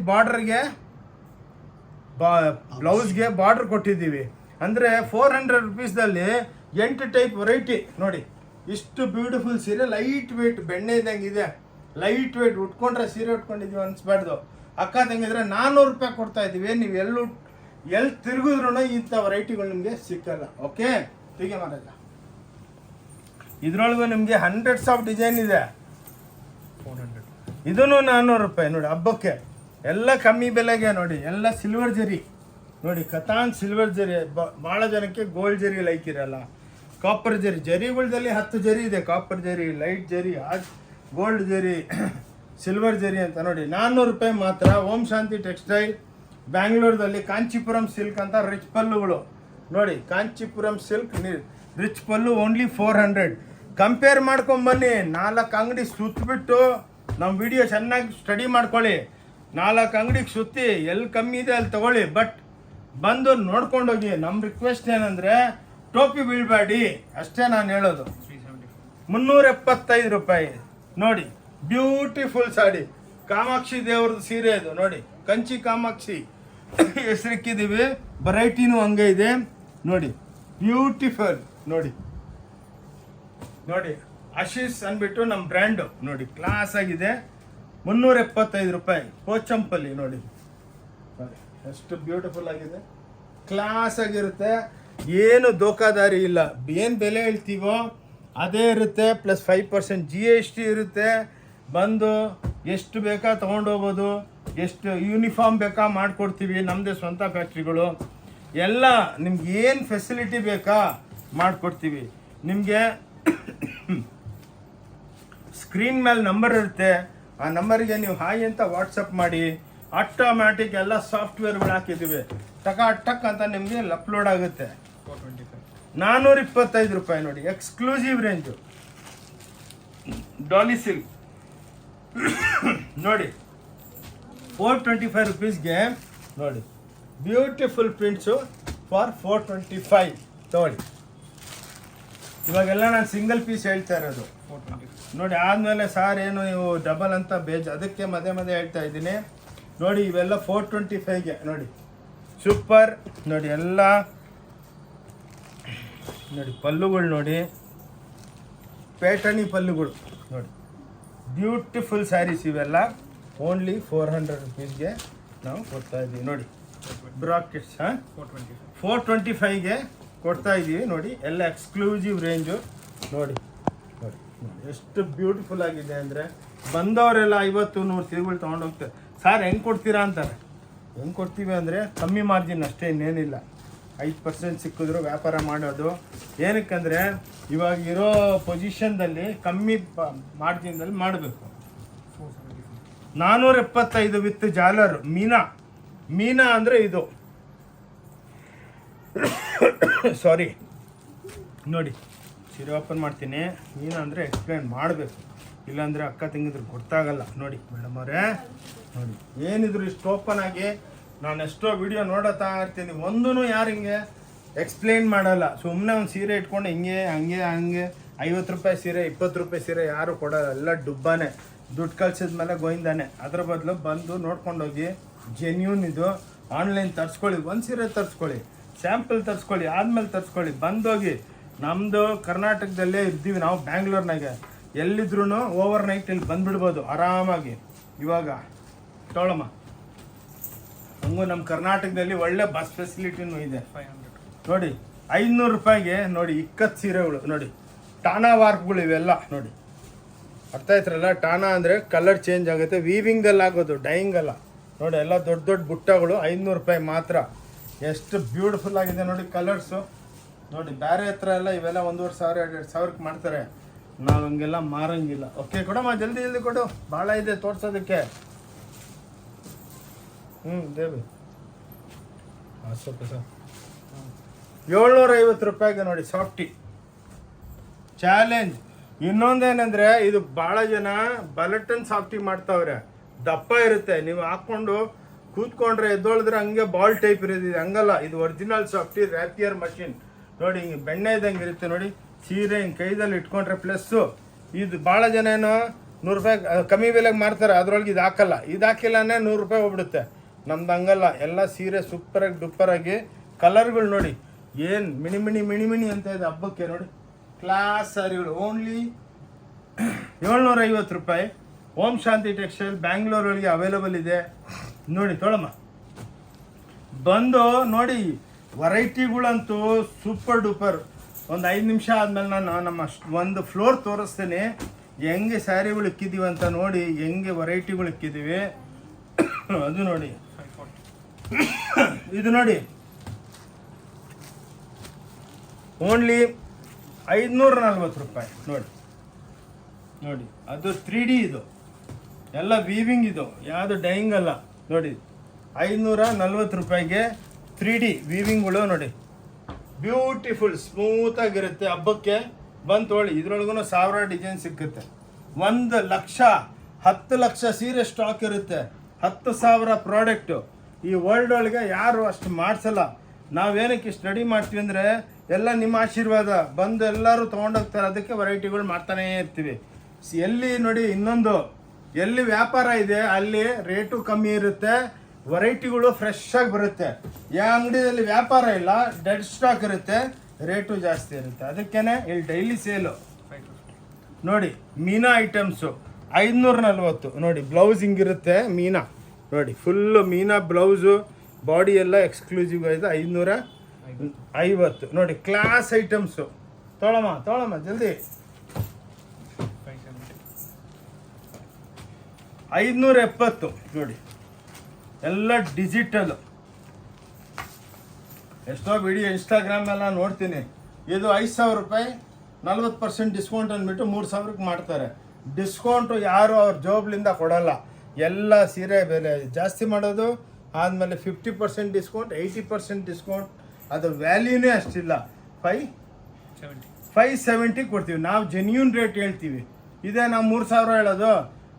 ಬ್ಲೌಸ್ಗೆ ಬಾರ್ಡರ್ ಕೊಟ್ಟಿದ್ದೀವಿ. ಅಂದರೆ 400 ರುಪೀಸ್ದಲ್ಲಿ 8 ಟೈಪ್ ವೆರೈಟಿ ನೋಡಿ. ಇಷ್ಟು ಬ್ಯೂಟಿಫುಲ್ ಸೀರೆ, ಲೈಟ್ ವೇಟ್, ಬೆಣ್ಣೆ ಇದ್ದಂಗಿದೆ, ಲೈಟ್ ವೇಟ್. ಉಟ್ಕೊಂಡ್ರೆ ಸೀರೆ ಉಟ್ಕೊಂಡಿದ್ದೀವಿ ಅನಿಸ್ಬಾರ್ದು ಅಕ್ಕ ತಂಗಿದ್ರೆ. 400 ರೂಪಾಯಿ ಕೊಡ್ತಾ ಇದ್ದೀವಿ. ನೀವು ಎಲ್ಲಿ ತಿರುಗಿದ್ರೂ ಇಂಥ ವೆರೈಟಿಗಳು ನಿಮಗೆ ಸಿಕ್ಕಲ್ಲ. ಓಕೆ, ಹೀಗೆ ಮಹಾರಾಜ. ಇದ್ರೊಳಗೂ ನಿಮಗೆ ಹಂಡ್ರೆಡ್ಸ್ ಆಫ್ ಡಿಸೈನ್ ಇದೆ. 400 ಇದೂ 400 ರೂಪಾಯಿ ನೋಡಿ. ಹಬ್ಬಕ್ಕೆ ಎಲ್ಲ ಕಮ್ಮಿ ಬೆಲೆಗೆ ನೋಡಿ. ಎಲ್ಲ ಸಿಲ್ವರ್ ಜರಿ ನೋಡಿ, ಕತಾನ್ ಸಿಲ್ವರ್ ಜರಿ. ಭಾಳ ಜನಕ್ಕೆ ಗೋಲ್ಡ್ ಜರಿ ಲೈಕ್ ಇರಲ್ಲ, ಕಾಪರ್ ಜರಿ. ಜರಿಗಳದಲ್ಲಿ 10 ಜರಿ ಇದೆ, ಕಾಪರ್ ಜರಿ, ಲೈಟ್ ಜರಿ, ಗೋಲ್ಡ್ ಜರಿ, ಸಿಲ್ವರ್ ಜರಿ ಅಂತ ನೋಡಿ. 400 ರೂಪಾಯಿ ಮಾತ್ರ. ಓಂ ಶಾಂತಿ ಟೆಕ್ಸ್ಟೈಲ್ ಬ್ಯಾಂಗ್ಳೂರ್ದಲ್ಲಿ. ಕಾಂಚೀಪುರಂ ಸಿಲ್ಕ್ ಅಂತ ರಿಚ್ ಪಲ್ಲುಗಳು ನೋಡಿ. ಕಾಂಚೀಪುರಂ ಸಿಲ್ಕ್ ರಿಚ್ ಪಲ್ಲು ಓನ್ಲಿ 400. ಕಂಪೇರ್ ಮಾಡ್ಕೊಂಬನ್ನಿ. 4 ಅಂಗಡಿ ಸುತ್ತಬಿಟ್ಟು ನಮ್ಮ ವಿಡಿಯೋ ಚೆನ್ನಾಗಿ ಸ್ಟಡಿ ಮಾಡ್ಕೊಳ್ಳಿ. 4 ಅಂಗಡಿಗೆ ಸುತ್ತಿ ಎಲ್ಲಿ ಕಮ್ಮಿ ಇದೆ ಅಲ್ಲಿ ತಗೊಳ್ಳಿ, ಬಟ್ ಬಂದು ನೋಡ್ಕೊಂಡೋಗಿ. ನಮ್ಮ ರಿಕ್ವೆಸ್ಟ್ ಏನಂದರೆ ಟೋಪಿ ಬೀಳ್ಬೇಡಿ ಅಷ್ಟೇ ನಾನು ಹೇಳೋದು. 375 ರೂಪಾಯಿ ನೋಡಿ. ಬ್ಯೂಟಿಫುಲ್ ಸಾಡಿ, ಕಾಮಾಕ್ಷಿ ದೇವ್ರದ್ದು ಸೀರೆ ಇದು ನೋಡಿ. ಕಂಚಿ ಕಾಮಾಕ್ಷಿ ಹೆಸರಿಕ್ಕಿದ್ದೀವಿ. ವೆರೈಟಿನೂ ಹಂಗೆ ಇದೆ ನೋಡಿ. ಬ್ಯೂಟಿಫುಲ್ ನೋಡಿ. ಆಶೀಸ್ ಅಂದ್ಬಿಟ್ಟು ನಮ್ಮ ಬ್ರ್ಯಾಂಡು ನೋಡಿ, ಕ್ಲಾಸ್ ಆಗಿದೆ. 375 ರೂಪಾಯಿ. ಪೋಚಂಪಲ್ಲಿ ನೋಡಿ, ಎಷ್ಟು ಬ್ಯೂಟಿಫುಲ್ ಆಗಿದೆ, ಕ್ಲಾಸ್ ಆಗಿರುತ್ತೆ. ಏನು ದೋಖಾದಾರಿ ಇಲ್ಲ. ಏನು ಬೆಲೆ ಹೇಳ್ತೀವೋ ಅದೇ ಇರುತ್ತೆ, ಪ್ಲಸ್ 5% GST ಇರುತ್ತೆ. ಬಂದು ಎಷ್ಟು ಬೇಕಾ ತೊಗೊಂಡೋಗ್ಬೋದು, ಎಷ್ಟು ಯೂನಿಫಾರ್ಮ್ ಬೇಕಾ ಮಾಡಿಕೊಡ್ತೀವಿ. ನಮ್ಮದೇ ಸ್ವಂತ ಫ್ಯಾಕ್ಟ್ರಿಗಳು. ಎಲ್ಲ ನಿಮ್ಗೆ ಏನು ಫೆಸಿಲಿಟಿ ಬೇಕಾ ಮಾಡಿಕೊಡ್ತೀವಿ. ನಿಮಗೆ ಸ್ಕ್ರೀನ್ ಮೇಲೆ ನಂಬರ್ ಇರುತ್ತೆ, ಆ ನಂಬರಿಗೆ ನೀವು ಹಾಯ್ ಅಂತ ವಾಟ್ಸಪ್ ಮಾಡಿ. ಆಟೋಮ್ಯಾಟಿಕ್ ಎಲ್ಲ ಸಾಫ್ಟ್ವೇರ್ಗಳು ಹಾಕಿದ್ದೀವಿ, ಟಕ್ ಅಂತ ನಿಮಗೆ ಅಪ್ಲೋಡ್ ಆಗುತ್ತೆ. 425 ರೂಪಾಯಿ ನೋಡಿ. ಎಕ್ಸ್ಕ್ಲೂಸಿವ್ ರೇಂಜು ಡಾಲಿ ಸಿಲ್ಕ್ ನೋಡಿ. 425 ರುಪೀಸ್ಗೆ ನೋಡಿ. ಬ್ಯೂಟಿಫುಲ್ ಪ್ರಿಂಟ್ಸು ಫಾರ್ 425 ತಗೊಳ್ಳಿ. ಇವಾಗೆಲ್ಲ ನಾನು ಸಿಂಗಲ್ ಪೀಸ್ ಹೇಳ್ತಾ ಇರೋದು ನೋಡಿ. ಆದಮೇಲೆ ಸಾರ್ ಏನು ನೀವು ಡಬಲ್ ಅಂತ ಅದಕ್ಕೆ ಮಧ್ಯೆ ಹೇಳ್ತಾ ಇದ್ದೀನಿ ನೋಡಿ. ಇವೆಲ್ಲ 425ಗೆ ನೋಡಿ. ಸೂಪರ್ ನೋಡಿ. ಎಲ್ಲ ನೋಡಿ, ಪಲ್ಲುಗಳು ನೋಡಿ, ಪ್ಯಾಟರ್ನಿ ಪಲ್ಲುಗಳು ನೋಡಿ. ಬ್ಯೂಟಿಫುಲ್ ಸ್ಯಾರೀಸ್ ಇವೆಲ್ಲ. ಓನ್ಲಿ 400 ರುಪೀಸ್ಗೆ ನಾವು ಕೊಡ್ತಾ ಇದ್ದೀವಿ ನೋಡಿ. ಬ್ರಾಕೆಟ್ಸ್ 425ಗೆ ಕೊಡ್ತಾ ಇದ್ದೀವಿ ನೋಡಿ. ಎಲ್ಲ ಎಕ್ಸ್ಕ್ಲೂಸಿವ್ ರೇಂಜು ನೋಡಿ ನೋಡಿ ನೋಡಿ ಎಷ್ಟು ಬ್ಯೂಟಿಫುಲ್ ಆಗಿದೆ ಅಂದರೆ ಬಂದವರೆಲ್ಲ 50-100 ಸೀರೆಗಳು ತೊಗೊಂಡೋಗ್ತಾರೆ. ಸರ್ ಹೆಂಗೆ ಕೊಡ್ತೀರಾ ಅಂತಾರೆ. ಹೆಂಗೆ ಕೊಡ್ತೀವಿ ಅಂದರೆ ಕಮ್ಮಿ ಮಾರ್ಜಿನ್ ಅಷ್ಟೇ, ಇನ್ನೇನಿಲ್ಲ. 5% ಸಿಕ್ಕಿದ್ರು ವ್ಯಾಪಾರ ಮಾಡೋದು. ಏನಕ್ಕಂದರೆ ಇವಾಗ ಇರೋ ಪೊಸಿಷನ್ದಲ್ಲಿ ಕಮ್ಮಿ ಮಾರ್ಜಿನ್ದಲ್ಲಿ ಮಾಡಬೇಕು. 475 ವಿತ್ ಜಾಲರ್ ಮೀನಾ ಅಂದರೆ ಇದು ಸಾರಿ ನೋಡಿ ಸೀರೆ ಓಪನ್ ಮಾಡ್ತೀನಿ. ಮೀನಾ ಅಂದರೆ ಎಕ್ಸ್ಪ್ಲೇನ್ ಮಾಡಬೇಕು, ಇಲ್ಲಾಂದರೆ ಅಕ್ಕ ತಂಗಿದ್ರು ಗೊತ್ತಾಗಲ್ಲ. ನೋಡಿ ಮೇಡಮ್ ಅವರೇ ನೋಡಿ ಏನಿದ್ರು ಇಷ್ಟು ಓಪನ್ ಆಗಿ ನಾನು ಎಷ್ಟೋ ವಿಡಿಯೋ ನೋಡತ್ತಾ ಇರ್ತೀನಿ, ಒಂದೂ ಯಾರು ಹಿಂಗೆ ಎಕ್ಸ್ಪ್ಲೇನ್ ಮಾಡಲ್ಲ. ಸುಮ್ಮನೆ ಒಂದು ಸೀರೆ ಇಟ್ಕೊಂಡು ಹಿಂಗೆ ಹಂಗೆ 50 ರೂಪಾಯಿ ಸೀರೆ 20 ರೂಪಾಯಿ ಸೀರೆ ಯಾರು ಕೊಡೋಲ್ಲ, ಎಲ್ಲ ಡುಬ್ಬಾನೆ. ದುಡ್ಡು ಕಳ್ಸಿದ್ಮೇಲೆ ಗೋಯಿಂದಾನೆ. ಅದ್ರ ಬದಲು ಬಂದು ನೋಡ್ಕೊಂಡೋಗಿ ಜೆನ್ಯೂನ್ ಇದು ಆನ್ಲೈನ್ ತರಿಸ್ಕೊಳ್ಳಿ, ಒಂದು ಸೀರೆ ತರಿಸ್ಕೊಳ್ಳಿ, ಸ್ಯಾಂಪಲ್ ತರಿಸ್ಕೊಳ್ಳಿ, ಆದಮೇಲೆ ತರಿಸ್ಕೊಳ್ಳಿ. ಬಂದೋಗಿ ನಮ್ಮದು ಕರ್ನಾಟಕದಲ್ಲೇ ಇರ್ತೀವಿ ನಾವು, ಬ್ಯಾಂಗ್ಳೂರ್ನಾಗೆ ಎಲ್ಲಿದ್ರೂ ಓವರ್ ನೈಟ್ ಇಲ್ಲಿ ಬಂದುಬಿಡ್ಬೋದು ಆರಾಮಾಗಿ. ಇವಾಗ ತೊಗೊಳಮ್ಮ, ಹಂಗೂ ನಮ್ಮ ಕರ್ನಾಟಕದಲ್ಲಿ ಒಳ್ಳೆ ಬಸ್ ಫೆಸಿಲಿಟಿನೂ ಇದೆ. ನೋಡಿ 500 ರೂಪಾಯಿಗೆ ನೋಡಿ ಇಕ್ಕತ್ತು ಸೀರೆಗಳು ನೋಡಿ, ಟಾನಾ ವಾರ್ಕ್ಗಳು ಇವೆಲ್ಲ ನೋಡಿ. ಅರ್ಥ ಆಯ್ತರಲ್ಲ, ಟಾನಾ ಅಂದರೆ ಕಲರ್ ಚೇಂಜ್ ಆಗುತ್ತೆ, ವೀವಿಂಗಲ್ಲಿ ಆಗೋದು, ಡೈಯಿಂಗ್ ಅಲ್ಲ. ನೋಡಿ ಎಲ್ಲ ದೊಡ್ಡ ದೊಡ್ಡ ಬುಟ್ಟಗಳು 500 ರೂಪಾಯಿ ಮಾತ್ರ. ಎಷ್ಟು ಬ್ಯೂಟಿಫುಲ್ ಆಗಿದೆ ನೋಡಿ ಕಲರ್ಸು. ನೋಡಿ ಬೇರೆ ಹತ್ರ ಎಲ್ಲ ಇವೆಲ್ಲ 1,500-2,000 ಮಾಡ್ತಾರೆ, ನಾವು ಹಂಗೆಲ್ಲ ಮಾರಂಗಿಲ್ಲ. ಓಕೆ ಕೊಡಮ್ಮ, ಜಲ್ದಿ ಕೊಡು, ಭಾಳ ಇದೆ ತೋರ್ಸೋದಕ್ಕೆ. ದೇವಿ ಸ್ವಲ್ಪ ಸರ್ 750 ರೂಪಾಯಿಗೆ ನೋಡಿ ಸಾಫ್ಟಿ ಚಾಲೆಂಜ್. ಇನ್ನೊಂದೇನೆಂದರೆ ಇದು ಭಾಳ ಜನ ಬಲಟನ್ ಸಾಫ್ಟಿ ಮಾಡ್ತಾವ್ರೆ, ದಪ್ಪ ಇರುತ್ತೆ. ನೀವು ಹಾಕ್ಕೊಂಡು ಕೂತ್ಕೊಂಡ್ರೆ ಎದ್ದೊಳಿದ್ರೆ ಹಂಗೆ ಬಾಲ್ ಟೈಪ್ ಇರೋದಿದೆ, ಹಂಗಲ್ಲ. ಇದು ಒರಿಜಿನಲ್ ಸಾಫ್ಟಿ ರ್ಯಾಪಿಯರ್ ಮಷಿನ್ ನೋಡಿ, ಹಿಂಗೆ ಬೆಣ್ಣೆ ಇದ್ದಂಗೆ ಇರುತ್ತೆ ನೋಡಿ. ಸೀರೆ ಹಿಂಗೆ ಕೈದಲ್ಲಿ ಇಟ್ಕೊಂಡ್ರೆ ಪ್ಲಸ್ಸು. ಇದು ಭಾಳ ಜನ ಏನೋ 100 ರೂಪಾಯಿ ಕಮ್ಮಿ ಬೆಲೆಗೆ ಮಾರ್ತಾರೆ, ಅದರೊಳಗೆ ಇದು ಹಾಕಲ್ಲ. ಇದು ಹಾಕಿಲ್ಲನೇ 100 ರೂಪಾಯಿ ಹೋಗ್ಬಿಡುತ್ತೆ. ನಮ್ದು ಹಂಗಲ್ಲ, ಎಲ್ಲ ಸೀರೆ ಸೂಪರಾಗಿ ಡುಪ್ಪರಾಗಿ. ಕಲರ್ಗಳು ನೋಡಿ ಏನು ಮಿಣಿ ಅಂತ ಇದೆ ಹಬ್ಬಕ್ಕೆ. ನೋಡಿ ಕ್ಲಾಸ್ ಸ್ಯಾರಿಗಳು ಓನ್ಲಿ 750 ರೂಪಾಯಿ. ಓಂ ಶಾಂತಿ ಟೆಕ್ಸ್ಟೈಲ್ ಬ್ಯಾಂಗ್ಳೂರೊಳಗೆ ಅವೈಲೇಬಲ್ ಇದೆ ನೋಡಿ. ತೊಗೊಳಮ್ಮ, ಬಂದು ನೋಡಿ. ವೆರೈಟಿಗಳಂತೂ ಸೂಪರ್ ಡೂಪರ್. ಒಂದು 5 ನಿಮಿಷ ಆದಮೇಲೆ ನಾನು ನಮ್ಮ ಒಂದು ಫ್ಲೋರ್ ತೋರಿಸ್ತೇನೆ, ಹೆಂಗೆ ಸ್ಯಾರಿಗಳು ಇಕ್ಕಿದ್ದೀವಿ ಅಂತ ನೋಡಿ, ಹೆಂಗೆ ವೆರೈಟಿಗಳು ಇಕ್ಕಿದ್ದೀವಿ ಅದು ನೋಡಿ. ಇದು ನೋಡಿ ಓನ್ಲಿ 540 ರೂಪಾಯಿ ನೋಡಿ ನೋಡಿ. ಅದು 3D, ಇದು ಎಲ್ಲ ವೀವಿಂಗ್, ಇದು ಯಾವುದು ಡೈಯಿಂಗ್ ಅಲ್ಲ ನೋಡಿ. 540 ರೂಪಾಯಿಗೆ 3D ವೀವಿಂಗ್ಗಳು ನೋಡಿ, ಬ್ಯೂಟಿಫುಲ್ ಸ್ಮೂತಾಗಿರುತ್ತೆ. ಹಬ್ಬಕ್ಕೆ ಬಂದು ತೊಗೊಳ್ಳಿ. ಇದ್ರೊಳಗೂ 1000 ಡಿಸೈನ್ ಸಿಕ್ಕುತ್ತೆ. 1 ಲಕ್ಷ 10 ಲಕ್ಷ ಸೀರೆ ಸ್ಟಾಕ್ ಇರುತ್ತೆ, 10,000 ಪ್ರಾಡಕ್ಟು. ಈ ವರ್ಲ್ಡ್ ಒಳಗೆ ಯಾರು ಅಷ್ಟು ಮಾಡಿಸಲ್ಲ. ನಾವೇನಕ್ಕೆ ಸ್ಟಡಿ ಮಾಡ್ತೀವಿ ಅಂದರೆ ಎಲ್ಲ ನಿಮ್ಮ ಆಶೀರ್ವಾದ, ಬಂದು ಎಲ್ಲರೂ ತೊಗೊಂಡೋಗ್ತಾರೆ, ಅದಕ್ಕೆ ವೆರೈಟಿಗಳು ಮಾಡ್ತಾನೇ ಇರ್ತೀವಿ. ಎಲ್ಲಿ ನೋಡಿ ಇನ್ನೊಂದು, ಎಲ್ಲಿ ವ್ಯಾಪಾರ ಇದೆ ಅಲ್ಲಿ ರೇಟು ಕಮ್ಮಿ ಇರುತ್ತೆ, ವೆರೈಟಿಗಳು ಫ್ರೆಶ್ ಆಗಿ ಬರುತ್ತೆ. ಯಾವ ಅಂಗಡಿಯಲ್ಲಿ ವ್ಯಾಪಾರ ಇಲ್ಲ, ಡೆಡ್ ಸ್ಟಾಕ್ ಇರುತ್ತೆ, ರೇಟು ಜಾಸ್ತಿ ಇರುತ್ತೆ. ಅದಕ್ಕೇನೆ ಇಲ್ಲಿ ಡೈಲಿ ಸೇಲು ನೋಡಿ. ಮೀನಾ ಐಟಮ್ಸು 540 ನೋಡಿ. ಬ್ಲೌಸ್ ಹಿಂಗಿರುತ್ತೆ ಮೀನಾ ನೋಡಿ, ಫುಲ್ಲು ಮೀನಾ ಬ್ಲೌಸು, ಬಾಡಿ ಎಲ್ಲ ಎಕ್ಸ್ಕ್ಲೂಸಿವ್ ಆಗಿದೆ. 550 ನೋಡಿ. Class items. ತೊಗೊಳಮ್ಮ ಜಲ್ದಿ. 570 ನೋಡಿ. ಎಲ್ಲ ಡಿಜಿಟಲ್. ಎಷ್ಟೋ ವಿಡಿಯೋ ಇನ್ಸ್ಟಾಗ್ರಾಮ್ ಎಲ್ಲ ನೋಡ್ತೀನಿ, ಇದು 5,000 ರೂಪಾಯಿ 40% ಡಿಸ್ಕೌಂಟ್ ಅಂದ್ಬಿಟ್ಟು 3,000ಕ್ಕೆ ಮಾಡ್ತಾರೆ. ಡಿಸ್ಕೌಂಟು ಯಾರು ಅವ್ರ ಜಾಬ್ಲಿಂದ ಕೊಡಲ್ಲ. ಎಲ್ಲ ಸೀರೆ ಬೆಲೆ ಜಾಸ್ತಿ ಮಾಡೋದು, ಆದಮೇಲೆ 50% ಡಿಸ್ಕೌಂಟ್, 80% ಡಿಸ್ಕೌಂಟ್. ಅದು ವ್ಯಾಲ್ಯೂನೇ ಅಷ್ಟಿಲ್ಲ. 570 ಕೊಡ್ತೀವಿ ನಾವು. ಜೆನ್ಯೂನ್ ರೇಟ್ ಹೇಳ್ತೀವಿ. ಇದೇ ನಾವು 3,000 ಹೇಳೋದು,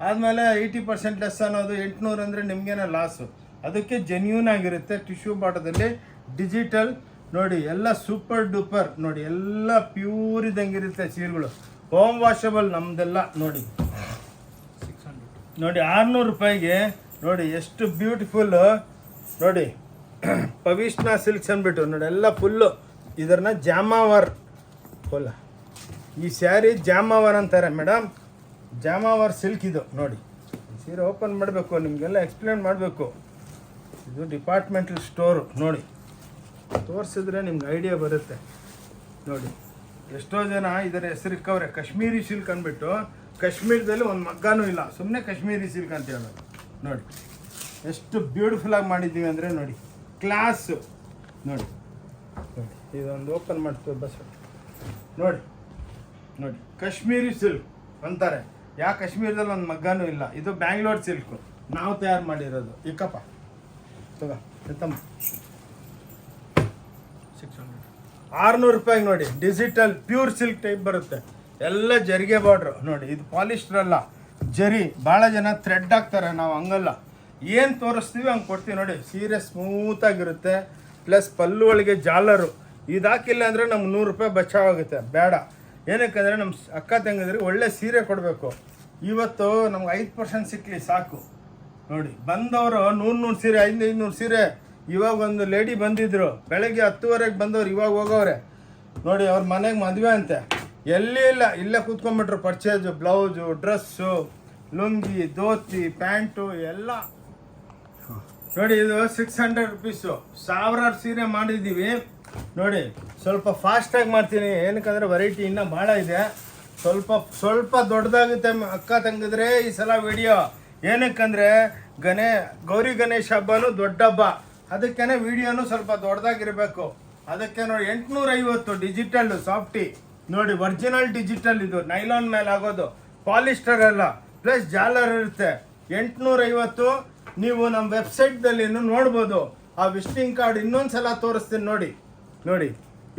ಆದಮೇಲೆ 80% ಲೆಸ್ ಅನ್ನೋದು 800 ಅಂದರೆ ನಿಮಗೇನೋ ಲಾಸು. ಅದಕ್ಕೆ ಜೆನ್ಯೂನ್ ಆಗಿರುತ್ತೆ. ಟಿಶ್ಯೂ ಬಾಟದಲ್ಲಿ ಡಿಜಿಟಲ್ ನೋಡಿ, ಎಲ್ಲ ಸೂಪರ್ ಡೂಪರ್ ನೋಡಿ, ಎಲ್ಲ ಪ್ಯೂರ್ ಇದ್ದಂಗಿರುತ್ತೆ ಸೀರೆಗಳು. ಹೋಮ್ ವಾಷಬಲ್ ನಮ್ಮದೆಲ್ಲ ನೋಡಿ. ನೋಡಿ 600 ರೂಪಾಯಿಗೆ ನೋಡಿ ಎಷ್ಟು ಬ್ಯೂಟಿಫುಲ್ಲು ನೋಡಿ. ಪವಿಷ್ಣ ಸಿಲ್ಕ್ಸ್ ಅಂದ್ಬಿಟ್ಟು ನೋಡಿ, ಎಲ್ಲ ಫುಲ್ಲು ಇದನ್ನ ಜಾಮಾವರ್ ಫುಲ್ಲ. ಈ ಸ್ಯಾರಿ ಜಾಮಾವರ್ ಅಂತಾರೆ ಮೇಡಮ್, ಜಾಮಾವರ್ ಸಿಲ್ಕ್ ಇದು ನೋಡಿ. ಸೀರೆ ಓಪನ್ ಮಾಡಬೇಕು, ನಿಮಗೆಲ್ಲ ಎಕ್ಸ್ಪ್ಲೇನ್ ಮಾಡಬೇಕು. ಇದು ಡಿಪಾರ್ಟ್ಮೆಂಟಲ್ ಸ್ಟೋರು ನೋಡಿ, ತೋರಿಸಿದ್ರೆ ನಿಮ್ಗೆ ಐಡಿಯಾ ಬರುತ್ತೆ ನೋಡಿ. ಎಷ್ಟೋ ಜನ ಇದರ ಹೆಸರಿಕ್ಕವ್ರೆ ಕಾಶ್ಮೀರಿ ಸಿಲ್ಕ್ ಅಂದ್ಬಿಟ್ಟು, ಕಾಶ್ಮೀರದಲ್ಲಿ ಒಂದು ಮಗ್ಗಾನೂ ಇಲ್ಲ, ಸುಮ್ಮನೆ ಕಾಶ್ಮೀರಿ ಸಿಲ್ಕ್ ಅಂತ ಹೇಳೋದು. ನೋಡಿ ಎಷ್ಟು ಬ್ಯೂಟಿಫುಲ್ಲಾಗಿ ಮಾಡಿದ್ದೀವಿ ಅಂದರೆ ನೋಡಿ, ಕ್ಲಾಸು ನೋಡಿ. ನೋಡಿ ಇದೊಂದು ಓಪನ್ ಮಾಡ್ತೀವಿ ಬಸ್ ನೋಡಿ. ನೋಡಿ ಕಾಶ್ಮೀರಿ ಸಿಲ್ಕ್ ಅಂತಾರೆ, ಯಾ ಕಾಶ್ಮೀರದಲ್ಲಿ ಒಂದು ಮಗ್ಗಾನೂ ಇಲ್ಲ. ಇದು ಬ್ಯಾಂಗ್ಳೂರ್ ಸಿಲ್ಕು, ನಾವು ತಯಾರು ಮಾಡಿರೋದು. ಇಕ್ಕಪ್ಪ ತಗೋ ಎತ್ತಮ್ಮ. 600 ರೂಪಾಯಿಗೆ ನೋಡಿ, ಡಿಜಿಟಲ್ ಪ್ಯೂರ್ ಸಿಲ್ಕ್ ಟೈಪ್ ಬರುತ್ತೆ, ಎಲ್ಲ ಜರಿಗೆ ಬಾರ್ಡ್ರು ನೋಡಿ. ಇದು ಪಾಲಿಸ್ಟರ್ ಅಲ್ಲ, ಜರಿ. ಭಾಳ ಜನ ಥ್ರೆಡ್ ಹಾಕ್ತಾರೆ, ನಾವು ಹಂಗಲ್ಲ, ಏನು ತೋರಿಸ್ತೀವಿ ಹಂಗೆ ಕೊಡ್ತೀವಿ ನೋಡಿ. ಸೀರೆ ಸ್ಮೂತಾಗಿರುತ್ತೆ, ಪ್ಲಸ್ ಪಲ್ಲು ಒಳಗೆ ಜಾಲರು. ಇದು ಹಾಕಿಲ್ಲ ಅಂದರೆ ನಮ್ಗೆ 100 ರೂಪಾಯಿ ಬಚಾವಾಗುತ್ತೆ, ಬೇಡ. ಏನಕ್ಕಂದರೆ ನಮ್ಮ ಅಕ್ಕ ತಂಗಿದ್ರಿಗೆ ಒಳ್ಳೆ ಸೀರೆ ಕೊಡಬೇಕು. ಇವತ್ತು ನಮ್ಗೆ 5% ಸಿಕ್ಕಲಿ ಸಾಕು ನೋಡಿ. ಬಂದವರು 100 ಸೀರೆ, 500 ಸೀರೆ. ಇವಾಗ ಒಂದು ಲೇಡಿ ಬಂದಿದ್ರು, ಬೆಳಗ್ಗೆ 10:30 ಬಂದವ್ರು, ಇವಾಗ ಹೋಗೋರೆ ನೋಡಿ. ಅವ್ರ ಮನೆಗೆ ಮದುವೆ ಅಂತೆ, ಎಲ್ಲಿ ಇಲ್ಲ, ಇಲ್ಲೇ ಕೂತ್ಕೊಂಡ್ಬಿಟ್ರು. Purchase, blouse, dress, lungi, dhoti, pant ಎಲ್ಲ ನೋಡಿ. ಇದು 600 ರುಪೀಸು, 1000 ಸೀರೆ ಮಾಡಿದ್ದೀವಿ ನೋಡಿ. ಸ್ವಲ್ಪ ಫಾಸ್ಟಾಗಿ ಮಾಡ್ತೀನಿ, ಏನಕ್ಕಂದರೆ ವೆರೈಟಿ ಇನ್ನೂ ಭಾಳ ಇದೆ. ಸ್ವಲ್ಪ ದೊಡ್ಡದಾಗುತ್ತೆ ಅಕ್ಕ ತಂಗಿದ್ರೆ ಈ ಸಲ ವಿಡಿಯೋ. ಏನಕ್ಕಂದರೆ ಗೌರಿ ಗಣೇಶ ಹಬ್ಬನೂ ದೊಡ್ಡ ಹಬ್ಬ, ಅದಕ್ಕೇ ವಿಡಿಯೋನು ಸ್ವಲ್ಪ ದೊಡ್ಡದಾಗಿರಬೇಕು. ಅದಕ್ಕೆ ನೋಡಿ 850 ಡಿಜಿಟಲ್ ಸಾಫ್ಟಿ ನೋಡಿ, ಒರಿಜಿನಲ್ ಡಿಜಿಟಲ್. ಇದು ನೈಲಾನ್ ಮೇಲೆ ಆಗೋದು, ಪಾಲಿಸ್ಟರ್ ಅಲ್ಲ, ಪ್ಲಸ್ ಜಾಲರ್ ಇರುತ್ತೆ. 850 ನೀವು ನಮ್ಮ ವೆಬ್ಸೈಟ್ದಲ್ಲಿ ನೋಡ್ಬೋದು. ಆ ವಿಸಿಟಿಂಗ್ ಕಾರ್ಡ್ ಇನ್ನೊಂದು ಸಲ ತೋರಿಸ್ತೀನಿ ನೋಡಿ. ನೋಡಿ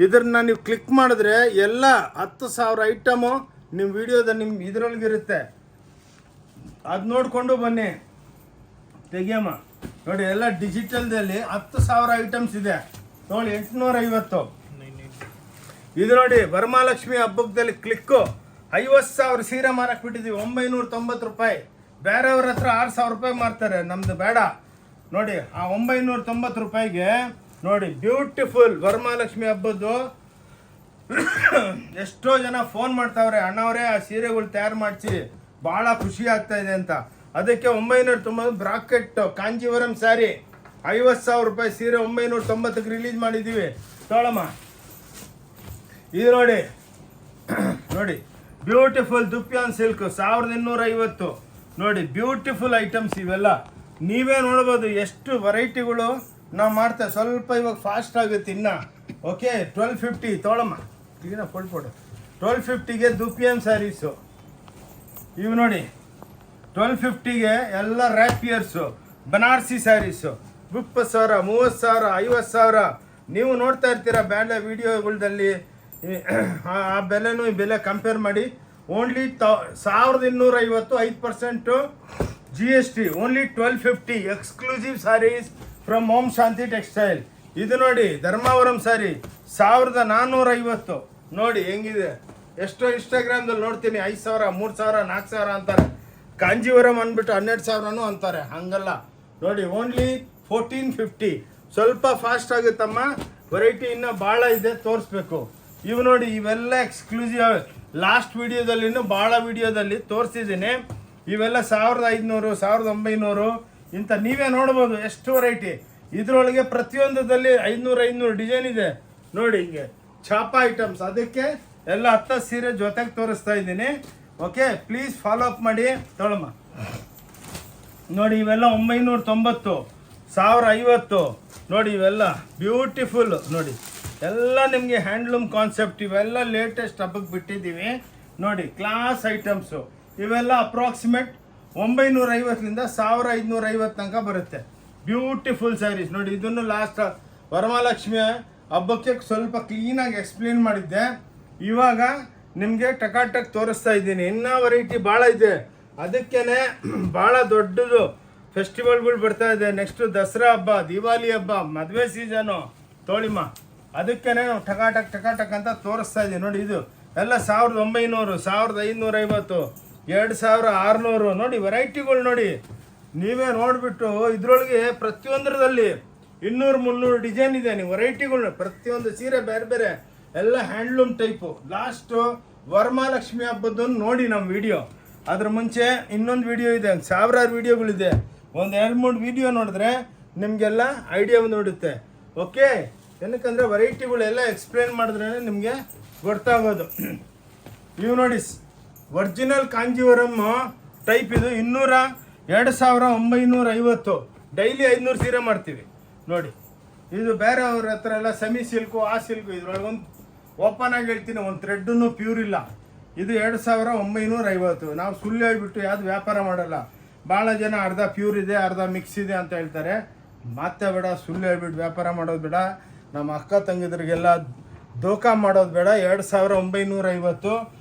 ಇದನ್ನ ನೀವು ಕ್ಲಿಕ್ ಮಾಡಿದ್ರೆ ಎಲ್ಲ 10,000 ಐಟಮು ನಿಮ್ಮ ವಿಡಿಯೋದಲ್ಲಿ ನಿಮ್ಮ ಇದರೊಳಗಿರುತ್ತೆ. ಅದು ನೋಡಿಕೊಂಡು ಬನ್ನಿ, ತೆಗಿಯಮ್ಮ ನೋಡಿ. ಎಲ್ಲ ಡಿಜಿಟಲ್ದಲ್ಲಿ 10,000 ಐಟಮ್ಸ್ ಇದೆ ನೋಡಿ. 850 ಇದು ನೋಡಿ. ವರಮಹಾಲಕ್ಷ್ಮಿ ಹಬ್ಬದಲ್ಲಿ ಕ್ಲಿಕ್ಕು 50,000 ಸೀರೆ ಮಾರಕ್ಕೆ ಬಿಟ್ಟಿದ್ದೀವಿ, 990 ರೂಪಾಯಿ. ಬೇರೆಯವ್ರ ಹತ್ರ 6,000 ರೂಪಾಯಿ ಮಾರ್ತಾರೆ, ನಮ್ಮದು ಬೇಡ ನೋಡಿ. ಆ 990 ರೂಪಾಯಿಗೆ ನೋಡಿ ಬ್ಯೂಟಿಫುಲ್ ವರಮಹಾಲಕ್ಷ್ಮಿ ಹಬ್ಬದ್ದು. ಎಷ್ಟೋ ಜನ ಫೋನ್ ಮಾಡ್ತಾವ್ರೆ, ಅಣ್ಣವರೇ ಆ ಸೀರೆಗಳು ತಯಾರು ಮಾಡಿಸಿ, ಭಾಳ ಖುಷಿ ಆಗ್ತಾ ಇದೆ ಅಂತ. ಅದಕ್ಕೆ 990 ಬ್ರಾಕೆಟ್ ಕಾಂಜೀವರಂ ಸ್ಯಾರಿ 50,000 ರೂಪಾಯಿ ಸೀರೆ 990ಕ್ಕೆ ರಿಲೀಸ್ ಮಾಡಿದ್ದೀವಿ. ತೊಗೊಳಮ್ಮ. ಇದು ನೋಡಿ ನೋಡಿ ಬ್ಯೂಟಿಫುಲ್ ದುಪ್ಯಾನ್ ಸಿಲ್ಕ್ 1250 ನೋಡಿ. ಬ್ಯೂಟಿಫುಲ್ ಐಟಮ್ಸ್ ಇವೆಲ್ಲ ನೀವೇ ನೋಡ್ಬೋದು, ಎಷ್ಟು ವೆರೈಟಿಗಳು ನಾವು ಮಾಡ್ತೇವೆ. ಸ್ವಲ್ಪ ಇವಾಗ ಫಾಸ್ಟ್ ಆಗುತ್ತೆ ಇನ್ನು. ಓಕೆ 1250 ತೊಗೊಳಮ್ಮ. ಈಗ ಕೊಡ್ಕೊಡು. 1250ಗೆ ದುಪಿಯನ್ ಸ್ಯಾರೀಸು ಇವು ನೋಡಿ. 1250ಗೆ ಎಲ್ಲ ರ್ಯಾಪಿಯರ್ಸು, ಬನಾರಸಿ ಸ್ಯಾರೀಸು 20,000, 30,000, 50,000. ನೀವು ನೋಡ್ತಾ ಇರ್ತೀರ ಬೇಡ ವಿಡಿಯೋಗಳಲ್ಲಿ, ಆ ಬೆಲೆನೂ ಈ ಬೆಲೆ ಕಂಪೇರ್ ಮಾಡಿ. Only 1250, 5% GST, only 1250. Exclusive sarees from Om Shanti textile. ಇದು ನೋಡಿ ಧರ್ಮಾವರಂ ಸ್ಯಾರಿ 1450 ನೋಡಿ ಹೆಂಗಿದೆ. ಎಷ್ಟೋ ಇನ್ಸ್ಟಾಗ್ರಾಮ್ದಲ್ಲಿ ನೋಡ್ತೀನಿ 5,000, 3,000, 4,000 ಅಂತಾರೆ. ಕಾಂಜೀವರಂ ಅಂದ್ಬಿಟ್ಟು 12,000 ಅಂತಾರೆ, ಹಂಗಲ್ಲ ನೋಡಿ. ಓನ್ಲಿ 1450. ಸ್ವಲ್ಪ ಫಾಸ್ಟ್ ಆಗುತ್ತಮ್ಮ, ವೆರೈಟಿ ಇನ್ನೂ ಭಾಳ ಇದೆ, ತೋರಿಸ್ಬೇಕು. ಇವು ನೋಡಿ, ಇವೆಲ್ಲ ಎಕ್ಸ್ಕ್ಲೂಸಿವ್. ಲಾಸ್ಟ್ ವಿಡಿಯೋದಲ್ಲಿನೂ ಭಾಳ ವಿಡಿಯೋದಲ್ಲಿ ತೋರಿಸಿದ್ದೀನಿ. ಇವೆಲ್ಲ 1,500, 1,900 ಇಂಥ ನೀವೇ ನೋಡ್ಬೋದು ಎಷ್ಟು ವೆರೈಟಿ. ಇದರೊಳಗೆ ಪ್ರತಿಯೊಂದರಲ್ಲಿ 500 ಡಿಸೈನ್ ಇದೆ ನೋಡಿ. ಹಿಂಗೆ ಛಾಪ ಐಟಮ್ಸ್, ಅದಕ್ಕೆ ಎಲ್ಲ 10 ಸೀರೆ ಜೊತೆಗೆ ತೋರಿಸ್ತಾ ಇದ್ದೀನಿ. ಓಕೆ, ಪ್ಲೀಸ್ ಫಾಲೋ ಅಪ್ ಮಾಡಿ. ತೊಗೊಳಮ್ಮ ನೋಡಿ. ಇವೆಲ್ಲ 990, 1050 ನೋಡಿ. ಇವೆಲ್ಲ ಬ್ಯೂಟಿಫುಲ್ ನೋಡಿ, ಎಲ್ಲ ನಿಮಗೆ ಹ್ಯಾಂಡ್ಲೂಮ್ ಕಾನ್ಸೆಪ್ಟ್. ಇವೆಲ್ಲ ಲೇಟೆಸ್ಟ್ ಹಬ್ಬಕ್ಕೆ ಬಿಟ್ಟಿದ್ದೀವಿ ನೋಡಿ. ಕ್ಲಾಸ್ ಐಟಮ್ಸು ಇವೆಲ್ಲ ಅಪ್ರಾಕ್ಸಿಮೇಟ್ 950ರಿಂದ 1,550 ತನಕ ಬರುತ್ತೆ. ಬ್ಯೂಟಿಫುಲ್ ಸ್ಯಾರೀಸ್ ನೋಡಿ. ಇದನ್ನು ಲಾಸ್ಟ್ ವರಮಹಾಲಕ್ಷ್ಮಿ ಹಬ್ಬಕ್ಕೆ ಸ್ವಲ್ಪ ಕ್ಲೀನಾಗಿ ಎಕ್ಸ್ಪ್ಲೇನ್ ಮಾಡಿದ್ದೆ. ಇವಾಗ ನಿಮಗೆ ಟಕಾಟಕ್ ತೋರಿಸ್ತಾ ಇದ್ದೀನಿ. ಇನ್ನೂ ವೆರೈಟಿ ಭಾಳ ಇದೆ. ಅದಕ್ಕೇ ಭಾಳ ದೊಡ್ಡದು ಫೆಸ್ಟಿವಲ್ಗಳು ಬರ್ತಾ ಇದೆ. ನೆಕ್ಸ್ಟು ದಸರಾ ಹಬ್ಬ, ದಿವಾಲಿ ಹಬ್ಬ, ಮದುವೆ ಸೀಸನು ತೋಳಿಮ್ಮ. ಅದಕ್ಕೇ ನಾವು ಟಕಾಟಕ್ ಅಂತ ತೋರಿಸ್ತಾ ಇದ್ದೀವಿ ನೋಡಿ. ಇದು ಎಲ್ಲ 1,900, 1,550, 2,600 ನೋಡಿ. ವೆರೈಟಿಗಳು ನೋಡಿ, ನೀವೇ ನೋಡಿಬಿಟ್ಟು ಇದರೊಳಗೆ ಪ್ರತಿಯೊಂದರಲ್ಲಿ 200-300 ಡಿಸೈನ್ ಇದೆ. ನೀವು ವೆರೈಟಿಗಳು ಪ್ರತಿಯೊಂದು ಸೀರೆ ಬೇರೆ ಬೇರೆ, ಎಲ್ಲ ಹ್ಯಾಂಡ್ಲೂಮ್ ಟೈಪು. ಲಾಸ್ಟು ವರಮಹಾಲಕ್ಷ್ಮಿ ಹಬ್ಬದನ್ನು ನೋಡಿ ನಮ್ಮ ವಿಡಿಯೋ. ಅದ್ರ ಮುಂಚೆ ಇನ್ನೊಂದು ವಿಡಿಯೋ ಇದೆ, 1,000 ವಿಡಿಯೋಗಳಿದೆ. ಒಂದು 2-3 ವಿಡಿಯೋ ನೋಡಿದ್ರೆ ನಿಮಗೆಲ್ಲ ಐಡಿಯಾ ನೋಡುತ್ತೆ. ಓಕೆ, ಏನಕ್ಕಂದರೆ ವೆರೈಟಿಗಳೆಲ್ಲ ಎಕ್ಸ್ಪ್ಲೇನ್ ಮಾಡಿದ್ರೇ ನಿಮಗೆ ಗೊತ್ತಾಗೋದು. ಇವು ನೋಡಿ, ಒರಿಜಿನಲ್ ಕಾಂಜೀವರಮ್ ಟೈಪ್ ಇದು 2950. ಡೈಲಿ 500 ಸೀರೆ ಮಾಡ್ತೀವಿ ನೋಡಿ. ಇದು ಬೇರೆ ಅವ್ರ ಹತ್ರ ಎಲ್ಲ ಸೆಮಿ ಸಿಲ್ಕು, ಆ ಸಿಲ್ಕು. ಇದ್ರೊಳಗೆ ಒಂದು ಓಪನ್ ಆಗಿ ಹೇಳ್ತೀನಿ, ಒಂದು ಥ್ರೆಡ್ಡೂ ಪ್ಯೂರ್ ಇಲ್ಲ. ಇದು 2950. ನಾವು ಸುಳ್ಳು ಹೇಳ್ಬಿಟ್ಟು ಯಾವುದು ವ್ಯಾಪಾರ ಮಾಡಲ್ಲ. ಭಾಳ ಜನ ಅರ್ಧ ಪ್ಯೂರ್ ಇದೆ, ಅರ್ಧ ಮಿಕ್ಸ್ ಇದೆ ಅಂತ ಹೇಳ್ತಾರೆ. ಮತ್ತೆ ಬೇಡ, ಸುಳ್ಳು ಹೇಳ್ಬಿಟ್ಟು ವ್ಯಾಪಾರ ಮಾಡೋದು ಬೇಡ. ನಮ್ಮ ಅಕ್ಕ ತಂಗಿದ್ರಿಗೆಲ್ಲ ದೋಖಾ ಮಾಡೋದು ಬೇಡ. 2950.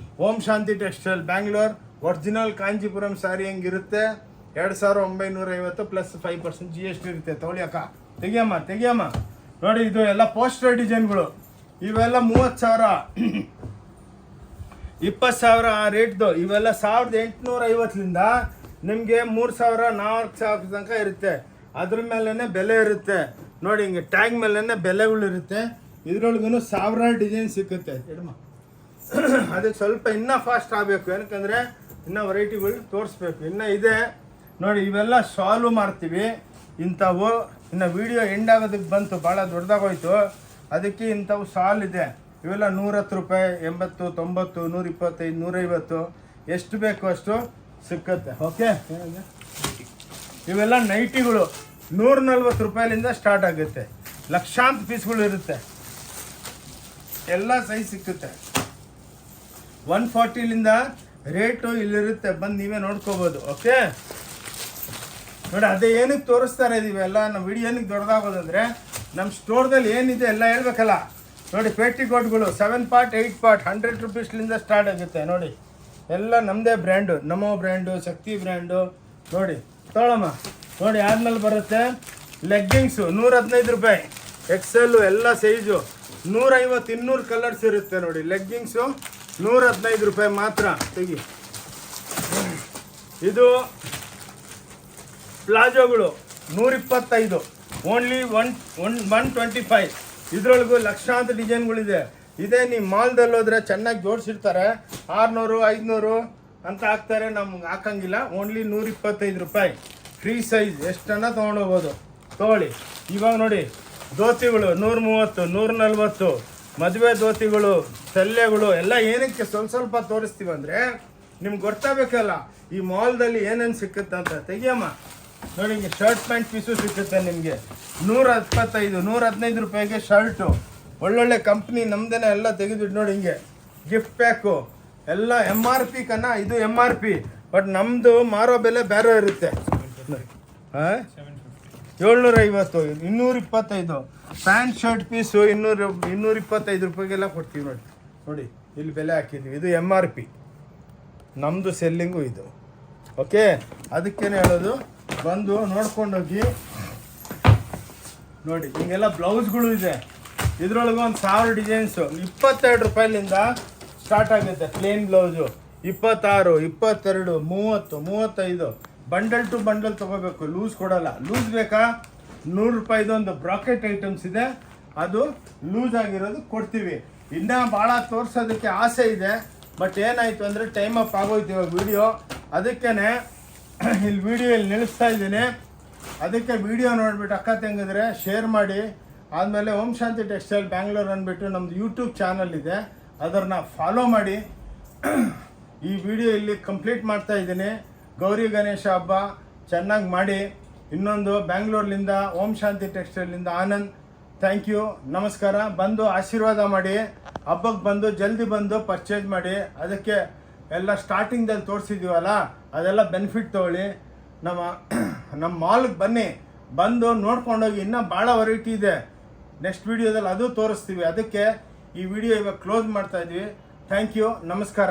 ಓಂ ಶಾಂತಿ ಟೆಕ್ಸ್ಟೈಲ್ ಬ್ಯಾಂಗ್ಳೂರ್ ಒರಿಜಿನಲ್ ಕಾಂಜೀಪುರಂ ಸ್ಯಾರಿ ಹೆಂಗಿರುತ್ತೆ 2950 ಪ್ಲಸ್ 5% GST ಇರುತ್ತೆ. ತೊಗೊಳ್ಳಿ ಅಕ್ಕ, ತೆಗಿಯಮ್ಮ ನೋಡಿ. ಇದು ಎಲ್ಲ ಪೋಸ್ಟರ್ ಡಿಸೈನ್ಗಳು. ಇವೆಲ್ಲ 30,000 20,000 ಆ ರೇಟ್ದು. ಇವೆಲ್ಲ 1850ಲಿಂದ ನಿಮಗೆ 3,000 4,000 ತನಕ ಇರುತ್ತೆ. ಅದ್ರ ಮೇಲೇ ಬೆಲೆ ಇರುತ್ತೆ ನೋಡಿ. ಹಿಂಗೆ ಟ್ಯಾಗ್ ಮೇಲೇ ಬೆಲೆಗಳಿರುತ್ತೆ. ಇದ್ರೊಳಗೂ 1000 ಡಿಸೈನ್ ಸಿಕ್ಕುತ್ತೆ. ಅದಕ್ಕೆ ಸ್ವಲ್ಪ ಇನ್ನೂ ಫಾಸ್ಟ್ ಆಗಬೇಕು, ಏನಕ್ಕಂದರೆ ಇನ್ನೂ ವೆರೈಟಿಗಳು ತೋರಿಸ್ಬೇಕು. ಇನ್ನೂ ಇದೆ ನೋಡಿ. ಇವೆಲ್ಲ ಶಾಲು ಮಾರ್ತೀವಿ ಇಂಥವು. ಇನ್ನು ವೀಡಿಯೋ ಎಂಡ್ ಆಗೋದಕ್ಕೆ ಬಂತು, ಭಾಳ ದೊಡ್ಡದಾಗೋಯ್ತು. ಅದಕ್ಕೆ ಇಂಥವು ಶಾಲ್ ಇದೆ. ಇವೆಲ್ಲ 110 ರೂಪಾಯಿ, 80, 90, 125, 150 ಎಷ್ಟು ಬೇಕು ಅಷ್ಟು ಸಿಕ್ಕತ್ತೆ. ಓಕೆ, ಇವೆಲ್ಲ ನೈಟಿಗಳು 140 ರೂಪಾಯಿಲಿಂದ ಸ್ಟಾರ್ಟ್ ಆಗುತ್ತೆ. ಲಕ್ಷಾಂತರ ಪೀಸ್ಗಳು ಇರುತ್ತೆ. ಎಲ್ಲ ಸೈಜ್ ಸಿಕ್ಕುತ್ತೆ. 140ಲಿಂದ ರೇಟು ಇಲ್ಲಿರುತ್ತೆ, ಬಂದು ನೀವೇ ನೋಡ್ಕೋಬೋದು. ಓಕೆ ನೋಡಿ, ಅದೇ ಏನಕ್ಕೆ ತೋರಿಸ್ತಾರೆ ಇದೀವೆಲ್ಲ. ನಮ್ಮ ವಿಡಿಯೋ ಏನಕ್ಕೆ ದೊಡ್ಡದಾಗೋದಂದರೆ ನಮ್ಮ ಸ್ಟೋರ್ದಲ್ಲಿ ಏನಿದೆ ಎಲ್ಲ ಹೇಳ್ಬೇಕಲ್ಲ. ನೋಡಿ, ಪೇಟಿಕೋಟ್ಗಳು 7 ಪಾರ್ಟ್ 8 ಪಾರ್ಟ್ 100 ರೂಪೀಸ್ಲಿಂದ ಸ್ಟಾರ್ಟ್ ಆಗುತ್ತೆ ನೋಡಿ. ಎಲ್ಲ ನಮ್ಮದೇ ಬ್ರ್ಯಾಂಡು, ನಮೋ ಬ್ರ್ಯಾಂಡು, ಶಕ್ತಿ ಬ್ರ್ಯಾಂಡು ನೋಡಿ. ತೊಗೊಳಮ್ಮ ನೋಡಿ. ಆದ್ಮೇಲೆ ಬರುತ್ತೆ ಲೆಗ್ಗಿಂಗ್ಸು 115 ರೂಪಾಯಿ. ಎಕ್ಸೆಲ್ಲು ಎಲ್ಲ ಸೈಜು 150 200 ಕಲರ್ಸ್ ಇರುತ್ತೆ ನೋಡಿ. ಲೆಗ್ಗಿಂಗ್ಸು 115 ರೂಪಾಯಿ ಮಾತ್ರ. ತೆಗಿ. ಇದು ಪ್ಲಾಜೋಗಳು 125, ಓನ್ಲಿ 125. ಇದರೊಳಗೂ ಲಕ್ಷಾಂತರ ಡಿಸೈನ್ಗಳಿದೆ. ಇದೇ ನೀವು ಮಾಲ್ದಲ್ಲಿ ಹೋದರೆ ಚೆನ್ನಾಗಿ ಜೋಡಿಸಿರ್ತಾರೆ, 600 500 ಅಂತ ಹಾಕ್ತಾರೆ. ನಮ್ಗೆ ಹಾಕಂಗಿಲ್ಲ. ಓನ್ಲಿ 125 ರೂಪಾಯಿ. ಫ್ರೀ ಸೈಜ್ ಎಷ್ಟನ್ನ ತೊಗೊಂಡೋಗ್ಬೋದು. ತೊಗೊಳ್ಳಿ. ಇವಾಗ ನೋಡಿ, ಧೋತಿಗಳು 130 140. ಮದುವೆ ಧೋತಿಗಳು, ಸಲ್ಲೆಗಳು ಎಲ್ಲ ಏನಕ್ಕೆ ಸ್ವಲ್ಪ ತೋರಿಸ್ತೀವಿ ಅಂದರೆ ನಿಮ್ಗೆ ಗೊತ್ತಾಗಬೇಕಲ್ಲ ಈ ಮಾಲ್ದಲ್ಲಿ ಏನೇನು ಸಿಕ್ಕುತ್ತೆ ಅಂತ. ತೆಗಿಯಮ್ಮ ನೋಡಿ. ಹಿಂಗೆ ಶರ್ಟ್ ಪ್ಯಾಂಟ್ ಪೀಸು ಸಿಕ್ಕುತ್ತೆ ನಿಮಗೆ 125 115 ರೂಪಾಯಿಗೆ ಶರ್ಟು. ಒಳ್ಳೊಳ್ಳೆ ಕಂಪ್ನಿ ನಮ್ದೇನೆ ಎಲ್ಲ ತೆಗೆದುಬಿಟ್ಟು ನೋಡಿ. ಹಿಂಗೆ ಗಿಫ್ಟ್ ಪ್ಯಾಕು ಎಲ್ಲ MRP ಕನ್ನ. ಇದು MRP, ಬಟ್ ನಮ್ಮದು ಮಾರೋ ಬೆಲೆ ಬೇರೆ ಇರುತ್ತೆ. 750 225. ಪ್ಯಾಂಟ್ ಶರ್ಟ್ ಪೀಸು 225 ರೂಪಾಯಿಗೆಲ್ಲ ಕೊಡ್ತೀವಿ ನೋಡಿ. ನೋಡಿ ಇಲ್ಲಿ ಬೆಲೆ ಹಾಕಿದ್ದೀವಿ. ಇದು MRP, ನಮ್ಮದು ಸೆಲ್ಲಿಂಗು ಇದು. ಓಕೆ, ಅದಕ್ಕೇನೆ ಹೇಳೋದು, ಬಂದು ನೋಡ್ಕೊಂಡೋಗಿ ನೋಡಿ. ಹಿಂಗೆಲ್ಲ ಬ್ಲೌಸ್ಗಳು ಇದೆ. ಇದರೊಳಗೆ ಒಂದು 1000 ಡಿಸೈನ್ಸು 22 ರೂಪಾಯಿಲಿಂದ ಸ್ಟಾರ್ಟ್ ಆಗುತ್ತೆ. Plain blouse 26, 22, 30, 35. Bundle to bundle ತೊಗೋಬೇಕು, ಲೂಸ್ ಕೊಡಲ್ಲ. ಲೂಸ್ ಬೇಕಾ 100 ರೂಪಾಯಿದು ಒಂದು ಬ್ರಾಕೆಟ್ ಐಟಮ್ಸ್ ಇದೆ, ಅದು ಲೂಸ್ ಆಗಿರೋದು ಕೊಡ್ತೀವಿ. ಇನ್ನೂ ಭಾಳ ತೋರಿಸೋದಕ್ಕೆ ಆಸೆ ಇದೆ, ಬಟ್ ಏನಾಯಿತು ಅಂದರೆ ಟೈಮ್ ಅಪ್ ಆಗೋಯ್ತು ಇವಾಗ ವೀಡಿಯೋ. ಅದಕ್ಕೇ ಇಲ್ಲಿ ವೀಡಿಯೋ ಇಲ್ಲಿ ನಿಲ್ಲಿಸ್ತಾ ಇದ್ದೀನಿ. ಅದಕ್ಕೆ ವೀಡಿಯೋ ನೋಡಿಬಿಟ್ಟು ಅಕ್ಕ ತಂಗಿದ್ರೆ ಶೇರ್ ಮಾಡಿ. ಆದಮೇಲೆ ಓಂ ಶಾಂತಿ ಟೆಕ್ಸ್ಟೈಲ್ ಬ್ಯಾಂಗ್ಳೂರ್ ಅಂದ್ಬಿಟ್ಟು ನಮ್ಮದು ಯೂಟ್ಯೂಬ್ ಚಾನಲ್ ಇದೆ, ಅದನ್ನು ಫಾಲೋ ಮಾಡಿ. ಈ ವಿಡಿಯೋ ಇಲ್ಲಿ ಕಂಪ್ಲೀಟ್ ಮಾಡ್ತಾ ಇದ್ದೀನಿ. ಗೌರಿ ಗಣೇಶ ಹಬ್ಬ ಚೆನ್ನಾಗಿ ಮಾಡಿ. ಇನ್ನೊಂದು ಬ್ಯಾಂಗ್ಳೂರ್ಲಿಂದ ಓಂ ಶಾಂತಿ ಟೆಕ್ಸ್ಟೈಲಿಂದ ಆನಂದ್. ಥ್ಯಾಂಕ್ ಯು, ನಮಸ್ಕಾರ. ಬಂದು ಆಶೀರ್ವಾದ ಮಾಡಿ. ಹಬ್ಬಕ್ಕೆ ಬಂದು ಜಲ್ದಿ ಬಂದು ಪರ್ಚೇಸ್ ಮಾಡಿ. ಅದಕ್ಕೆ ಎಲ್ಲ ಸ್ಟಾರ್ಟಿಂಗ್ದಲ್ಲಿ ತೋರಿಸಿದ್ದೀವಲ್ಲ, ಅದೆಲ್ಲ ಬೆನಿಫಿಟ್ ತೊಗೊಳ್ಳಿ. ನಮ್ಮ ಮಾಲ್ಗೆ ಬನ್ನಿ, ಬಂದು ನೋಡ್ಕೊಂಡೋಗಿ. ಇನ್ನೂ ಭಾಳ ವೆರೈಟಿ ಇದೆ. ನೆಕ್ಸ್ಟ್ ವೀಡಿಯೋದಲ್ಲಿ ಅದು ತೋರಿಸ್ತೀವಿ. ಅದಕ್ಕೆ ಈ ವಿಡಿಯೋ ಇವಾಗ ಕ್ಲೋಸ್ ಮಾಡ್ತಾ ಇದ್ವಿ. ಥ್ಯಾಂಕ್ ಯು, ನಮಸ್ಕಾರ.